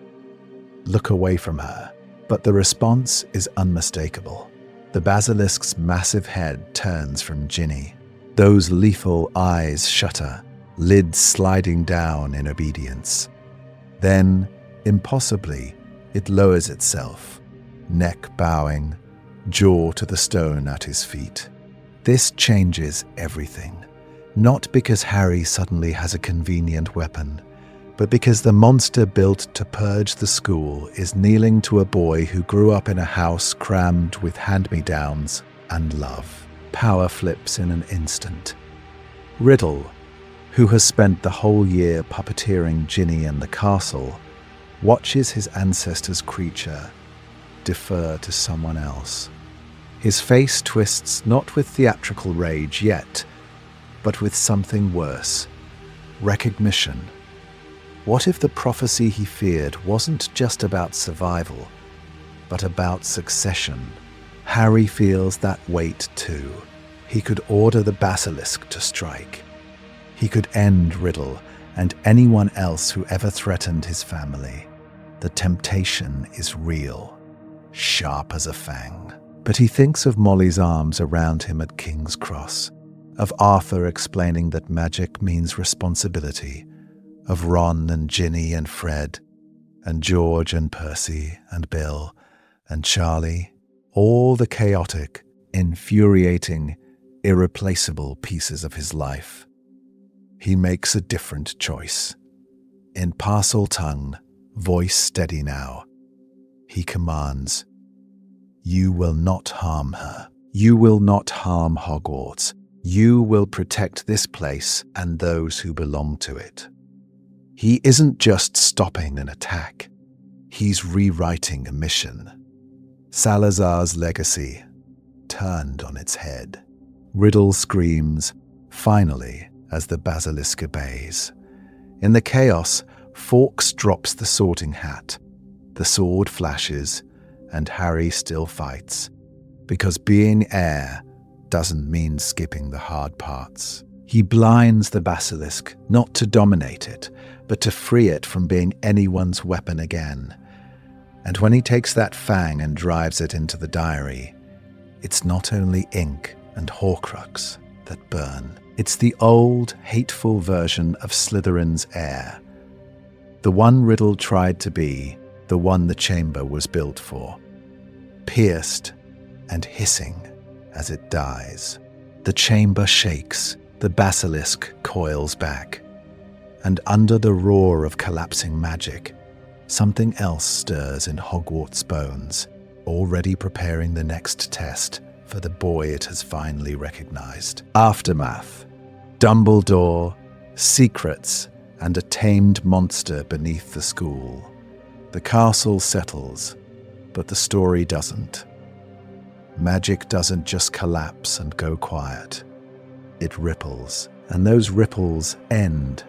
Look away from her. But the response is unmistakable. The basilisk's massive head turns from Ginny. Those lethal eyes shutter, lids sliding down in obedience. Then, impossibly, it lowers itself, neck bowing, jaw to the stone at his feet. This changes everything, not because Harry suddenly has a convenient weapon, but because the monster built to purge the school is kneeling to a boy who grew up in a house crammed with hand-me-downs and love. Power flips in an instant. Riddle, who has spent the whole year puppeteering Ginny and the castle, watches his ancestor's creature defer to someone else. His face twists not with theatrical rage yet, but with something worse. Recognition. What if the prophecy he feared wasn't just about survival, but about succession? Harry feels that weight too. He could order the basilisk to strike. He could end Riddle and anyone else who ever threatened his family. The temptation is real, sharp as a fang. But he thinks of Molly's arms around him at King's Cross, of Arthur explaining that magic means responsibility, of Ron and Ginny and Fred, and George and Percy and Bill and Charlie, all the chaotic, infuriating, irreplaceable pieces of his life. He makes a different choice. In Parseltongue, voice steady now, he commands, "You will not harm her. You will not harm Hogwarts. You will protect this place and those who belong to it." He isn't just stopping an attack. He's rewriting a mission. Salazar's legacy turned on its head. Riddle screams, finally, as the basilisk obeys. In the chaos, Fawkes drops the sorting hat. The sword flashes, and Harry still fights, because being heir doesn't mean skipping the hard parts. He blinds the basilisk, not to dominate it, but to free it from being anyone's weapon again. And when he takes that fang and drives it into the diary, it's not only ink and Horcrux that burn. It's the old, hateful version of Slytherin's heir. The one Riddle tried to be, the one the chamber was built for. Pierced and hissing as it dies. The chamber shakes, The basilisk coils back, and under the roar of collapsing magic, something else stirs in Hogwarts' bones, already preparing the next test for the boy it has finally recognized. Aftermath. Dumbledore, secrets, and a tamed monster beneath the school. The castle settles, but the story doesn't. Magic doesn't just collapse and go quiet. It ripples, and those ripples end,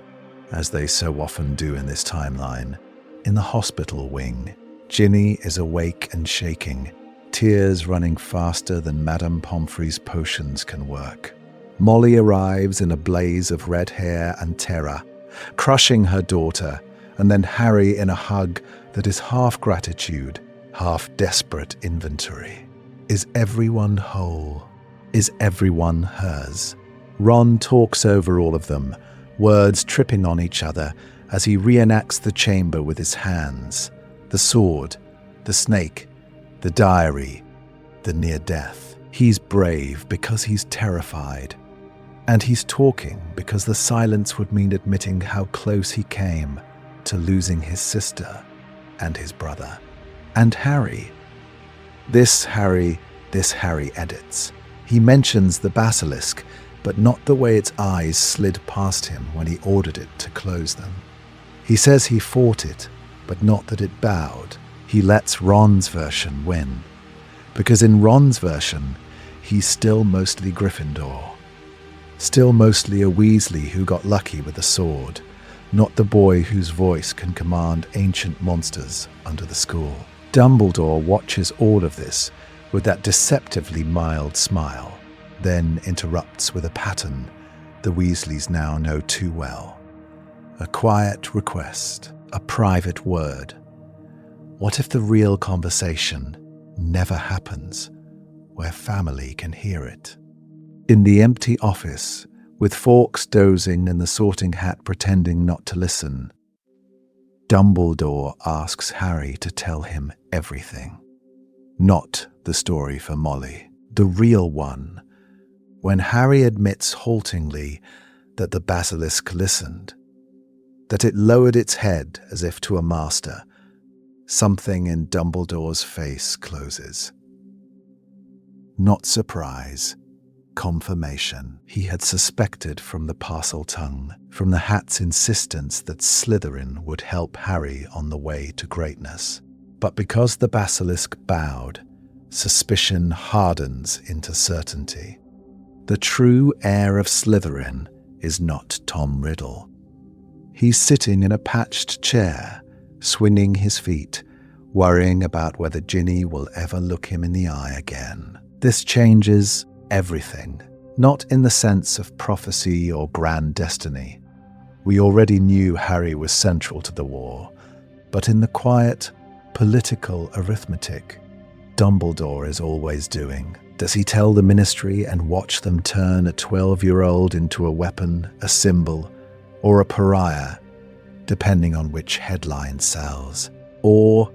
as they so often do in this timeline, in the hospital wing. Ginny is awake and shaking, tears running faster than Madame Pomfrey's potions can work. Molly arrives in a blaze of red hair and terror, crushing her daughter, and then Harry in a hug that is half gratitude, half desperate inventory. Is everyone whole? Is everyone hers? Ron talks over all of them, words tripping on each other as he reenacts the chamber with his hands. The sword, the snake, the diary, the near death. He's brave because he's terrified. And he's talking because the silence would mean admitting how close he came to losing his sister and his brother. And Harry. This Harry edits. He mentions the basilisk, but not the way its eyes slid past him when he ordered it to close them. He says he fought it, but not that it bowed. He lets Ron's version win. Because in Ron's version, he's still mostly Gryffindor. Still mostly a Weasley who got lucky with a sword, not the boy whose voice can command ancient monsters under the school. Dumbledore watches all of this with that deceptively mild smile, then interrupts with a pattern the Weasleys now know too well. A quiet request, a private word. What if the real conversation never happens, where family can hear it? In the empty office, with Fawkes dozing and the Sorting Hat pretending not to listen, Dumbledore asks Harry to tell him everything. Not the story for Molly, the real one, when Harry admits haltingly that the basilisk listened, that it lowered its head as if to a master. Something in Dumbledore's face closes. Not surprise, confirmation. He had suspected from the Parseltongue, from the Hat's insistence that Slytherin would help Harry on the way to greatness. But because the basilisk bowed, suspicion hardens into certainty. The true heir of Slytherin is not Tom Riddle. He's sitting in a patched chair, swinging his feet, worrying about whether Ginny will ever look him in the eye again. This changes everything, not in the sense of prophecy or grand destiny. We already knew Harry was central to the war, but in the quiet, political arithmetic Dumbledore is always doing. Does he tell the Ministry and watch them turn a 12-year-old into a weapon, a symbol, or a pariah, depending on which headline sells? Or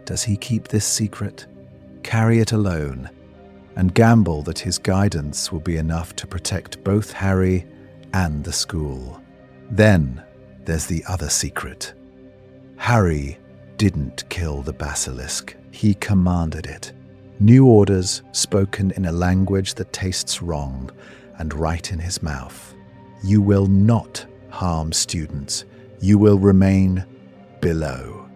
does he keep this secret, carry it alone, and gamble that his guidance will be enough to protect both Harry and the school? Then there's the other secret. Harry didn't kill the basilisk. He commanded it. New orders spoken in a language that tastes wrong and right in his mouth. You will not harm students. You will remain below.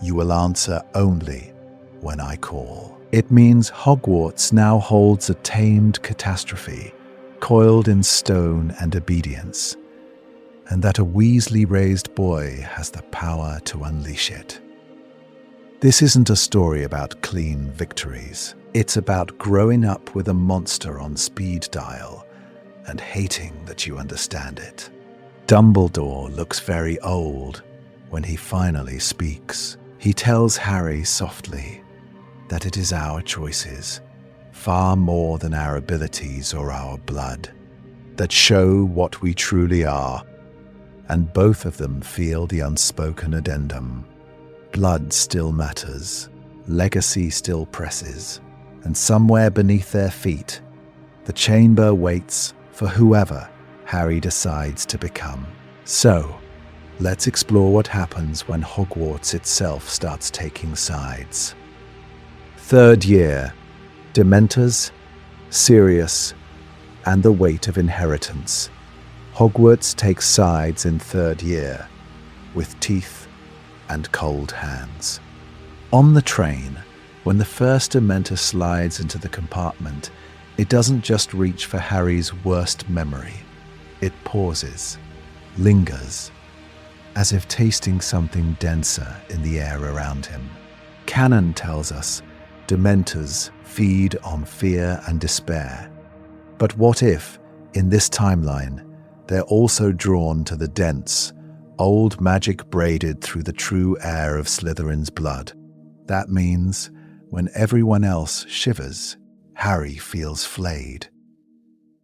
You will answer only when I call. It means Hogwarts now holds a tamed catastrophe, coiled in stone and obedience, and that a Weasley-raised boy has the power to unleash it. This isn't a story about clean victories. It's about growing up with a monster on speed dial and hating that you understand it. Dumbledore looks very old when he finally speaks. He tells Harry softly that it is our choices, far more than our abilities or our blood, that show what we truly are, and both of them feel the unspoken addendum. Blood still matters, legacy still presses, and somewhere beneath their feet, the chamber waits for whoever Harry decides to become. So, let's explore what happens when Hogwarts itself starts taking sides. Third year, Dementors, Sirius, and the weight of inheritance. Hogwarts takes sides in third year, with teeth and cold hands. On the train, when the first Dementor slides into the compartment, it doesn't just reach for Harry's worst memory. It pauses, lingers, as if tasting something denser in the air around him. Canon tells us Dementors feed on fear and despair. But what if, in this timeline, they're also drawn to the dense, old magic braided through the true heir of Slytherin's blood? That means, when everyone else shivers, Harry feels flayed.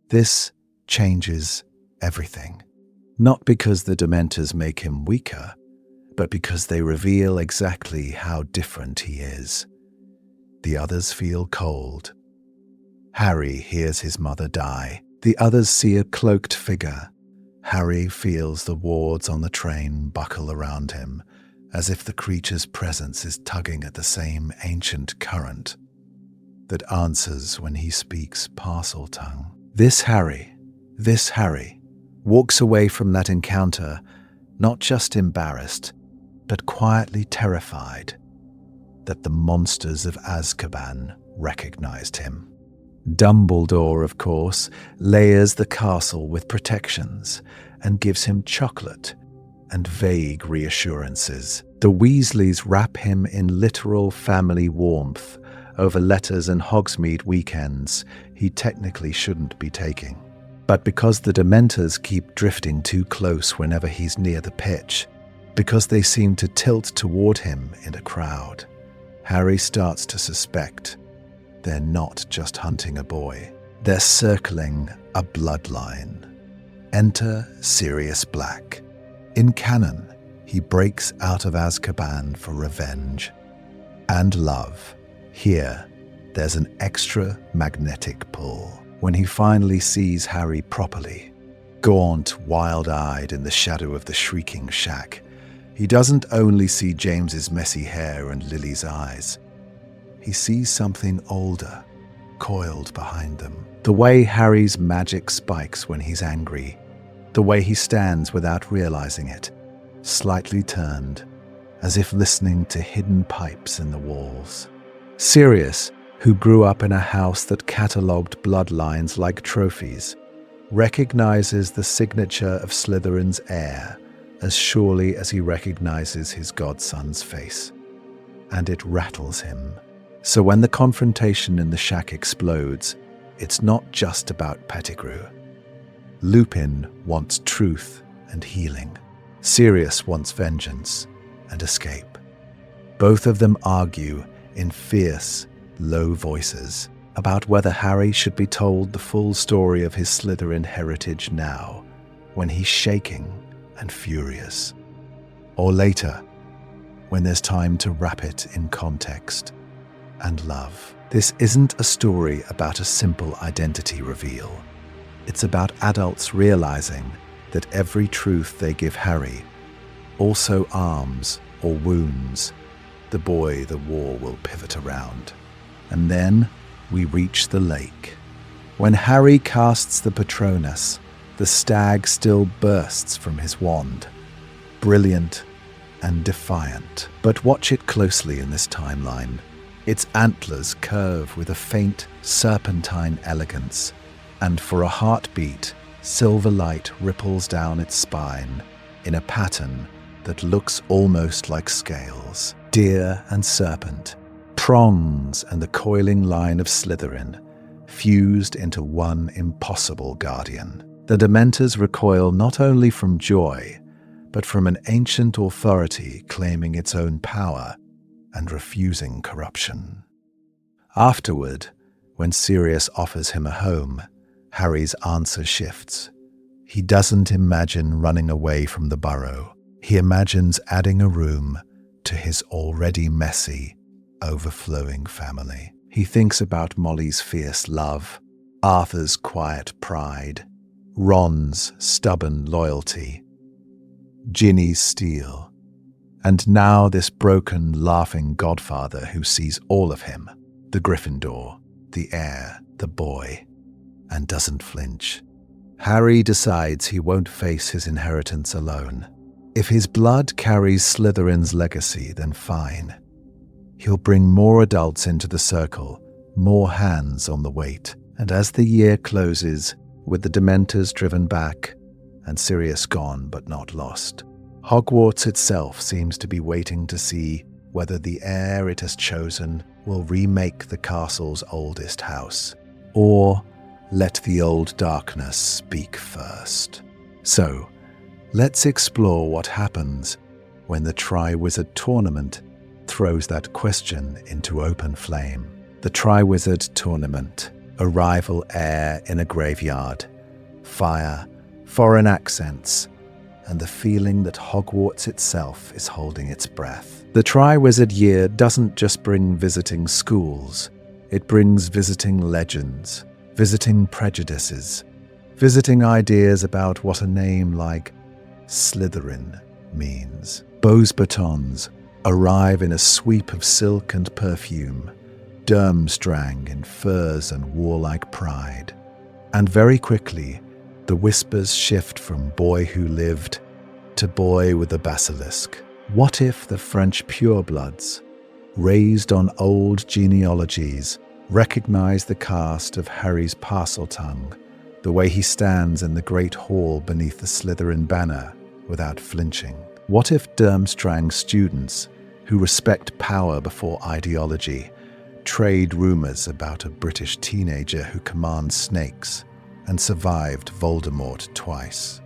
This changes everything. Not because the Dementors make him weaker, but because they reveal exactly how different he is. The others feel cold. Harry hears his mother die. The others see a cloaked figure. Harry feels the wards on the train buckle around him, as if the creature's presence is tugging at the same ancient current that answers when he speaks Parseltongue. This Harry, walks away from that encounter not just embarrassed, but quietly terrified that the monsters of Azkaban recognized him. Dumbledore, of course, layers the castle with protections and gives him chocolate and vague reassurances. The Weasleys wrap him in literal family warmth over letters and Hogsmeade weekends he technically shouldn't be taking. But because the Dementors keep drifting too close whenever he's near the pitch, because they seem to tilt toward him in a crowd, Harry starts to suspect they're not just hunting a boy. They're circling a bloodline. Enter Sirius Black. In canon, he breaks out of Azkaban for revenge and love. Here, there's an extra magnetic pull. When he finally sees Harry properly, gaunt, wild-eyed in the shadow of the shrieking shack, he doesn't only see James's messy hair and Lily's eyes. He sees something older, coiled behind them. The way Harry's magic spikes when he's angry. The way he stands without realizing it, slightly turned, as if listening to hidden pipes in the walls. Sirius, who grew up in a house that catalogued bloodlines like trophies, recognizes the signature of Slytherin's heir as surely as he recognizes his godson's face. And it rattles him. So when the confrontation in the shack explodes, it's not just about Pettigrew. Lupin wants truth and healing. Sirius wants vengeance and escape. Both of them argue in fierce, low voices about whether Harry should be told the full story of his Slytherin heritage now, when he's shaking and furious, or later, when there's time to wrap it in context and love. This isn't a story about a simple identity reveal. It's about adults realizing that every truth they give Harry also arms or wounds the boy the war will pivot around. And then we reach the lake. When Harry casts the Patronus, the stag still bursts from his wand, brilliant and defiant. But watch it closely in this timeline. Its antlers curve with a faint serpentine elegance, and for a heartbeat, silver light ripples down its spine in a pattern that looks almost like scales. Deer and serpent, prongs and the coiling line of Slytherin, fused into one impossible guardian. The Dementors recoil not only from joy, but from an ancient authority claiming its own power and refusing corruption. Afterward, when Sirius offers him a home, Harry's answer shifts. He doesn't imagine running away from the burrow. He imagines adding a room to his already messy, overflowing family. He thinks about Molly's fierce love, Arthur's quiet pride, Ron's stubborn loyalty, Ginny's steel, and now this broken, laughing godfather who sees all of him, the Gryffindor, the heir, the boy, and doesn't flinch. Harry decides he won't face his inheritance alone. If his blood carries Slytherin's legacy, then fine. He'll bring more adults into the circle, more hands on the weight, and as the year closes, with the Dementors driven back, and Sirius gone but not lost, Hogwarts itself seems to be waiting to see whether the heir it has chosen will remake the castle's oldest house, or let the old darkness speak first. So, let's explore what happens when the Triwizard Tournament throws that question into open flame. The Triwizard Tournament, a rival heir in a graveyard, fire, foreign accents, and the feeling that Hogwarts itself is holding its breath. The Triwizard Year doesn't just bring visiting schools, it brings visiting legends, visiting prejudices, visiting ideas about what a name like Slytherin means. Beau's batons arrive in a sweep of silk and perfume, Durmstrang in furs and warlike pride. And very quickly, the whispers shift from boy who lived to boy with a basilisk. What if the French purebloods, raised on old genealogies, recognize the cast of Harry's Parseltongue, the way he stands in the great hall beneath the Slytherin banner without flinching? What if Durmstrang students, who respect power before ideology, trade rumors about a British teenager who commands snakes and survived Voldemort twice?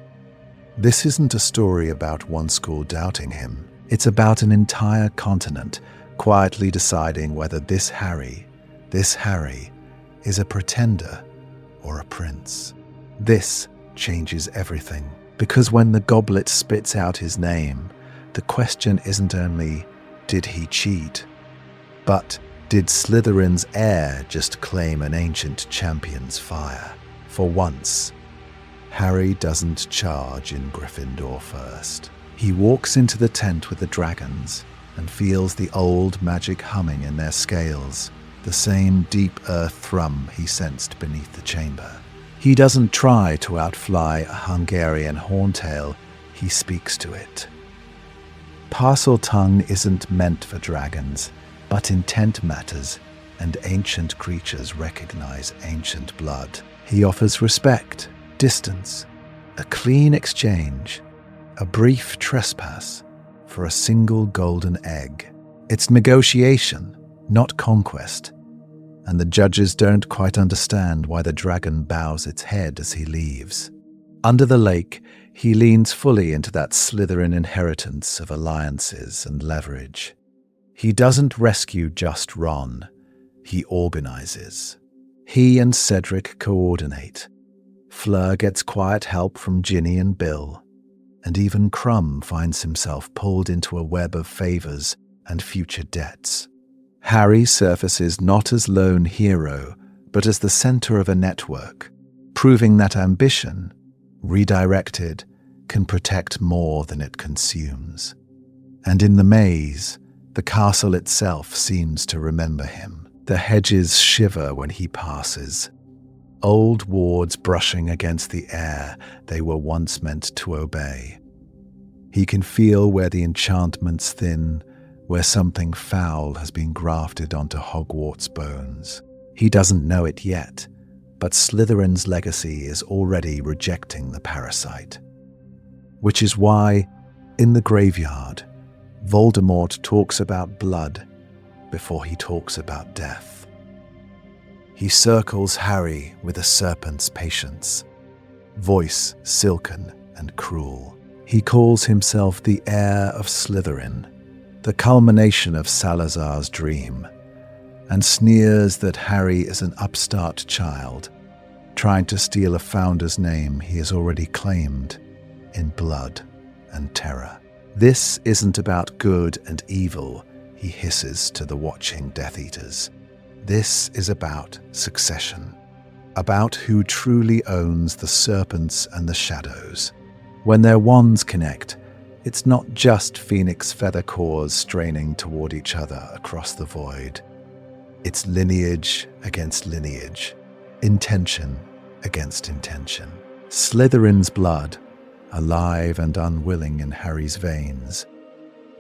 This isn't a story about one school doubting him. It's about an entire continent quietly deciding whether this Harry, is a pretender or a prince. This changes everything, because when the goblet spits out his name, the question isn't only, did he cheat? But, did Slytherin's heir just claim an ancient champion's fire? For once, Harry doesn't charge in Gryffindor first. He walks into the tent with the dragons and feels the old magic humming in their scales, the same deep earth thrum he sensed beneath the chamber. He doesn't try to outfly a Hungarian horntail, he speaks to it. Parseltongue isn't meant for dragons, but intent matters, and ancient creatures recognize ancient blood. He offers respect, distance, a clean exchange, a brief trespass for a single golden egg. It's negotiation, not conquest, and the judges don't quite understand why the dragon bows its head as he leaves. Under the lake, he leans fully into that Slytherin inheritance of alliances and leverage. He doesn't rescue just Ron, he organizes. He and Cedric coordinate. Fleur gets quiet help from Ginny and Bill, and even Crumb finds himself pulled into a web of favors and future debts. Harry surfaces not as lone hero, but as the center of a network, proving that ambition, redirected, can protect more than it consumes. And in the maze, the castle itself seems to remember him. The hedges shiver when he passes, old wards brushing against the air they were once meant to obey. He can feel where the enchantments thin, where something foul has been grafted onto Hogwarts' bones. He doesn't know it yet, but Slytherin's legacy is already rejecting the parasite. Which is why, in the graveyard, Voldemort talks about blood before he talks about death. He circles Harry with a serpent's patience, voice silken and cruel. He calls himself the Heir of Slytherin, the culmination of Salazar's dream, and sneers that Harry is an upstart child, trying to steal a founder's name he has already claimed in blood and terror. This isn't about good and evil, he hisses to the watching Death Eaters. This is about succession. about who truly owns the serpents and the shadows. When their wands connect, it's not just phoenix feather cores straining toward each other across the void. It's lineage against lineage, intention against intention. Slytherin's blood, alive and unwilling in Harry's veins,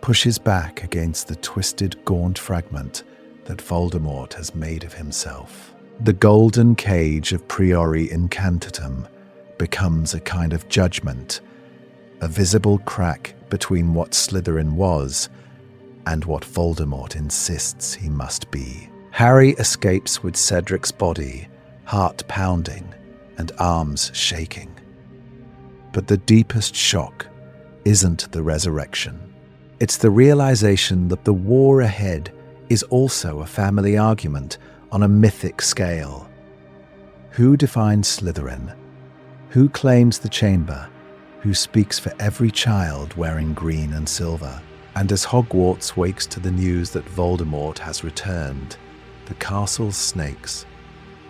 pushes back against the twisted, gaunt fragment that Voldemort has made of himself. The golden cage of priori incantatem becomes a kind of judgment, a visible crack between what Slytherin was and what Voldemort insists he must be. Harry escapes with Cedric's body, heart pounding and arms shaking. But the deepest shock isn't the resurrection. It's the realization that the war ahead is also a family argument on a mythic scale. Who defines Slytherin? Who claims the chamber? Who speaks for every child wearing green and silver? And as Hogwarts wakes to the news that Voldemort has returned, the castle's snakes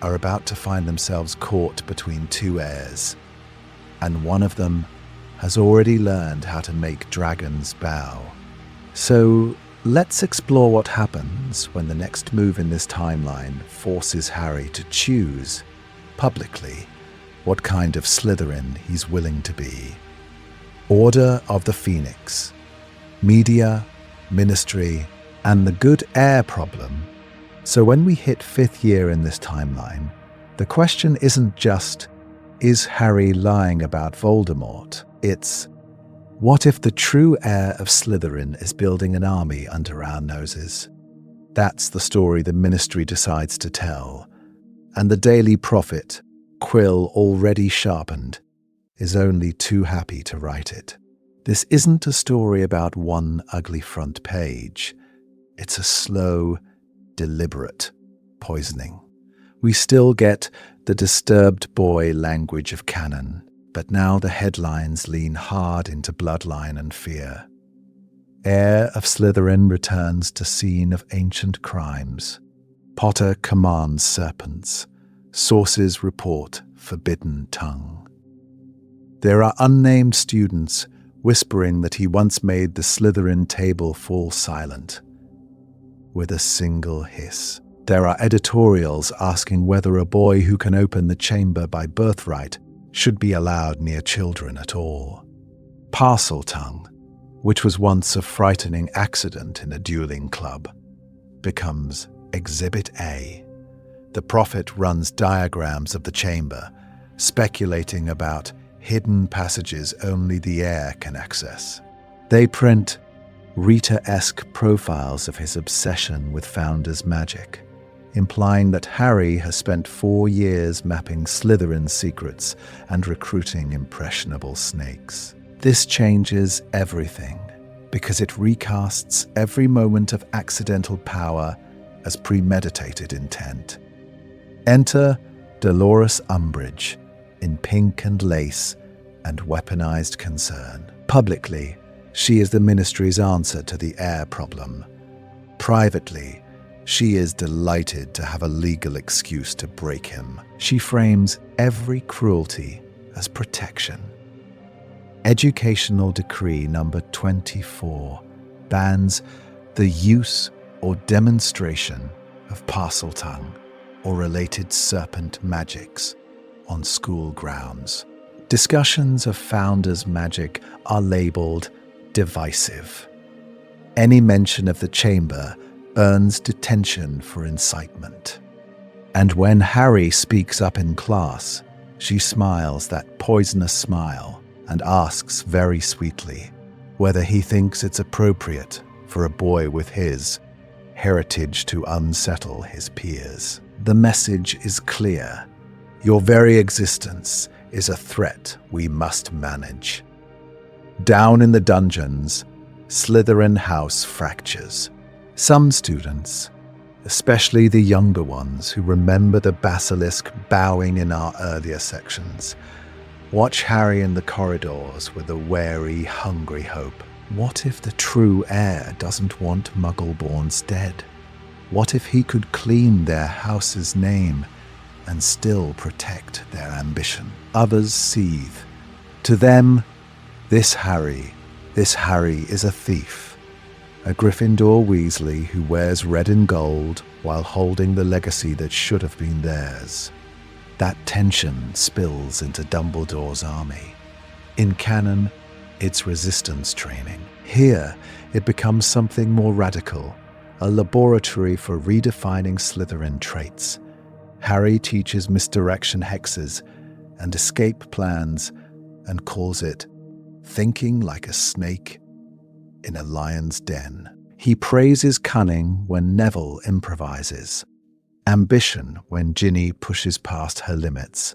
are about to find themselves caught between two heirs, and one of them has already learned how to make dragons bow. So let's explore what happens when the next move in this timeline forces Harry to choose, publicly, what kind of Slytherin he's willing to be. Order of the Phoenix, media, ministry, and the good heir problem. So when we hit 5th year in this timeline, the question isn't just, is Harry lying about Voldemort? It's, what if the true heir of Slytherin is building an army under our noses? That's the story the Ministry decides to tell, and the Daily Prophet, quill already sharpened, is only too happy to write it. This isn't a story about one ugly front page. It's a slow, deliberate poisoning. We still get the disturbed boy language of canon, but now the headlines lean hard into bloodline and fear. Heir of Slytherin returns to scene of ancient crimes. Potter commands serpents. Sources report forbidden tongue. There are unnamed students whispering that he once made the Slytherin table fall silent with a single hiss. There are editorials asking whether a boy who can open the chamber by birthright should be allowed near children at all. Parseltongue, which was once a frightening accident in a dueling club, becomes Exhibit A. The Prophet runs diagrams of the chamber, speculating about hidden passages only the heir can access. They print Rita-esque profiles of his obsession with Founder's magic, implying that Harry has spent 4 years mapping Slytherin's secrets and recruiting impressionable snakes. This changes everything, because it recasts every moment of accidental power as premeditated intent. Enter Dolores Umbridge, in pink and lace and weaponized concern. Publicly, she is the Ministry's answer to the heir problem. Privately, she is delighted to have a legal excuse to break him. She frames every cruelty as protection. Educational Decree number 24 bans the use or demonstration of Parseltongue or related serpent magics on school grounds. Discussions of Founder's magic are labeled divisive. Any mention of the chamber earns detention for incitement. And when Harry speaks up in class, she smiles that poisonous smile and asks very sweetly whether he thinks it's appropriate for a boy with his heritage to unsettle his peers. The message is clear. Your very existence is a threat we must manage. Down in the dungeons, Slytherin House fractures. Some students, especially the younger ones who remember the basilisk bowing in our earlier sections, watch Harry in the corridors with a wary, hungry hope. What if the true heir doesn't want Muggleborns dead? What if he could clean their house's name and still protect their ambition. Others seethe. To them, this Harry is a thief, a Gryffindor Weasley who wears red and gold while holding the legacy that should have been theirs. That tension spills into Dumbledore's army. In canon, it's resistance training. Here, it becomes something more radical, a laboratory for redefining Slytherin traits. Harry teaches misdirection hexes and escape plans and calls it thinking like a snake in a lion's den. He praises cunning when Neville improvises, ambition when Ginny pushes past her limits,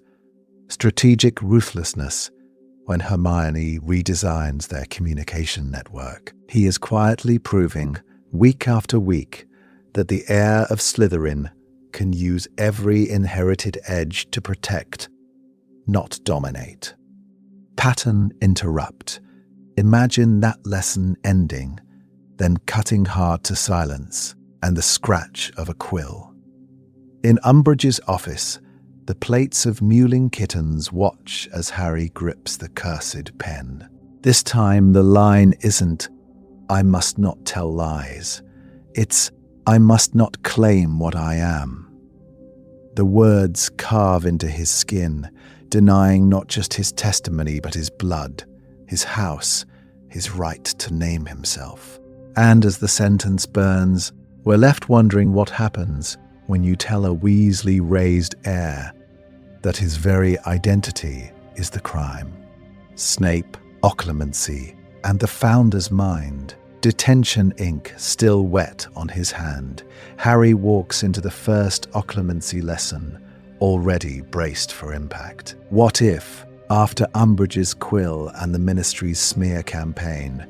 strategic ruthlessness when Hermione redesigns their communication network. He is quietly proving, week after week, that the heir of Slytherin can use every inherited edge to protect, not dominate. Pattern interrupt. Imagine that lesson ending, then cutting hard to silence and the scratch of a quill. In Umbridge's office, the plates of mewling kittens watch as Harry grips the cursed pen. This time the line isn't, "I must not tell lies." It's, "I must not claim what I am." The words carve into his skin, denying not just his testimony but his blood, his house, his right to name himself. And as the sentence burns, we're left wondering what happens when you tell a Weasley-raised heir that his very identity is the crime. Snape, occlumency, and the Founder's mind. Detention ink still wet on his hand. Harry walks into the first occlumency lesson, already braced for impact. What if, after Umbridge's quill and the Ministry's smear campaign,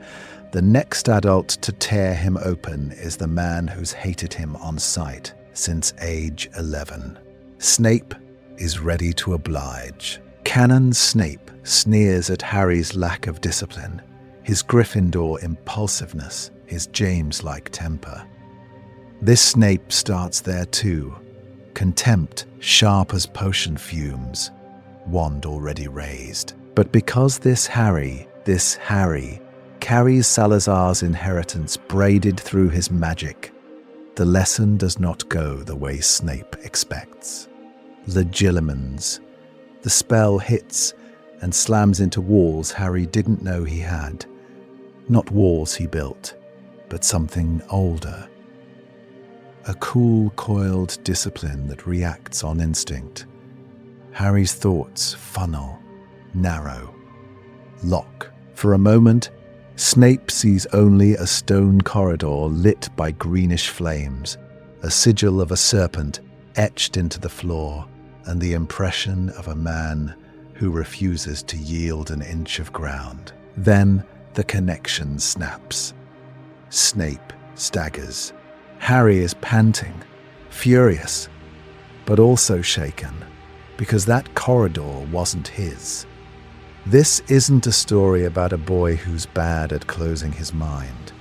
the next adult to tear him open is the man who's hated him on sight since age 11? Snape is ready to oblige. Canon Snape sneers at Harry's lack of discipline, his Gryffindor impulsiveness, his James-like temper. This Snape starts there too, contempt sharp as potion fumes, wand already raised. But because this Harry carries Salazar's inheritance braided through his magic, the lesson does not go the way Snape expects. Legilimens. The spell hits and slams into walls Harry didn't know he had. Not walls he built, but something older. A cool, coiled discipline that reacts on instinct. Harry's thoughts funnel, narrow, lock. For a moment, Snape sees only a stone corridor lit by greenish flames, a sigil of a serpent etched into the floor, and the impression of a man who refuses to yield an inch of ground. Then the connection snaps. Snape staggers. Harry is panting, furious, but also shaken, because that corridor wasn't his. This isn't a story about a boy who's bad at closing his mind.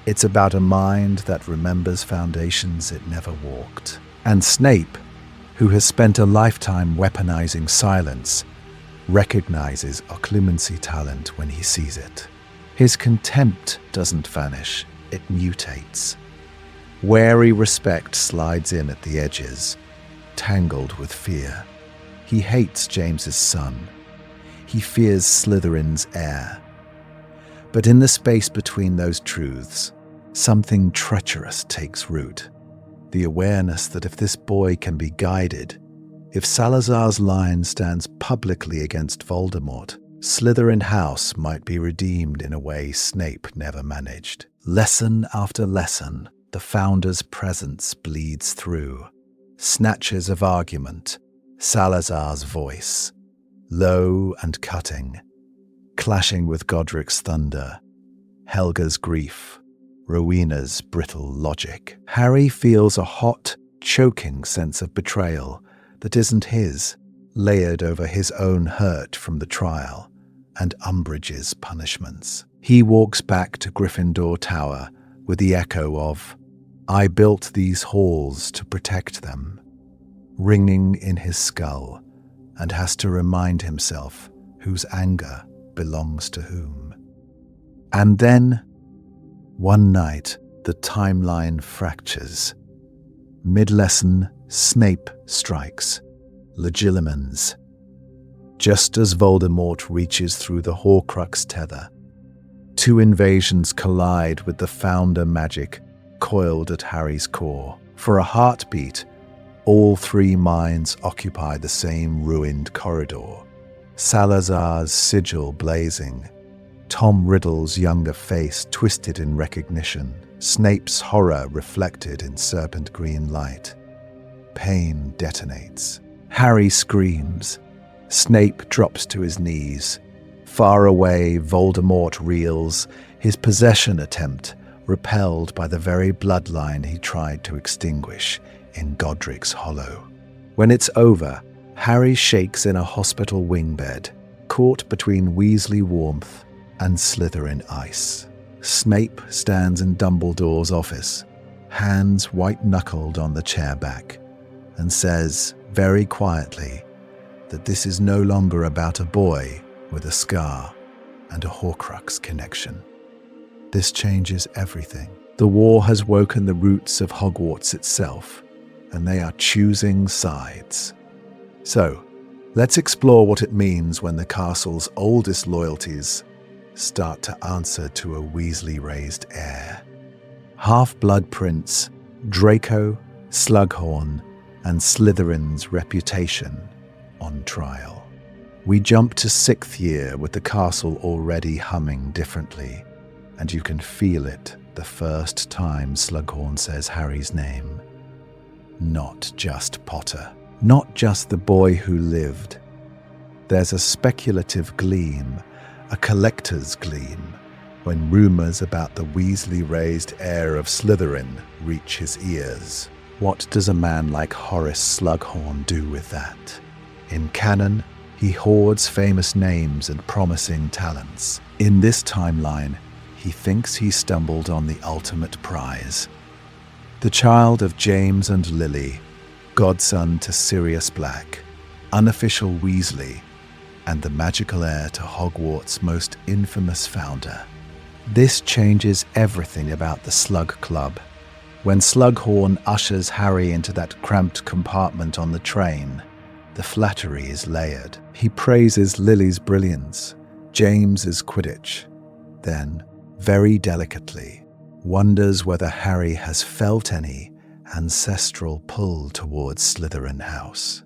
It's about a mind that remembers foundations it never walked. And Snape, who has spent a lifetime weaponizing silence, recognizes occlumency talent when he sees it. His contempt doesn't vanish, it mutates. Wary respect slides in at the edges, tangled with fear. He hates James's son. He fears Slytherin's heir. But in the space between those truths, something treacherous takes root. The awareness that if this boy can be guided, if Salazar's line stands publicly against Voldemort, Slytherin House might be redeemed in a way Snape never managed. Lesson after lesson, the Founder's presence bleeds through. Snatches of argument, Salazar's voice, low and cutting, clashing with Godric's thunder, Helga's grief, Rowena's brittle logic. Harry feels a hot, choking sense of betrayal that isn't his, layered over his own hurt from the trial and Umbridge's punishments. He walks back to Gryffindor Tower with the echo of, "I built these halls to protect them," ringing in his skull, and has to remind himself whose anger belongs to whom. And then, one night, the timeline fractures. Mid-lesson, Snape strikes. Legilimens. Just as Voldemort reaches through the Horcrux tether, two invasions collide with the founder magic coiled at Harry's core. For a heartbeat, all three minds occupy the same ruined corridor. Salazar's sigil blazing, Tom Riddle's younger face twisted in recognition, Snape's horror reflected in serpent green light. Pain detonates. Harry screams. Snape drops to his knees. Far away, Voldemort reels, his possession attempt repelled by the very bloodline he tried to extinguish in Godric's Hollow. When it's over, Harry shakes in a hospital wing bed, caught between Weasley warmth and Slytherin ice. Snape stands in Dumbledore's office, hands white-knuckled on the chair back, and says, very quietly, that this is no longer about a boy with a scar and a Horcrux connection. This changes everything. The war has woken the roots of Hogwarts itself, and they are choosing sides. So, let's explore what it means when the castle's oldest loyalties start to answer to a Weasley-raised heir. Half-blood prince, Draco, Slughorn, and Slytherin's reputation on trial. We jump to 6th year with the castle already humming differently, and you can feel it the first time Slughorn says Harry's name. Not just Potter, not just the boy who lived. There's a speculative gleam, a collector's gleam, when rumours about the Weasley-raised heir of Slytherin reach his ears. What does a man like Horace Slughorn do with that? In canon, he hoards famous names and promising talents. In this timeline, he thinks he stumbled on the ultimate prize. The child of James and Lily, godson to Sirius Black, unofficial Weasley, and the magical heir to Hogwarts' most infamous founder. This changes everything about the Slug Club. When Slughorn ushers Harry into that cramped compartment on the train, the flattery is layered. He praises Lily's brilliance, James's Quidditch, then, very delicately, wonders whether Harry has felt any ancestral pull towards Slytherin House.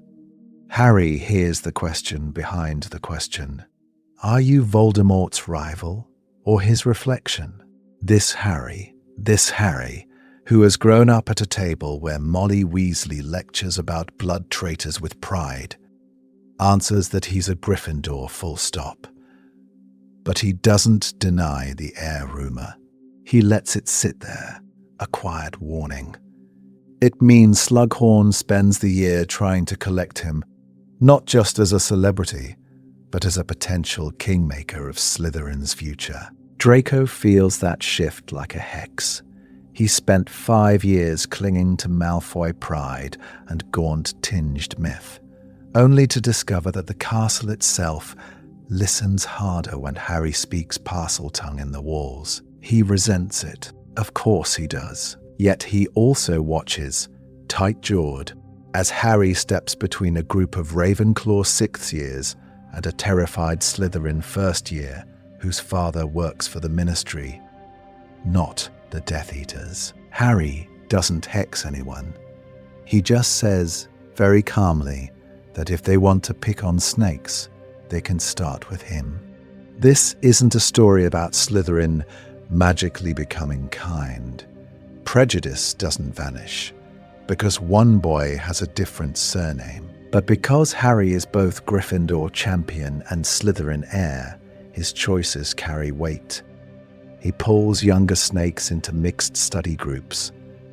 Harry hears the question behind the question. Are you Voldemort's rival or his reflection? This Harry, who has grown up at a table where Molly Weasley lectures about blood traitors with pride, answers that he's a Gryffindor full stop. But he doesn't deny the heir rumor. He lets it sit there, a quiet warning. It means Slughorn spends the year trying to collect him, not just as a celebrity, but as a potential kingmaker of Slytherin's future. Draco feels that shift like a hex. He spent 5 years clinging to Malfoy pride and Gaunt-tinged myth, only to discover that the castle itself listens harder when Harry speaks Parseltongue in the walls. He resents it. Of course he does. Yet he also watches, tight-jawed, as Harry steps between a group of Ravenclaw 6th years and a terrified Slytherin 1st year whose father works for the Ministry, not the Death Eaters. Harry doesn't hex anyone. He just says, very calmly, that if they want to pick on snakes, they can start with him. This isn't a story about Slytherin magically becoming kind. Prejudice doesn't vanish, because one boy has a different surname. But because Harry is both Gryffindor champion and Slytherin heir, his choices carry weight. He pulls younger snakes into mixed study groups,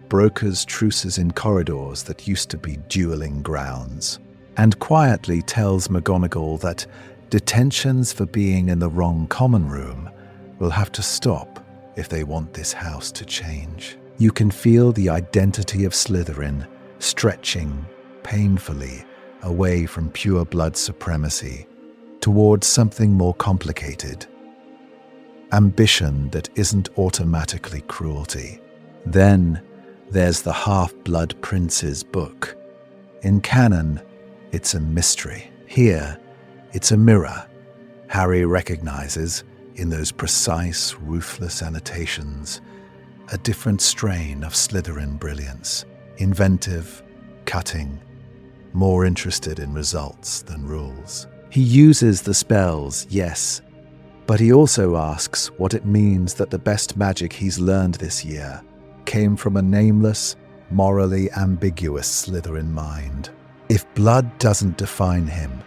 brokers truces in corridors that used to be dueling grounds, and quietly tells McGonagall that detentions for being in the wrong common room will have to stop if they want this house to change. You can feel the identity of Slytherin stretching, painfully away from pure blood supremacy towards something more complicated. Ambition that isn't automatically cruelty. Then there's the Half-Blood Prince's book. In canon, it's a mystery. Here, it's a mirror. Harry recognizes, in those precise, ruthless annotations, a different strain of Slytherin brilliance. Inventive, cutting, more interested in results than rules. He uses the spells, yes, but he also asks what it means that the best magic he's learned this year came from a nameless, morally ambiguous Slytherin mind. If blood doesn't define him,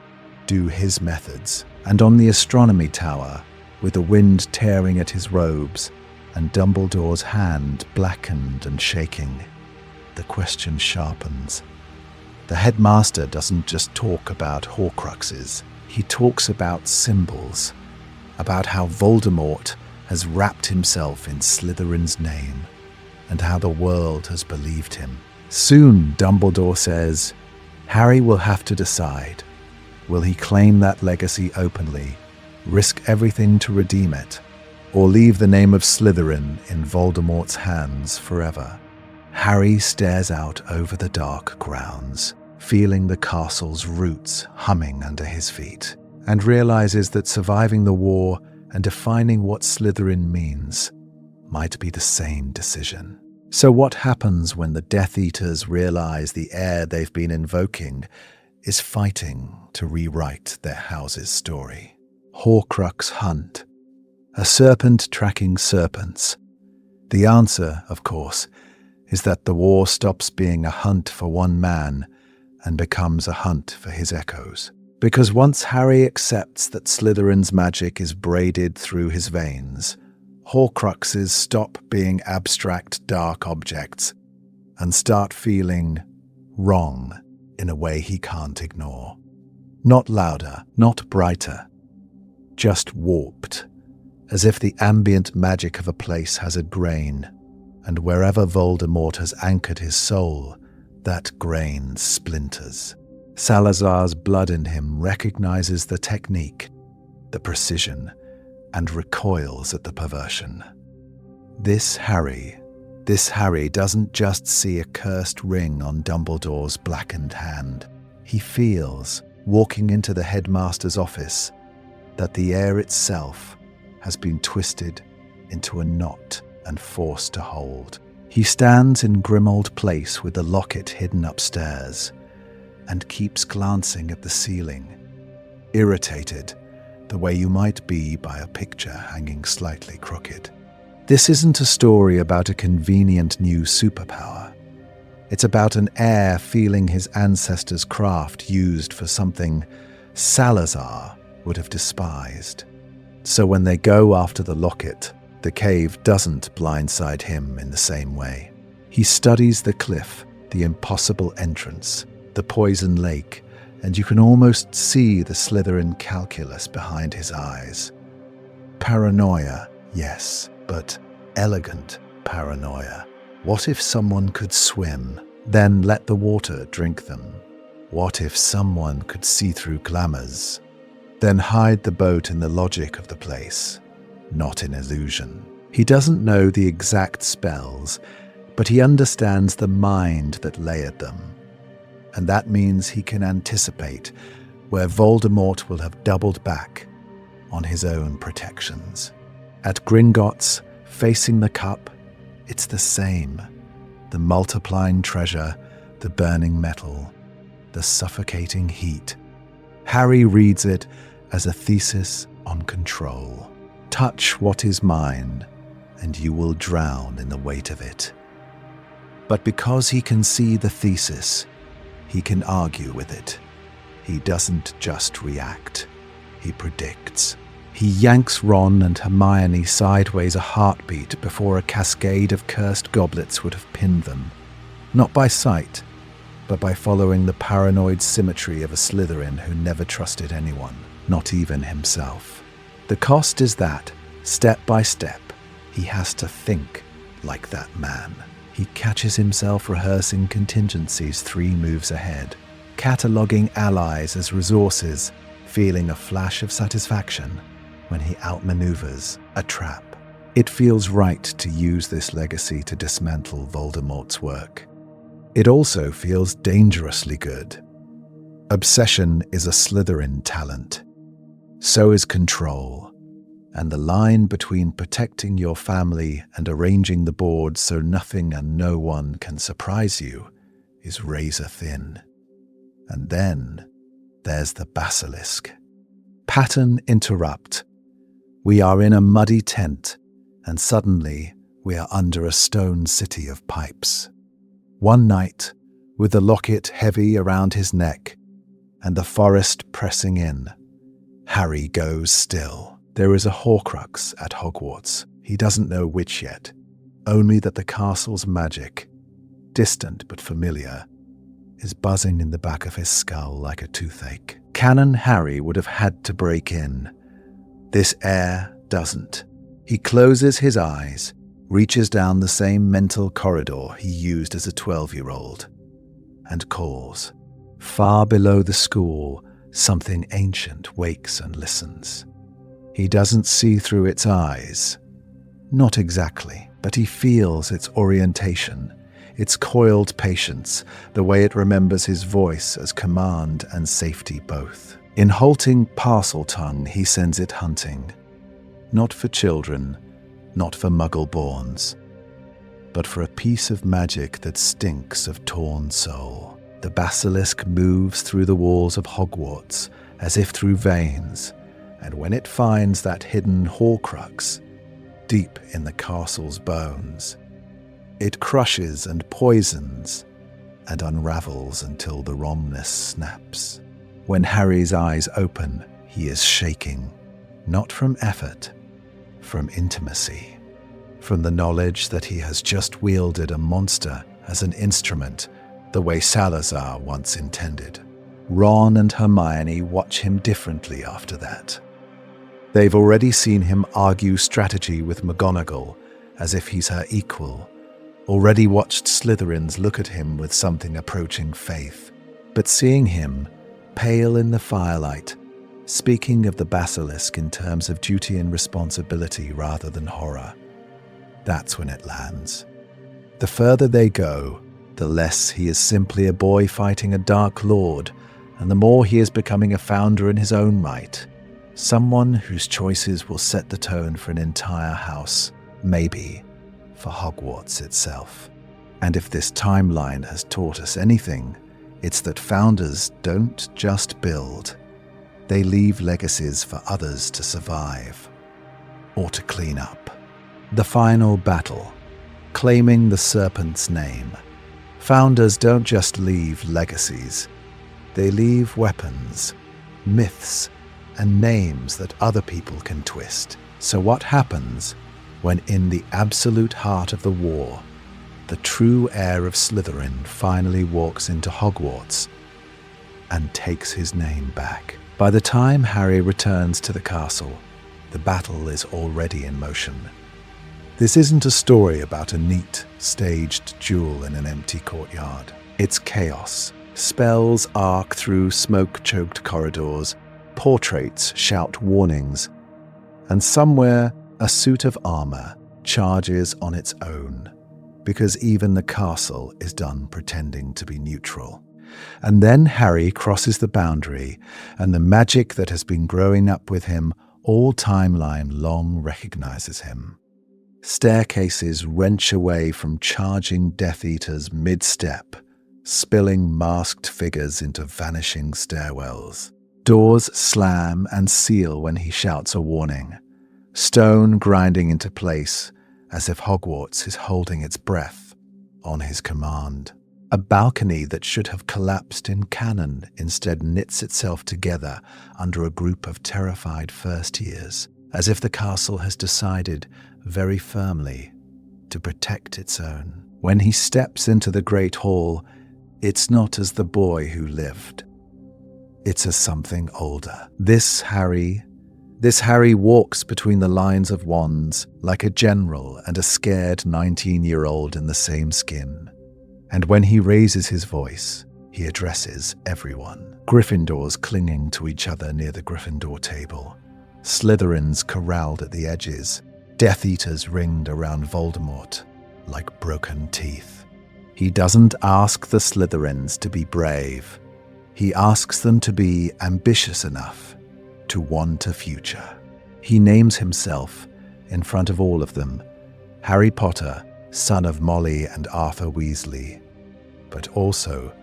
do his methods. And on the astronomy tower, with the wind tearing at his robes and Dumbledore's hand blackened and shaking, the question sharpens. The headmaster doesn't just talk about Horcruxes. He talks about symbols, about how Voldemort has wrapped himself in Slytherin's name, and how the world has believed him. Soon, Dumbledore says, Harry will have to decide. Will he claim that legacy openly, risk everything to redeem it, or leave the name of Slytherin in Voldemort's hands forever? Harry stares out over the dark grounds, feeling the castle's roots humming under his feet, and realizes that surviving the war and defining what Slytherin means might be the same decision. So what happens when the Death Eaters realize the heir they've been invoking is fighting to rewrite their house's story? Horcrux hunt. A serpent tracking serpents. The answer, of course, is that the war stops being a hunt for one man and becomes a hunt for his echoes. Because once Harry accepts that Slytherin's magic is braided through his veins, Horcruxes stop being abstract dark objects and start feeling wrong in a way he can't ignore. Not louder, not brighter, just warped, as if the ambient magic of a place has a grain, and wherever Voldemort has anchored his soul, that grain splinters. Salazar's blood in him recognizes the technique, the precision, and recoils at the perversion. This Harry doesn't just see a cursed ring on Dumbledore's blackened hand. He feels, walking into the headmaster's office, that the air itself has been twisted into a knot and forced to hold. He stands in Grimmauld Place with the locket hidden upstairs and keeps glancing at the ceiling, irritated the way you might be by a picture hanging slightly crooked. This isn't a story about a convenient new superpower. It's about an heir feeling his ancestors' craft used for something Salazar would have despised. So when they go after the locket, the cave doesn't blindside him in the same way. He studies the cliff, the impossible entrance, the poison lake, and you can almost see the Slytherin calculus behind his eyes. Paranoia, yes, but elegant paranoia. What if someone could swim, then let the water drink them? What if someone could see through glamours, then hide the boat in the logic of the place, not in illusion? He doesn't know the exact spells, but he understands the mind that layered them. And that means he can anticipate where Voldemort will have doubled back on his own protections. At Gringotts, facing the cup, it's the same. The multiplying treasure, the burning metal, the suffocating heat. Harry reads it as a thesis on control. Touch what is mine, and you will drown in the weight of it. But because he can see the thesis, he can argue with it. He doesn't just react, he predicts. He yanks Ron and Hermione sideways a heartbeat before a cascade of cursed goblets would have pinned them. Not by sight, but by following the paranoid symmetry of a Slytherin who never trusted anyone, not even himself. The cost is that, step by step, he has to think like that man. He catches himself rehearsing contingencies 3 moves ahead. cataloguing allies as resources, feeling a flash of satisfaction when he outmaneuvers a trap. It feels right to use this legacy to dismantle Voldemort's work. It also feels dangerously good. Obsession is a Slytherin talent. So is control. And the line between protecting your family and arranging the board so nothing and no one can surprise you is razor thin. And then there's the basilisk. Pattern interrupt. We are in a muddy tent, and suddenly we are under a stone city of pipes. One night, with the locket heavy around his neck and the forest pressing in, Harry goes still. There is a Horcrux at Hogwarts. He doesn't know which yet, only that the castle's magic, distant but familiar, is buzzing in the back of his skull like a toothache. Canon Harry would have had to break in. This air doesn't. He closes his eyes, reaches down the same mental corridor he used as a 12-year-old, and calls. Far below the school, something ancient wakes and listens. He doesn't see through its eyes. Not exactly, but he feels its orientation, its coiled patience, the way it remembers his voice as command and safety both. In halting Parseltongue, he sends it hunting. Not for children, not for muggle-borns, but for a piece of magic that stinks of torn soul. The basilisk moves through the walls of Hogwarts as if through veins, and when it finds that hidden Horcrux, deep in the castle's bones, it crushes and poisons and unravels until the rhombus snaps. When Harry's eyes open, he is shaking, not from effort, from intimacy, from the knowledge that he has just wielded a monster as an instrument the way Salazar once intended. Ron and Hermione watch him differently after that. They've already seen him argue strategy with McGonagall as if he's her equal, already watched Slytherins look at him with something approaching faith. But seeing him, pale in the firelight, speaking of the basilisk in terms of duty and responsibility rather than horror, that's when it lands. The further they go, the less he is simply a boy fighting a dark lord, and the more he is becoming a founder in his own right, someone whose choices will set the tone for an entire house, maybe for Hogwarts itself. And if this timeline has taught us anything, it's that founders don't just build. They leave legacies for others to survive or to clean up. The final battle, claiming the Serpent's name. Founders don't just leave legacies. They leave weapons, myths, and names that other people can twist. So what happens when in the absolute heart of the war, the true heir of Slytherin finally walks into Hogwarts and takes his name back? By the time Harry returns to the castle, the battle is already in motion. This isn't a story about a neat, staged duel in an empty courtyard. It's chaos. Spells arc through smoke-choked corridors, portraits shout warnings, and somewhere a suit of armor charges on its own, because even the castle is done pretending to be neutral. And then Harry crosses the boundary, and the magic that has been growing up with him all timeline long recognizes him. Staircases wrench away from charging Death Eaters mid-step, spilling masked figures into vanishing stairwells. Doors slam and seal when he shouts a warning, stone grinding into place as if Hogwarts is holding its breath on his command. A balcony that should have collapsed in canon instead knits itself together under a group of terrified first years, as if the castle has decided very firmly to protect its own. When he steps into the Great Hall, it's not as the boy who lived. It's as something older. This Harry walks between the lines of wands like a general and a scared 19-year-old in the same skin. And when he raises his voice, he addresses everyone. Gryffindors clinging to each other near the Gryffindor table. Slytherins corralled at the edges. Death Eaters ringed around Voldemort like broken teeth. He doesn't ask the Slytherins to be brave. He asks them to be ambitious enough to want a future. He names himself, in front of all of them, Harry Potter, son of Molly and Arthur Weasley, but also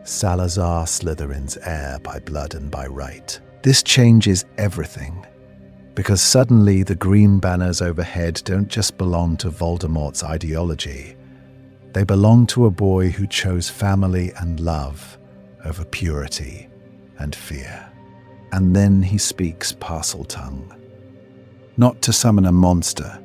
Salazar Slytherin's heir by blood and by right. This changes everything, because suddenly the green banners overhead don't just belong to Voldemort's ideology. They belong to a boy who chose family and love over purity and fear. And then he speaks Parseltongue, not to summon a monster,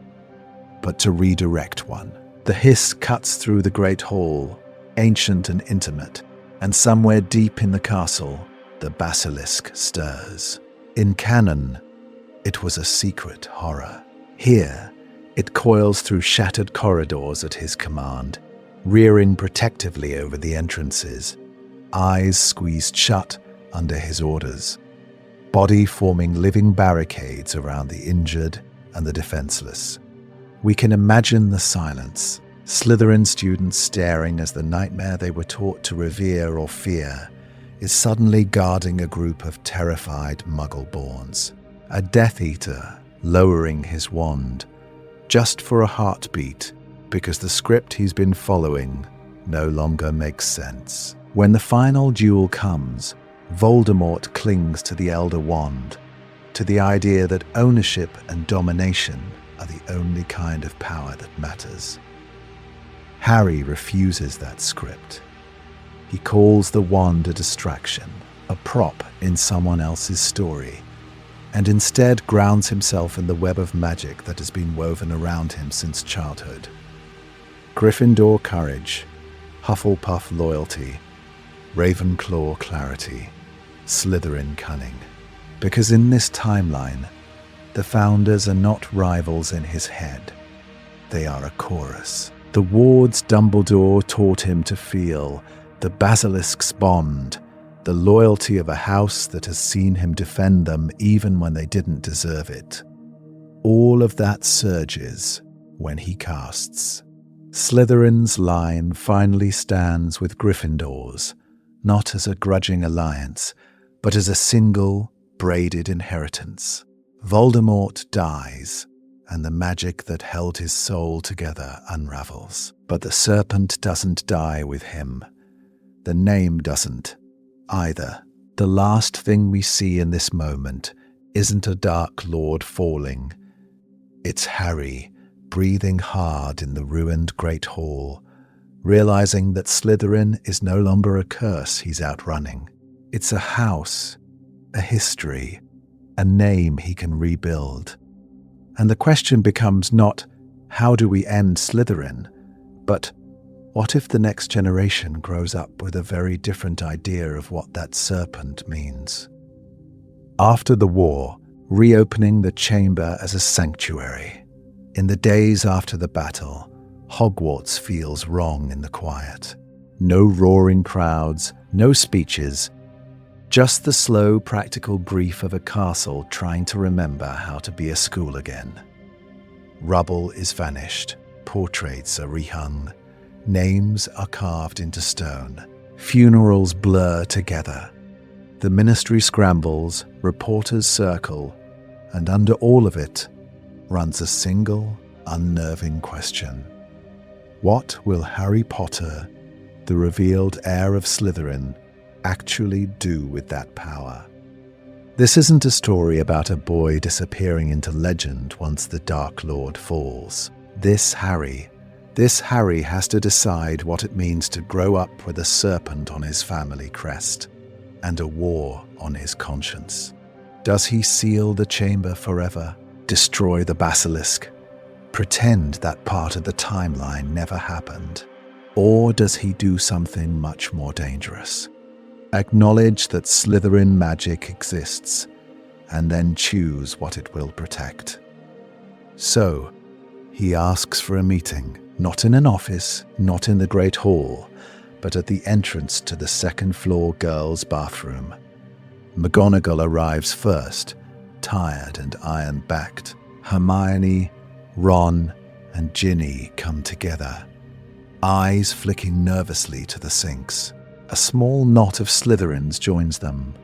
but to redirect one. The hiss cuts through the great hall, ancient and intimate, and somewhere deep in the castle, the basilisk stirs. In canon, it was a secret horror. Here, it coils through shattered corridors at his command, rearing protectively over the entrances, eyes squeezed shut under his orders, body forming living barricades around the injured and the defenseless. We can imagine the silence, Slytherin students staring as the nightmare they were taught to revere or fear is suddenly guarding a group of terrified Muggle-borns. A Death Eater lowering his wand, just for a heartbeat, because the script he's been following no longer makes sense. When the final duel comes, Voldemort clings to the Elder Wand, to the idea that ownership and domination are the only kind of power that matters. Harry refuses that script. He calls the wand a distraction, a prop in someone else's story, and instead grounds himself in the web of magic that has been woven around him since childhood. Gryffindor courage, Hufflepuff loyalty, Ravenclaw clarity, Slytherin cunning. Because in this timeline, the founders are not rivals in his head. They are a chorus. The wards Dumbledore taught him to feel, the basilisk's bond, the loyalty of a house that has seen him defend them even when they didn't deserve it. All of that surges when he casts. Slytherin's line finally stands with Gryffindor's, not as a grudging alliance, but as a single, braided inheritance. Voldemort dies, and the magic that held his soul together unravels. But the Serpent doesn't die with him. The name doesn't either. The last thing we see in this moment isn't a Dark Lord falling. It's Harry breathing hard in the ruined Great Hall, realizing that Slytherin is no longer a curse he's outrunning. It's a house, a history, a name he can rebuild. And the question becomes not, how do we end Slytherin, but what if the next generation grows up with a very different idea of what that serpent means? After the war, reopening the chamber as a sanctuary. In the days after the battle, Hogwarts feels wrong in the quiet. No roaring crowds, no speeches, just the slow, practical grief of a castle trying to remember how to be a school again. Rubble is vanished, portraits are rehung, names are carved into stone, funerals blur together. The ministry scrambles, reporters circle, and under all of it runs a single, unnerving question. What will Harry Potter, the revealed heir of Slytherin, actually do with that power? This isn't a story about a boy disappearing into legend once the Dark Lord falls. This Harry has to decide what it means to grow up with a serpent on his family crest and a war on his conscience. Does he seal the chamber forever, destroy the basilisk, pretend that part of the timeline never happened? Or does he do something much more dangerous? Acknowledge that Slytherin magic exists, and then choose what it will protect. So, he asks for a meeting, not in an office, not in the Great Hall, but at the entrance to the second-floor girls' bathroom. McGonagall arrives first, tired and iron-backed. Hermione, Ron, and Ginny come together, eyes flicking nervously to the sinks. A small knot of Slytherins joins them.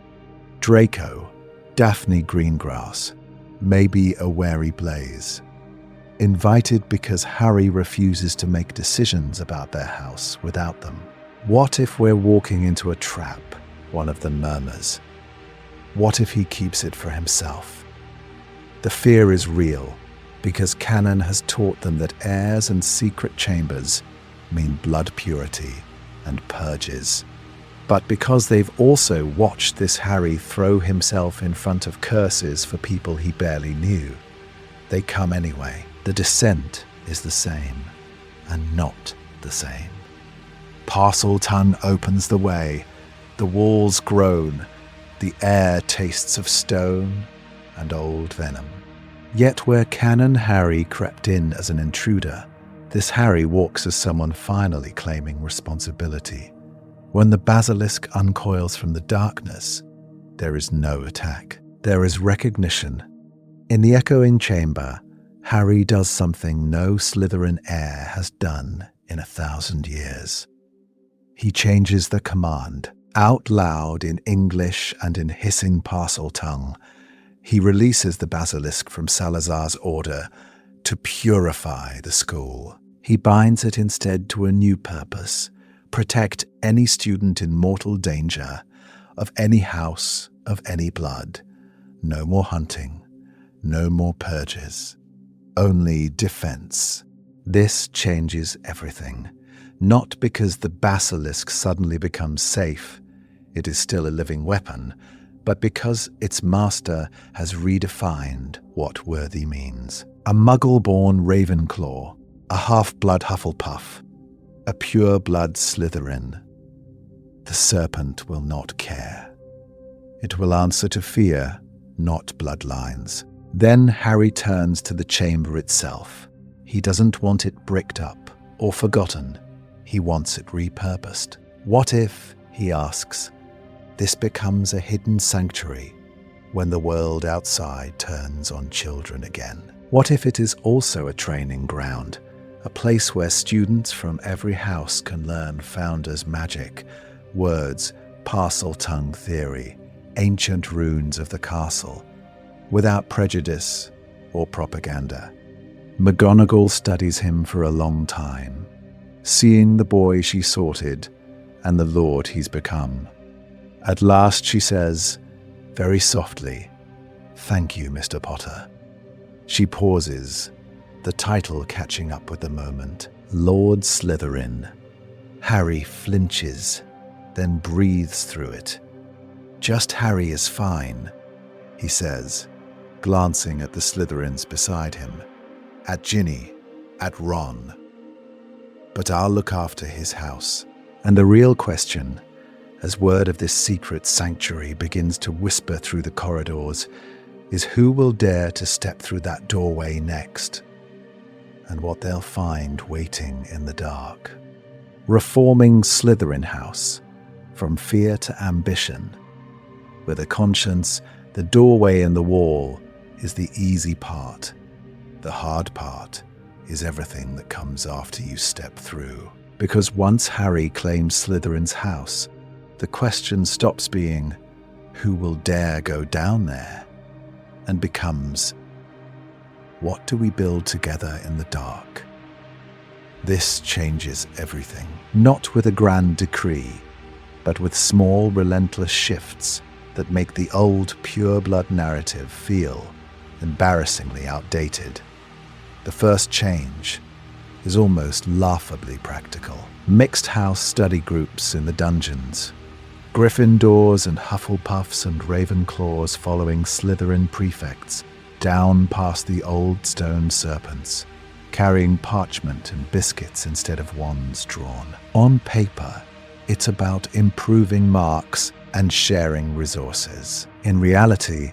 Draco, Daphne Greengrass, maybe a wary Blaze. Invited because Harry refuses to make decisions about their house without them. "What if we're walking into a trap?" one of them murmurs. "What if he keeps it for himself?" The fear is real, because canon has taught them that heirs and secret chambers mean blood purity and purges. But because they've also watched this Harry throw himself in front of curses for people he barely knew, they come anyway. The descent is the same, and not the same. Parseltongue opens the way. The walls groan. The air tastes of stone and old venom. Yet where canon Harry crept in as an intruder, this Harry walks as someone finally claiming responsibility. When the basilisk uncoils from the darkness, there is no attack. There is recognition. In the echoing chamber, Harry does something no Slytherin heir has done in 1,000 years. He changes the command. Out loud in English and in hissing Parseltongue, he releases the basilisk from Salazar's order to purify the school. He binds it instead to a new purpose: protect any student in mortal danger, of any house, of any blood. No more hunting, no more purges, only defense. This changes everything, not because the basilisk suddenly becomes safe, it is still a living weapon, but because its master has redefined what worthy means. A muggle-born Ravenclaw, a half-blood Hufflepuff, a pure-blood Slytherin. The Serpent will not care. It will answer to fear, not bloodlines. Then Harry turns to the chamber itself. He doesn't want it bricked up or forgotten. He wants it repurposed. What if, he asks, this becomes a hidden sanctuary when the world outside turns on children again? What if it is also a training ground, a place where students from every house can learn Founder's magic, words, Parseltongue theory, ancient runes of the castle, without prejudice or propaganda? McGonagall studies him for a long time, seeing the boy she sorted and the lord he's become. At last she says, very softly, "Thank you, Mr. Potter." She pauses, the title catching up with the moment. Lord Slytherin. Harry flinches, then breathes through it. "Just Harry is fine," he says, glancing at the Slytherins beside him, at Ginny, at Ron. "But I'll look after his house." And the real question, as word of this secret sanctuary begins to whisper through the corridors, is who will dare to step through that doorway next, and what they'll find waiting in the dark. Reforming Slytherin House, from fear to ambition. With a conscience, the doorway in the wall is the easy part. The hard part is everything that comes after you step through. Because once Harry claims Slytherin's house, the question stops being, who will dare go down there? And becomes, what do we build together in the dark? This changes everything, not with a grand decree, but with small, relentless shifts that make the old pure-blood narrative feel embarrassingly outdated. The first change is almost laughably practical. Mixed house study groups in the dungeons. Gryffindors and Hufflepuffs and Ravenclaws following Slytherin prefects down past the old stone serpents, carrying parchment and biscuits instead of wands drawn. On paper, it's about improving marks and sharing resources. In reality,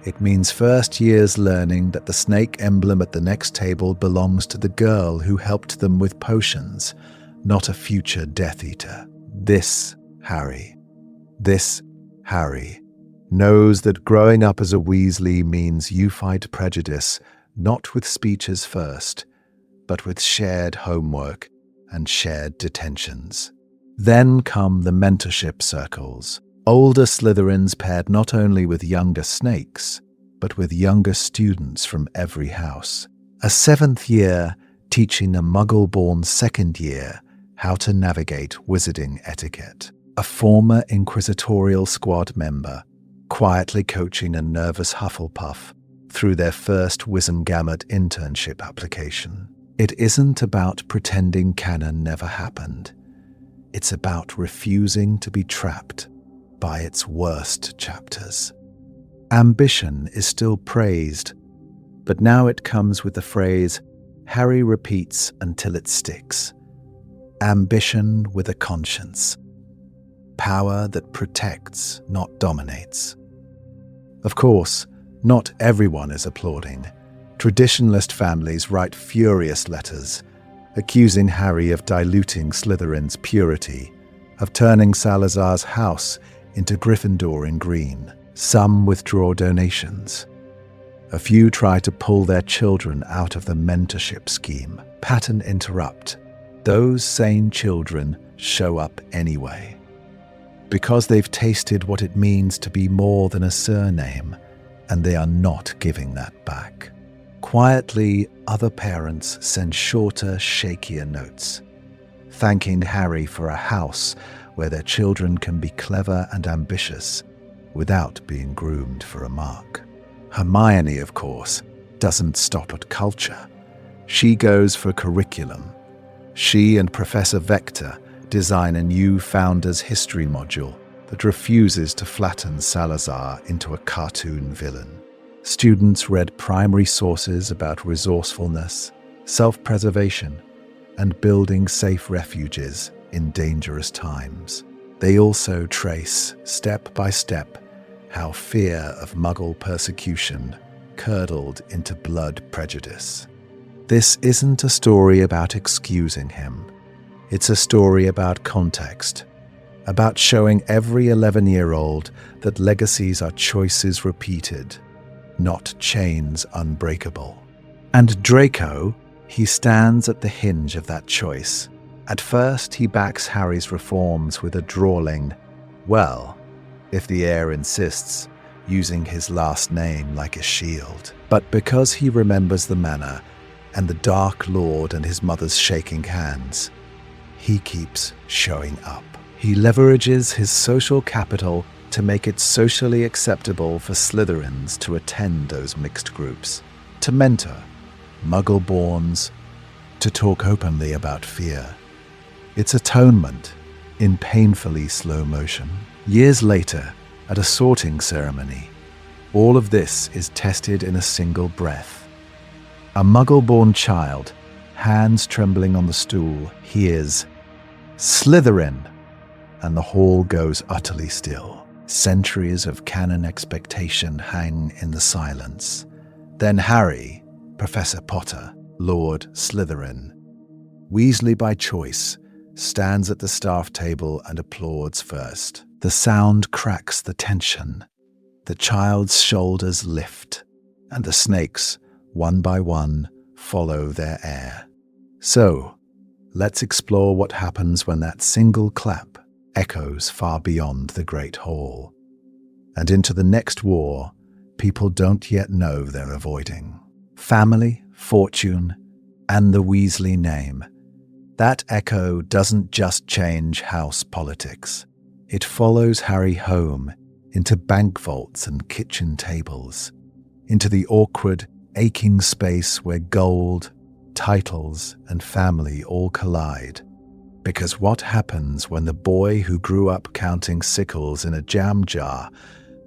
it means first year's learning that the snake emblem at the next table belongs to the girl who helped them with potions, not a future Death Eater. This Harry knows that growing up as a Weasley means you fight prejudice not with speeches first, but with shared homework and shared detentions. Then come the mentorship circles. Older Slytherins paired not only with younger snakes, but with younger students from every house. A 7th year teaching a Muggle-born 2nd year how to navigate wizarding etiquette. A former Inquisitorial Squad member quietly coaching a nervous Hufflepuff through their first Wizengamot internship application. It isn't about pretending canon never happened. It's about refusing to be trapped by its worst chapters. Ambition is still praised, but now it comes with the phrase Harry repeats until it sticks. Ambition with a conscience. Power that protects, not dominates. Of course, not everyone is applauding. Traditionalist families write furious letters, accusing Harry of diluting Slytherin's purity, of turning Salazar's house into Gryffindor in green. Some withdraw donations. A few try to pull their children out of the mentorship scheme. Pattern interrupt. Those sane children show up anyway. Because they've tasted what it means to be more than a surname, and they are not giving that back. Quietly, other parents send shorter, shakier notes, thanking Harry for a house where their children can be clever and ambitious without being groomed for a mark. Hermione, of course, doesn't stop at culture. She goes for curriculum. She and Professor Vector design a new Founders History module that refuses to flatten Salazar into a cartoon villain. Students read primary sources about resourcefulness, self-preservation, and building safe refuges in dangerous times. They also trace, step by step, how fear of Muggle persecution curdled into blood prejudice. This isn't a story about excusing him. It's a story about context, about showing every 11-year-old that legacies are choices repeated, not chains unbreakable. And Draco, he stands at the hinge of that choice. At first, he backs Harry's reforms with a drawling, well, if the heir insists, using his last name like a shield. But because he remembers the manor and the Dark Lord and his mother's shaking hands, he keeps showing up. He leverages his social capital to make it socially acceptable for Slytherins to attend those mixed groups, to mentor Muggle-borns, to talk openly about fear. It's atonement in painfully slow motion. Years later, at a sorting ceremony, all of this is tested in a single breath. A Muggle-born child, hands trembling on the stool, hears Slytherin, and the hall goes utterly still. Centuries of canon expectation hang in the silence. Then Harry, Professor Potter, Lord Slytherin, Weasley by choice, stands at the staff table and applauds first. The sound cracks the tension. The child's shoulders lift, and the snakes, one by one, follow their heir. So, let's explore what happens when that single clap echoes far beyond the Great Hall, and into the next war people don't yet know they're avoiding. Family, fortune, and the Weasley name. That echo doesn't just change house politics. It follows Harry home, into bank vaults and kitchen tables, into the awkward, aching space where gold, titles, and family all collide. Because what happens when the boy who grew up counting sickles in a jam jar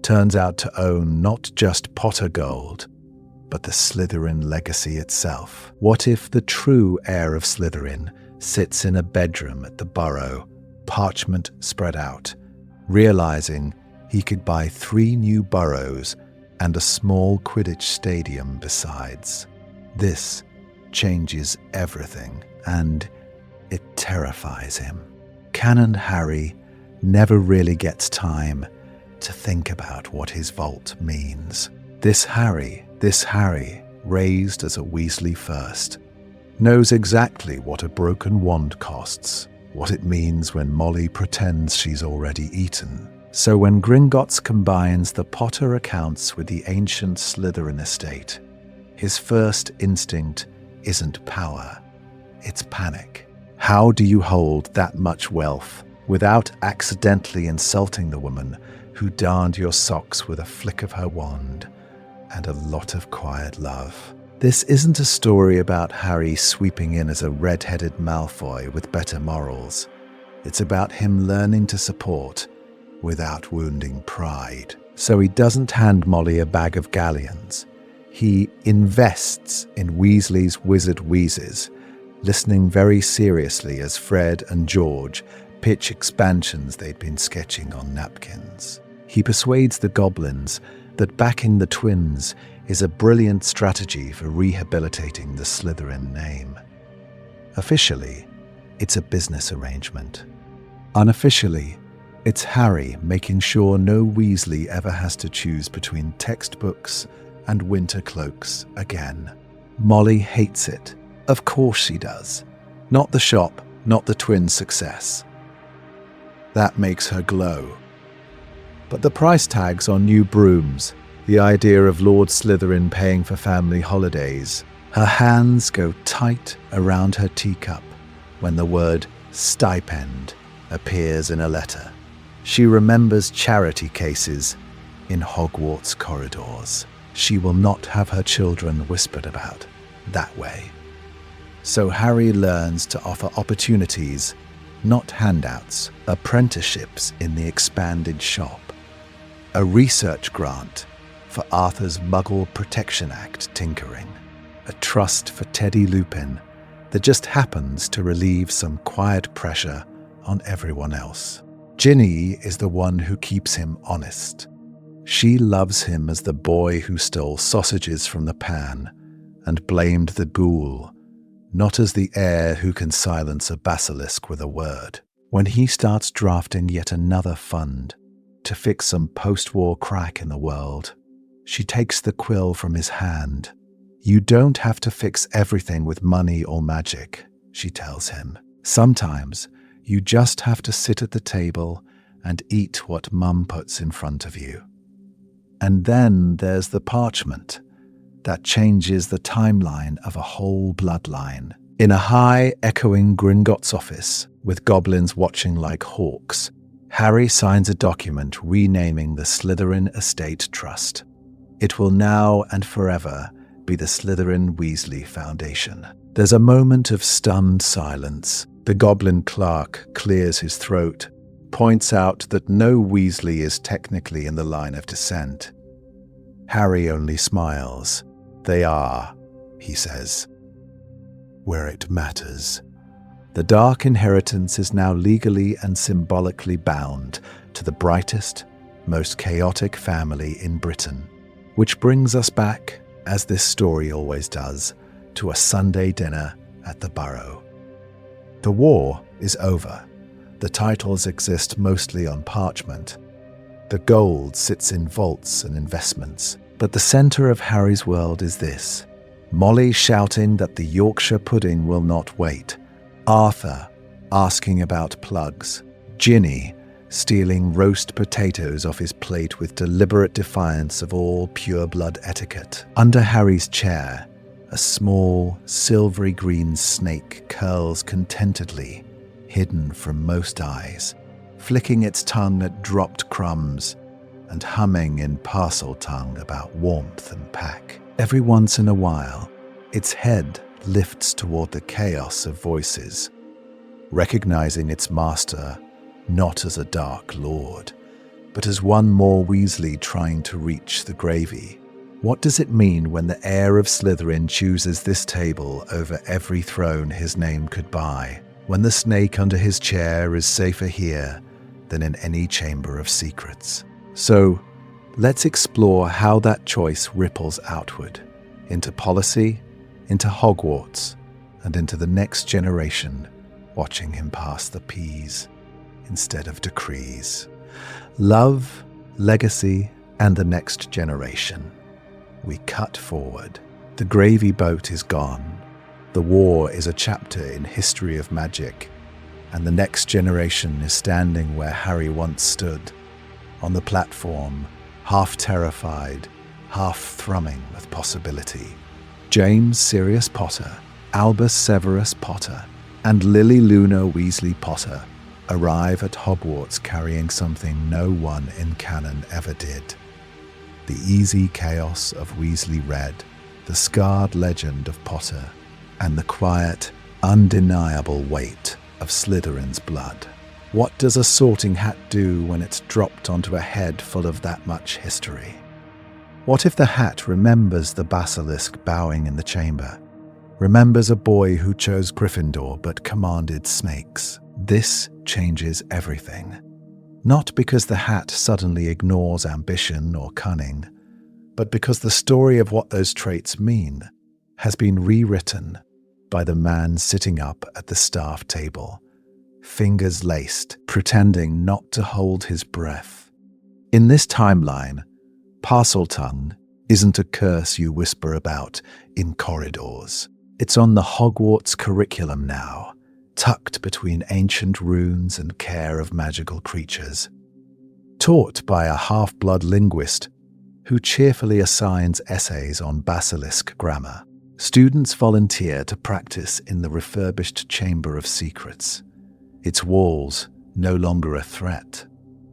turns out to own not just Potter gold, but the Slytherin legacy itself? What if the true heir of Slytherin sits in a bedroom at the Burrow, parchment spread out, realizing he could buy 3 new burrows and a small Quidditch stadium besides? This changes everything, and it terrifies him. canon Harry never really gets time to think about what his vault means. This Harry, raised as a Weasley first, knows exactly what a broken wand costs, what it means when Molly pretends she's already eaten. So when Gringotts combines the Potter accounts with the ancient Slytherin estate, his first instinct isn't power, it's panic. How do you hold that much wealth without accidentally insulting the woman who darned your socks with a flick of her wand and a lot of quiet love? This isn't a story about Harry sweeping in as a red-headed Malfoy with better morals. It's about him learning to support without wounding pride. So he doesn't hand Molly a bag of galleons. He invests in Weasley's wizard wheezes, listening very seriously as Fred and George pitch expansions they'd been sketching on napkins. He persuades the goblins that backing the twins is a brilliant strategy for rehabilitating the Slytherin name. Officially, it's a business arrangement. Unofficially, it's Harry making sure no Weasley ever has to choose between textbooks and winter cloaks again. Molly hates it. Of course she does. Not the shop, not the twins' success. That makes her glow. But the price tags on new brooms, the idea of Lord Slytherin paying for family holidays, her hands go tight around her teacup when the word stipend appears in a letter. She remembers charity cases in Hogwarts corridors. She will not have her children whispered about that way. So Harry learns to offer opportunities, not handouts, apprenticeships in the expanded shop, a research grant for Arthur's Muggle Protection Act tinkering, a trust for Teddy Lupin that just happens to relieve some quiet pressure on everyone else. Ginny is the one who keeps him honest. She loves him as the boy who stole sausages from the pan and blamed the ghoul, not as the heir who can silence a basilisk with a word. When he starts drafting yet another fund to fix some post-war crack in the world, she takes the quill from his hand. You don't have to fix everything with money or magic, she tells him. Sometimes you just have to sit at the table and eat what Mum puts in front of you. And then there's the parchment that changes the timeline of a whole bloodline. In a high, echoing Gringotts office, with goblins watching like hawks, Harry signs a document renaming the Slytherin Estate Trust. It will now and forever be the Slytherin Weasley Foundation. There's a moment of stunned silence. The goblin clerk clears his throat, points out that no Weasley is technically in the line of descent. Harry only smiles. They are, he says, where it matters. The dark inheritance is now legally and symbolically bound to the brightest, most chaotic family in Britain, which brings us back, as this story always does, to a Sunday dinner at the Burrow. The war is over. The titles exist mostly on parchment. The gold sits in vaults and investments. But the center of Harry's world is this: Molly shouting that the Yorkshire pudding will not wait, Arthur asking about plugs, Ginny stealing roast potatoes off his plate with deliberate defiance of all pure-blood etiquette. Under Harry's chair, a small, silvery green snake curls contentedly, hidden from most eyes, flicking its tongue at dropped crumbs and humming in Parseltongue about warmth and pack. Every once in a while, its head lifts toward the chaos of voices, recognizing its master not as a Dark Lord, but as one more Weasley trying to reach the gravy. What does it mean when the heir of Slytherin chooses this table over every throne his name could buy, when the snake under his chair is safer here than in any chamber of secrets? So, let's explore how that choice ripples outward, into policy, into Hogwarts, and into the next generation watching him pass the peas. instead of decrees. Love, legacy, and the next generation. We cut forward. The gravy boat is gone. The war is a chapter in history of magic, and the next generation is standing where Harry once stood, on the platform, half terrified, half thrumming with possibility. James Sirius Potter, Albus Severus Potter, and Lily Luna Weasley Potter arrive at Hogwarts carrying something no one in canon ever did. The easy chaos of Weasley Red, the scarred legend of Potter, and the quiet, undeniable weight of Slytherin's blood. What does a sorting hat do when it's dropped onto a head full of that much history? What if the hat remembers the basilisk bowing in the chamber, remembers a boy who chose Gryffindor but commanded snakes? This changes everything. Not because the hat suddenly ignores ambition or cunning, but because the story of what those traits mean has been rewritten by the man sitting up at the staff table, fingers laced, pretending not to hold his breath. In this timeline, Parseltongue isn't a curse you whisper about in corridors. It's on the Hogwarts curriculum now, tucked between ancient runes and care of magical creatures. Taught by a half-blood linguist who cheerfully assigns essays on basilisk grammar. Students volunteer to practice in the refurbished Chamber of Secrets. Its walls no longer a threat,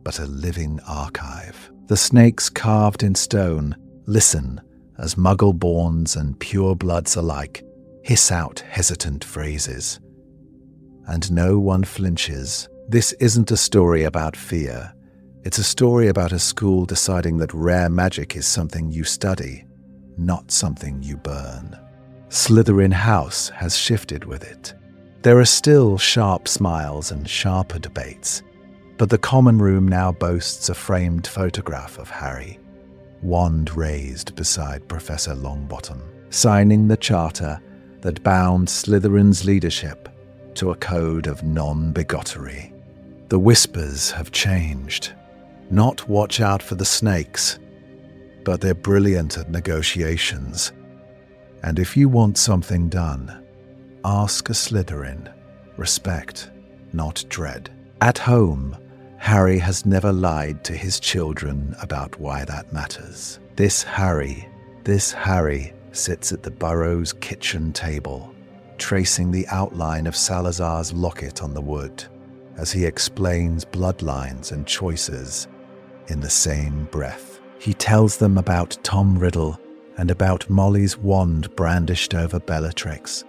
but a living archive. The snakes carved in stone listen as muggle-borns and pure-bloods alike hiss out hesitant phrases. And no one flinches. This isn't a story about fear. It's a story about a school deciding that rare magic is something you study, not something you burn. Slytherin House has shifted with it. There are still sharp smiles and sharper debates, but the common room now boasts a framed photograph of Harry, wand raised beside Professor Longbottom, signing the charter that bound Slytherin's leadership to a code of non-bigottery. The whispers have changed. Not watch out for the snakes, but they're brilliant at negotiations. And if you want something done, ask a Slytherin. Respect, not dread. At home, Harry has never lied to his children about why that matters. This Harry sits at the Burrow's kitchen table, tracing the outline of Salazar's locket on the wood, as he explains bloodlines and choices in the same breath. He tells them about Tom Riddle and about Molly's wand brandished over Bellatrix,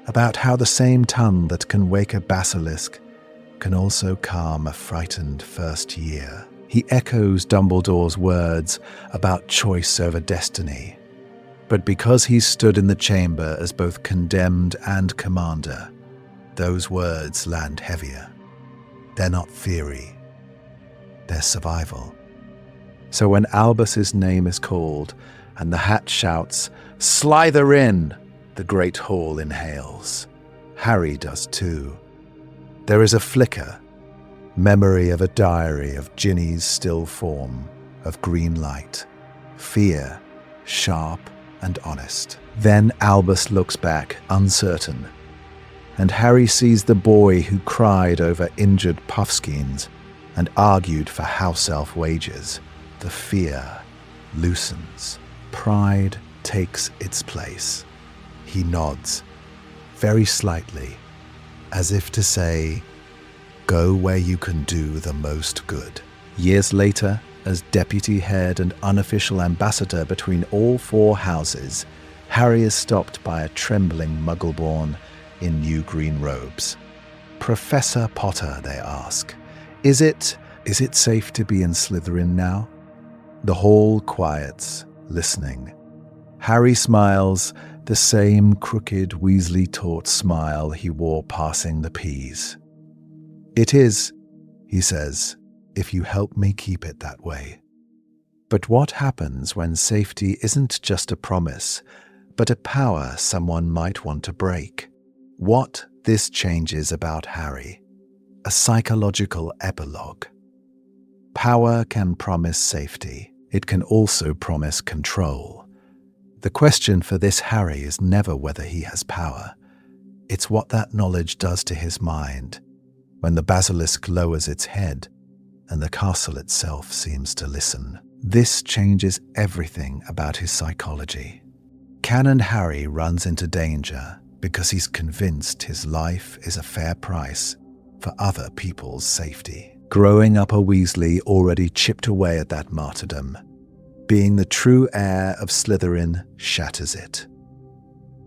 about how the same tongue that can wake a basilisk can also calm a frightened first year. He echoes Dumbledore's words about choice over destiny. But because he stood in the chamber as both condemned and commander, those words land heavier. They're not theory. They're survival. So when Albus's name is called and the hat shouts, "Slytherin!" the great hall inhales. Harry does too. There is a flicker, memory of a diary of Ginny's still form, of green light, fear, sharp and honest. Then Albus looks back, uncertain, and Harry sees the boy who cried over injured Puffskeins and argued for house elf wages. The fear loosens. Pride takes its place. He nods, very slightly, as if to say, "Go where you can do the most good." Years later, as deputy head and unofficial ambassador between all four houses, Harry is stopped by a trembling Muggleborn in new green robes. "Professor Potter," they ask, is it safe to be in Slytherin now?" The hall quiets, listening. Harry smiles, the same crooked Weasley-taught smile he wore passing the peas. "It is," he says, "if you help me keep it that way." But what happens when safety isn't just a promise, but a power someone might want to break? What this changes about Harry. a psychological epilogue. Power can promise safety. It can also promise control. The question for this Harry is never whether he has power. It's what that knowledge does to his mind when the basilisk lowers its head and the castle itself seems to listen. This changes everything about his psychology. Canon Harry runs into danger because he's convinced his life is a fair price for other people's safety. Growing up a Weasley already chipped away at that martyrdom. Being the true heir of Slytherin shatters it.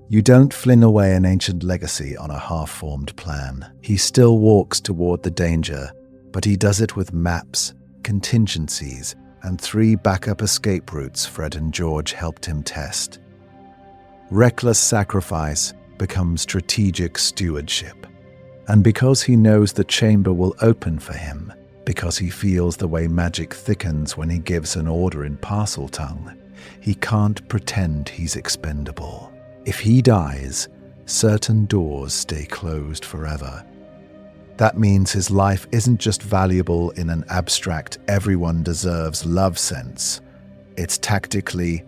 You don't fling away an ancient legacy on a half-formed plan. He still walks toward the danger, but he does it with maps, contingencies, and 3 backup escape routes Fred and George helped him test. Reckless sacrifice becomes strategic stewardship. And because he knows the chamber will open for him, because he feels the way magic thickens when he gives an order in Parseltongue, he can't pretend he's expendable. If he dies, certain doors stay closed forever. That means his life isn't just valuable in an abstract everyone deserves love sense. It's tactically,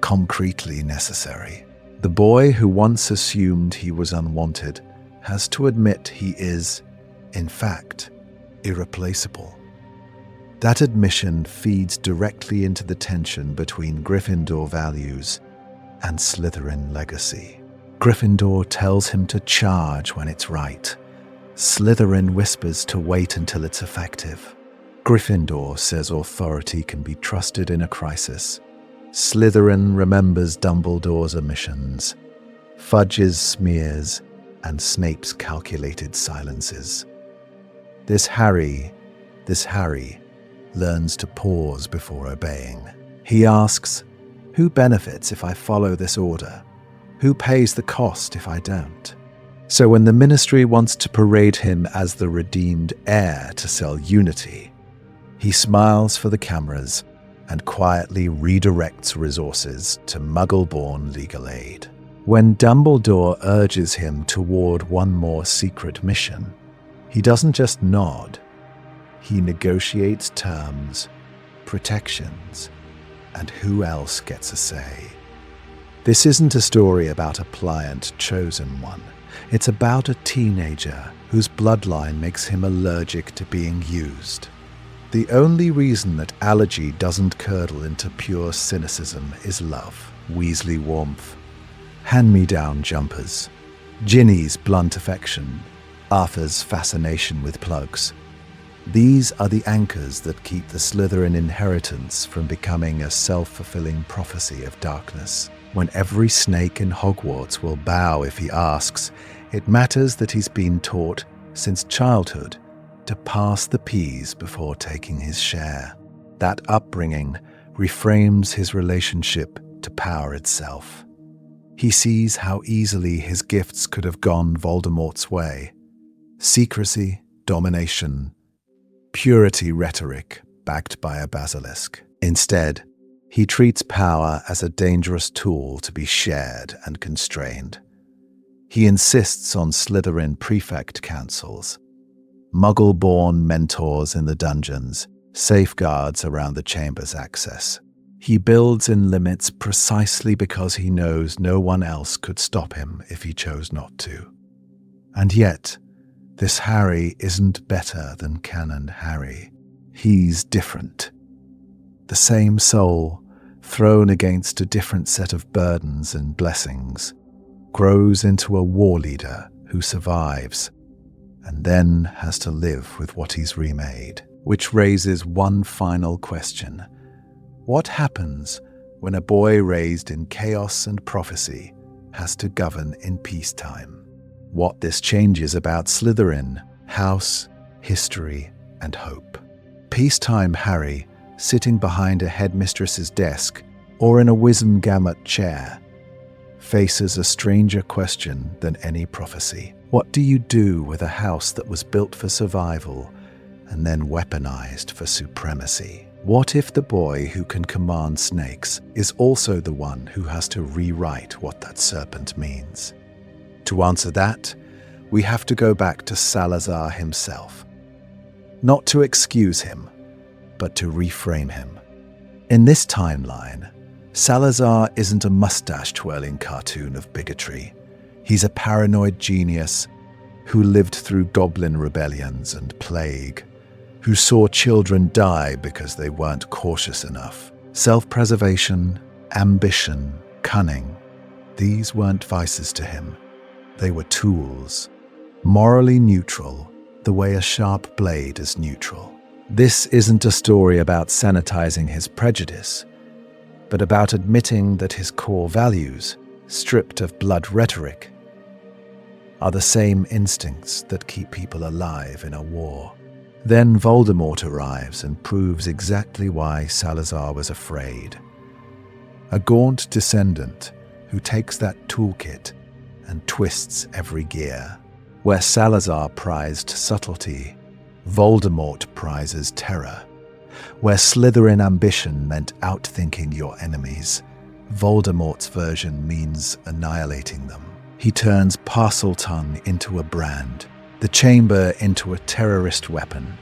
concretely necessary. The boy who once assumed he was unwanted has to admit he is, in fact, irreplaceable. That admission feeds directly into the tension between Gryffindor values and Slytherin legacy. Gryffindor tells him to charge when it's right. Slytherin whispers to wait until it's effective. Gryffindor says authority can be trusted in a crisis. Slytherin remembers Dumbledore's omissions, Fudge's smears, and Snape's calculated silences. This Harry learns to pause before obeying. He asks, who benefits if I follow this order? Who pays the cost if I don't? So when the Ministry wants to parade him as the redeemed heir to sell unity, he smiles for the cameras and quietly redirects resources to Muggle-born legal aid. When Dumbledore urges him toward one more secret mission, he doesn't just nod. He negotiates terms, protections, and who else gets a say. This isn't a story about a pliant, chosen one. It's about a teenager whose bloodline makes him allergic to being used. The only reason that allergy doesn't curdle into pure cynicism is love, Weasley warmth, hand-me-down jumpers, Ginny's blunt affection, Arthur's fascination with plugs. These are the anchors that keep the Slytherin inheritance from becoming a self-fulfilling prophecy of darkness. When every snake in Hogwarts will bow if he asks, it matters that he's been taught, since childhood, to pass the peas before taking his share. That upbringing reframes his relationship to power itself. He sees how easily his gifts could have gone Voldemort's way. Secrecy, domination, purity rhetoric backed by a basilisk. Instead, he treats power as a dangerous tool to be shared and constrained. He insists on Slytherin prefect councils, Muggle-born mentors in the dungeons, safeguards around the chamber's access. He builds in limits precisely because he knows no one else could stop him if he chose not to. And yet, this Harry isn't better than Canon Harry. He's different. The same soul, thrown against a different set of burdens and blessings, grows into a war leader who survives and then has to live with what he's remade. Which raises one final question. What happens when a boy raised in chaos and prophecy has to govern in peacetime? What this changes about Slytherin, house, history, and hope. Peacetime Harry, sitting behind a headmistress's desk or in a Wizengamot chair, faces a stranger question than any prophecy. What do you do with a house that was built for survival and then weaponized for supremacy? What if the boy who can command snakes is also the one who has to rewrite what that serpent means? To answer that, we have to go back to Salazar himself, not to excuse him, but to reframe him. In this timeline, Salazar isn't a mustache-twirling cartoon of bigotry. He's a paranoid genius who lived through goblin rebellions and plague, who saw children die because they weren't cautious enough. Self-preservation, ambition, cunning, these weren't vices to him. They were tools, morally neutral, the way a sharp blade is neutral. This isn't a story about sanitizing his prejudice, but about admitting that his core values, stripped of blood rhetoric, are the same instincts that keep people alive in a war. Then Voldemort arrives and proves exactly why Salazar was afraid. A gaunt descendant who takes that toolkit and twists every gear. Where Salazar prized subtlety, Voldemort prizes terror. Where Slytherin ambition meant outthinking your enemies, Voldemort's version means annihilating them. He turns Parseltongue into a brand, the chamber into a terrorist weapon,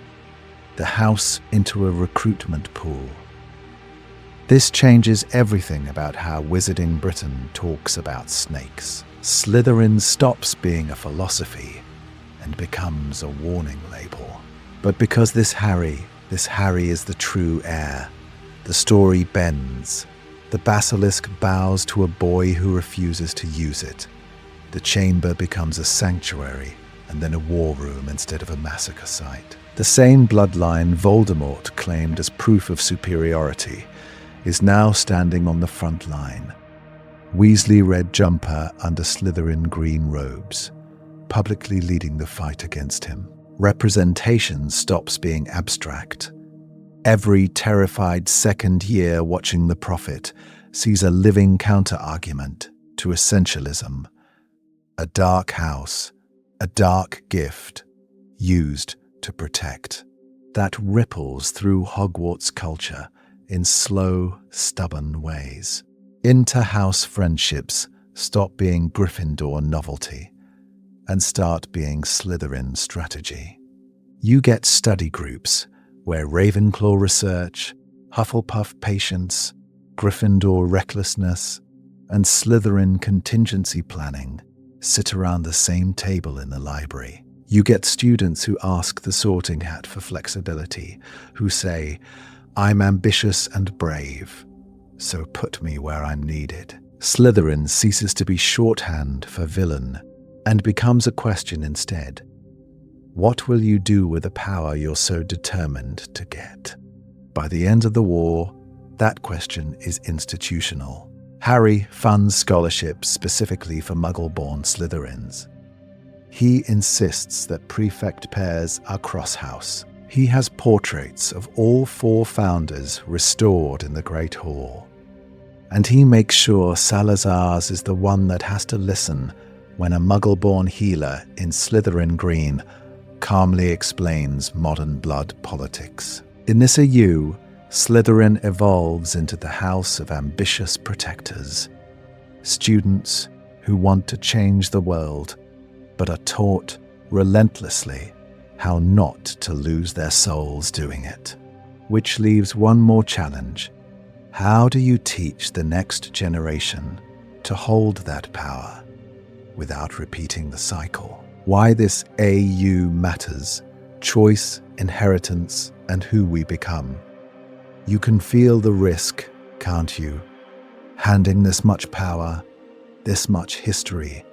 the house into a recruitment pool. This changes everything about how Wizarding Britain talks about snakes. Slytherin stops being a philosophy and becomes a warning label. But because this Harry is the true heir, the story bends. The basilisk bows to a boy who refuses to use it. The chamber becomes a sanctuary and then a war room instead of a massacre site. The same bloodline Voldemort claimed as proof of superiority is now standing on the front line. Weasley red jumper under Slytherin green robes, publicly leading the fight against him. Representation stops being abstract. Every terrified second year watching The Prophet sees a living counter-argument to essentialism. A dark house, a dark gift, used to protect. That ripples through Hogwarts culture in slow, stubborn ways. Inter-house friendships stop being Gryffindor novelty and start being Slytherin strategy. You get study groups where Ravenclaw research, Hufflepuff patience, Gryffindor recklessness, and Slytherin contingency planning sit around the same table in the library. You get students who ask the sorting hat for flexibility, who say, "I'm ambitious and brave, so put me where I'm needed." Slytherin ceases to be shorthand for villain and becomes a question instead. What will you do with the power you're so determined to get? By the end of the war, that question is institutional. Harry funds scholarships specifically for Muggle-born Slytherins. He insists that prefect pairs are cross-house. He has portraits of all 4 founders restored in the Great Hall. And he makes sure Salazar's is the one that has to listen when a Muggle-born healer in Slytherin green calmly explains modern blood politics. In this AU, Slytherin evolves into the house of ambitious protectors, students who want to change the world, but are taught relentlessly how not to lose their souls doing it. Which leaves one more challenge. How do you teach the next generation to hold that power without repeating the cycle? Why this AU matters: choice, inheritance, and who we become. You can feel the risk, can't you? Handing this much power, this much history,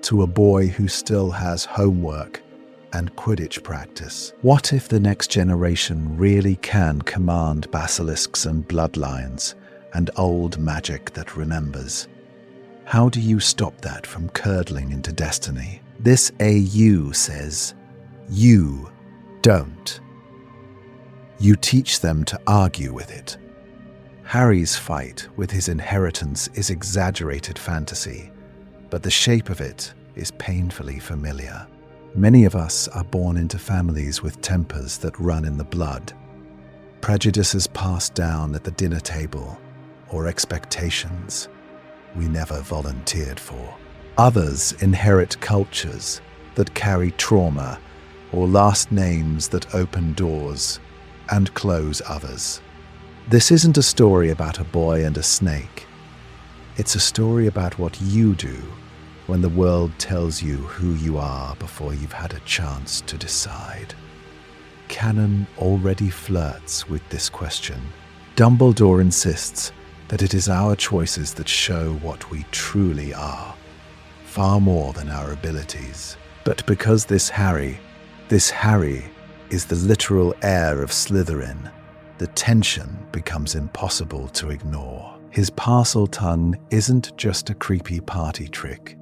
to a boy who still has homework and Quidditch practice. What if the next generation really can command basilisks and bloodlines and old magic that remembers? How do you stop that from curdling into destiny? This AU says, you don't. You teach them to argue with it. Harry's fight with his inheritance is exaggerated fantasy, but the shape of it is painfully familiar. Many of us are born into families with tempers that run in the blood, prejudices passed down at the dinner table, or expectations we never volunteered for. Others inherit cultures that carry trauma or last names that open doors and close others. This isn't a story about a boy and a snake. It's a story about what you do when the world tells you who you are before you've had a chance to decide. Canon already flirts with this question. Dumbledore insists that it is our choices that show what we truly are, far more than our abilities. But because this Harry is the literal heir of Slytherin, the tension becomes impossible to ignore. His Parseltongue isn't just a creepy party trick.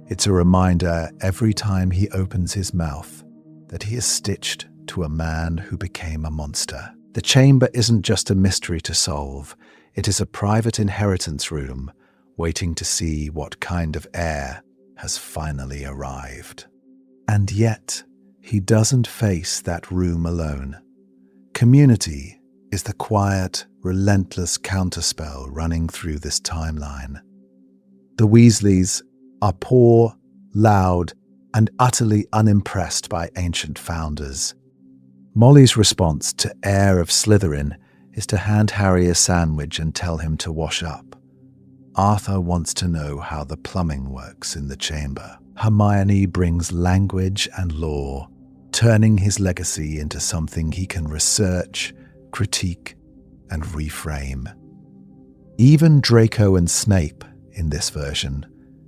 It's a reminder every time he opens his mouth that he is stitched to a man who became a monster. The chamber isn't just a mystery to solve. It is a private inheritance room waiting to see what kind of heir has finally arrived. And yet, he doesn't face that room alone. Community is the quiet, relentless counterspell running through this timeline. The Weasleys are poor, loud, and utterly unimpressed by ancient founders. Molly's response to Heir of Slytherin is to hand Harry a sandwich and tell him to wash up. Arthur wants to know how the plumbing works in the chamber. Hermione brings language and lore, turning his legacy into something he can research, critique, and reframe. Even Draco and Snape, in this version,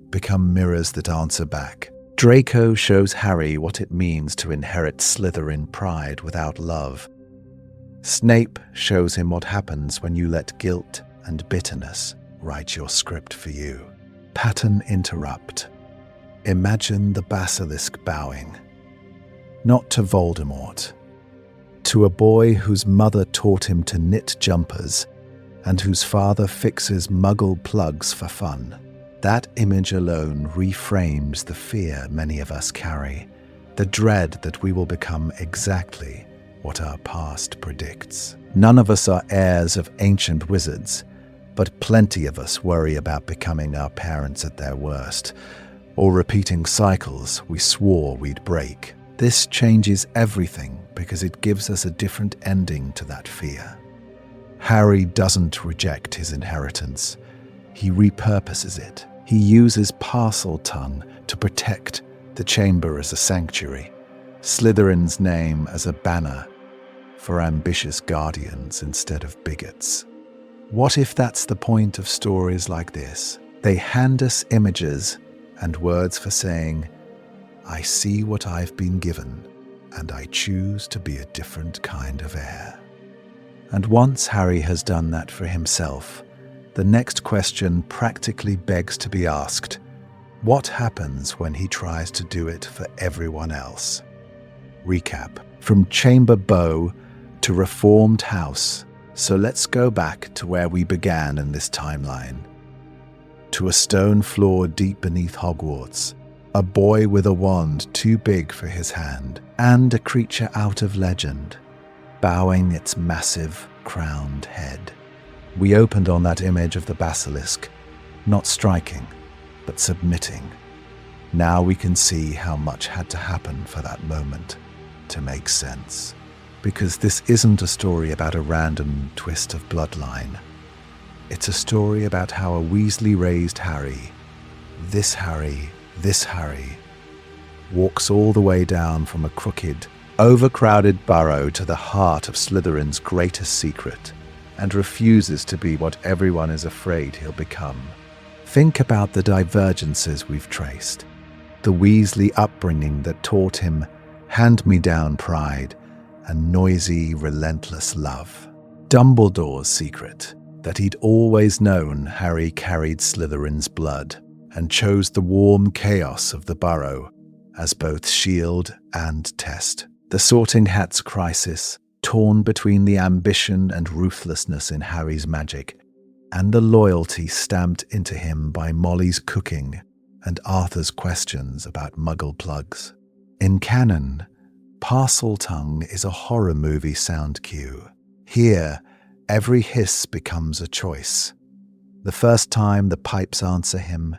become mirrors that answer back. Draco shows Harry what it means to inherit Slytherin pride without love. Snape shows him what happens when you let guilt and bitterness write your script for you. Pattern interrupt. Imagine the basilisk bowing, not to Voldemort, to a boy whose mother taught him to knit jumpers and whose father fixes muggle plugs for fun. That image alone reframes the fear many of us carry, the dread that we will become exactly what our past predicts. None of us are heirs of ancient wizards, but plenty of us worry about becoming our parents at their worst, or repeating cycles we swore we'd break. This changes everything because it gives us a different ending to that fear. Harry doesn't reject his inheritance. He repurposes it. He uses Parseltongue to protect the chamber as a sanctuary, Slytherin's name as a banner for ambitious guardians instead of bigots. What if that's the point of stories like this? They hand us images and words for saying, I see what I've been given, and I choose to be a different kind of heir. And once Harry has done that for himself, the next question practically begs to be asked. What happens when he tries to do it for everyone else? Recap. From chamber beau to reformed house. So let's go back to where we began in this timeline. To a stone floor deep beneath Hogwarts, a boy with a wand too big for his hand, and a creature out of legend, bowing its massive, crowned head. We opened on that image of the basilisk, not striking, but submitting. Now we can see how much had to happen for that moment to make sense. Because this isn't a story about a random twist of bloodline. It's a story about how a Weasley raised Harry, this Harry, walks all the way down from a crooked, overcrowded burrow to the heart of Slytherin's greatest secret, and refuses to be what everyone is afraid he'll become. Think about the divergences we've traced. The Weasley upbringing that taught him hand-me-down pride and noisy, relentless love. Dumbledore's secret, that he'd always known Harry carried Slytherin's blood and chose the warm chaos of the burrow as both shield and test. The Sorting Hat's crisis, torn between the ambition and ruthlessness in Harry's magic, and the loyalty stamped into him by Molly's cooking and Arthur's questions about muggle plugs. In canon, Parseltongue is a horror movie sound cue. Here, every hiss becomes a choice. The first time the pipes answer him,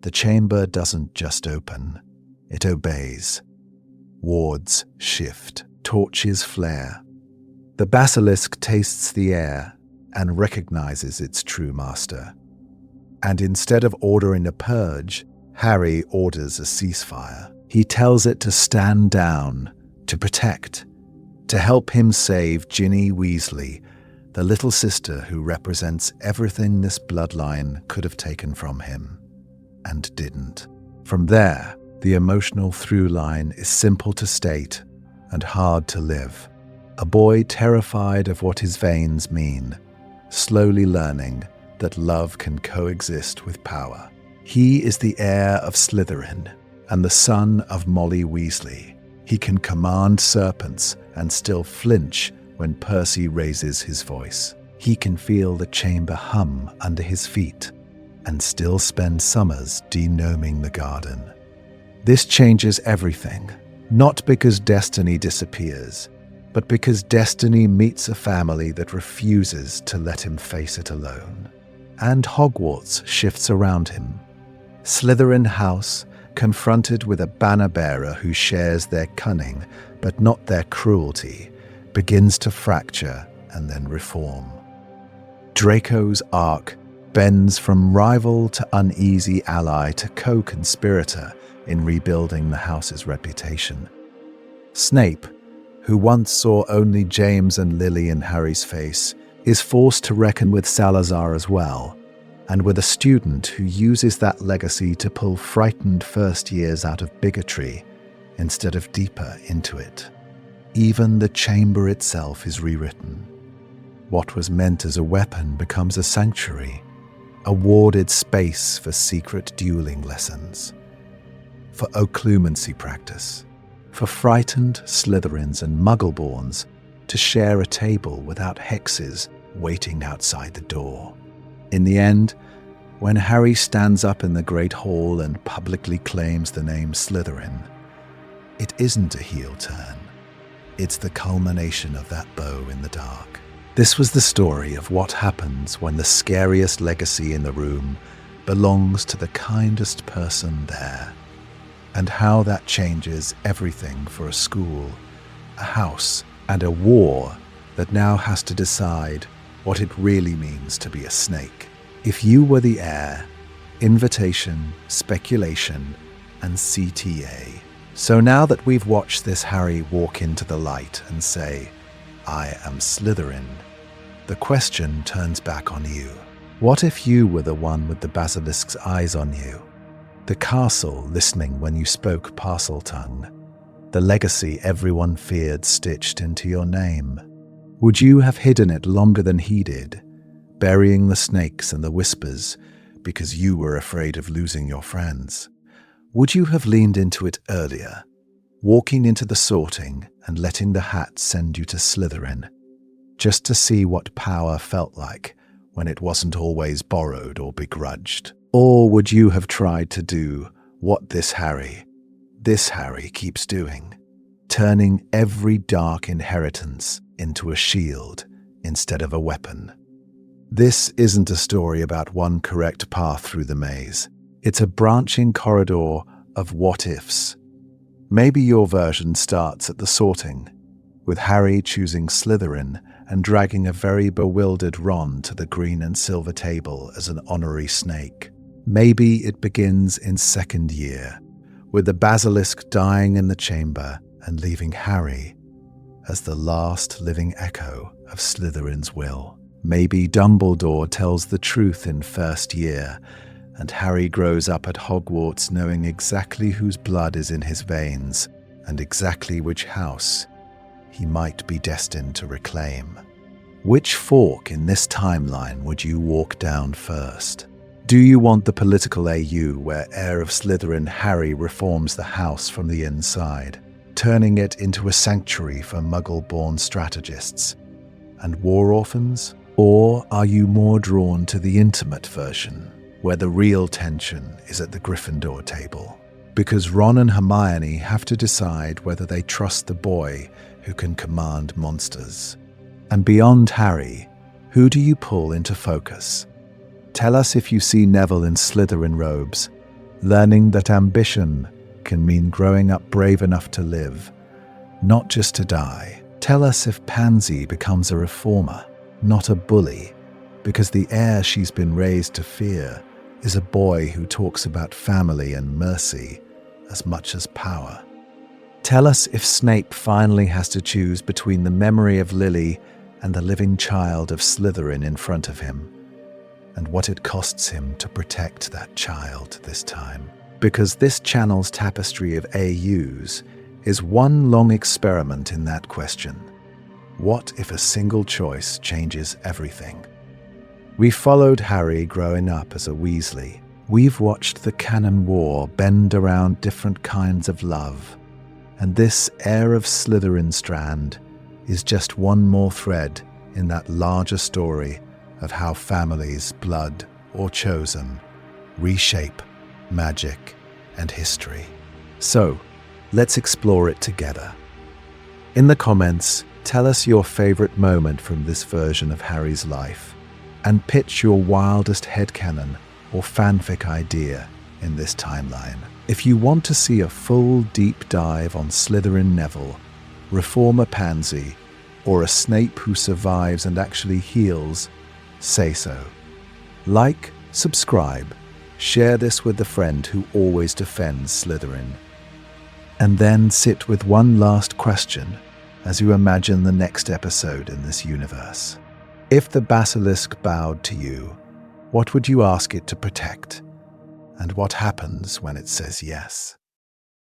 the chamber doesn't just open, it obeys. Wards shift, torches flare. The basilisk tastes the air and recognizes its true master. And instead of ordering a purge, Harry orders a ceasefire. He tells it to stand down, to protect, to help him save Ginny Weasley, the little sister who represents everything this bloodline could have taken from him, and didn't. From there, the emotional through line is simple to state and hard to live. A boy terrified of what his veins mean, slowly learning that love can coexist with power. He is the heir of Slytherin and the son of Molly Weasley. He can command serpents and still flinch when Percy raises his voice. He can feel the chamber hum under his feet and still spend summers denoming the garden. This changes everything, not because destiny disappears, but because destiny meets a family that refuses to let him face it alone. And Hogwarts shifts around him. Slytherin House, confronted with a banner-bearer who shares their cunning but not their cruelty, begins to fracture and then reform. Draco's arc bends from rival to uneasy ally to co-conspirator in rebuilding the house's reputation. Snape, who once saw only James and Lily in Harry's face, is forced to reckon with Salazar as well, and with a student who uses that legacy to pull frightened first years out of bigotry instead of deeper into it. Even the chamber itself is rewritten. What was meant as a weapon becomes a sanctuary, a warded space for secret dueling lessons, for occlumency practice, for frightened Slytherins and Muggleborns to share a table without hexes waiting outside the door. In the end, when Harry stands up in the Great Hall and publicly claims the name Slytherin, it isn't a heel turn. It's the culmination of that bow in the dark. This was the story of what happens when the scariest legacy in the room belongs to the kindest person there, and how that changes everything for a school, a house, and a war that now has to decide what it really means to be a snake. If you were the heir, invitation, speculation, and CTA. So now that we've watched this Harry walk into the light and say, "I am Slytherin," the question turns back on you. What if you were the one with the basilisk's eyes on you? The castle listening when you spoke Parseltongue? The legacy everyone feared stitched into your name? Would you have hidden it longer than he did, burying the snakes and the whispers because you were afraid of losing your friends? Would you have leaned into it earlier, walking into the sorting and letting the hat send you to Slytherin, just to see what power felt like when it wasn't always borrowed or begrudged? Or would you have tried to do what this Harry keeps doing, turning every dark inheritance into a shield instead of a weapon? This isn't a story about one correct path through the maze. It's a branching corridor of what-ifs. Maybe your version starts at the sorting, with Harry choosing Slytherin and dragging a very bewildered Ron to the green and silver table as an honorary snake. Maybe it begins in second year, with the basilisk dying in the chamber and leaving Harry as the last living echo of Slytherin's will. Maybe Dumbledore tells the truth in first year, and Harry grows up at Hogwarts knowing exactly whose blood is in his veins and exactly which house he might be destined to reclaim. Which fork in this timeline would you walk down first? Do you want the political AU where Heir of Slytherin Harry reforms the house from the inside, turning it into a sanctuary for Muggle-born strategists and war orphans? Or are you more drawn to the intimate version, where the real tension is at the Gryffindor table? Because Ron and Hermione have to decide whether they trust the boy who can command monsters. And beyond Harry, who do you pull into focus? Tell us if you see Neville in Slytherin robes, learning that ambition can mean growing up brave enough to live, not just to die. Tell us if Pansy becomes a reformer, not a bully, because the heir she's been raised to fear is a boy who talks about family and mercy as much as power. Tell us if Snape finally has to choose between the memory of Lily and the living child of Slytherin in front of him, and what it costs him to protect that child this time. Because this channel's tapestry of AUs is one long experiment in that question. What if a single choice changes everything? We followed Harry growing up as a Weasley. We've watched the canon war bend around different kinds of love, and this Heir of Slytherin strand is just one more thread in that larger story of how families, blood or chosen, reshape magic and history. So, let's explore it together. In the comments, tell us your favorite moment from this version of Harry's life, and pitch your wildest headcanon or fanfic idea in this timeline. If you want to see a full deep dive on Slytherin Neville, Reformer Pansy, or a Snape who survives and actually heals, say so. Like, subscribe, share this with the friend who always defends Slytherin. And then sit with one last question as you imagine the next episode in this universe. If the basilisk bowed to you, what would you ask it to protect? And what happens when it says yes?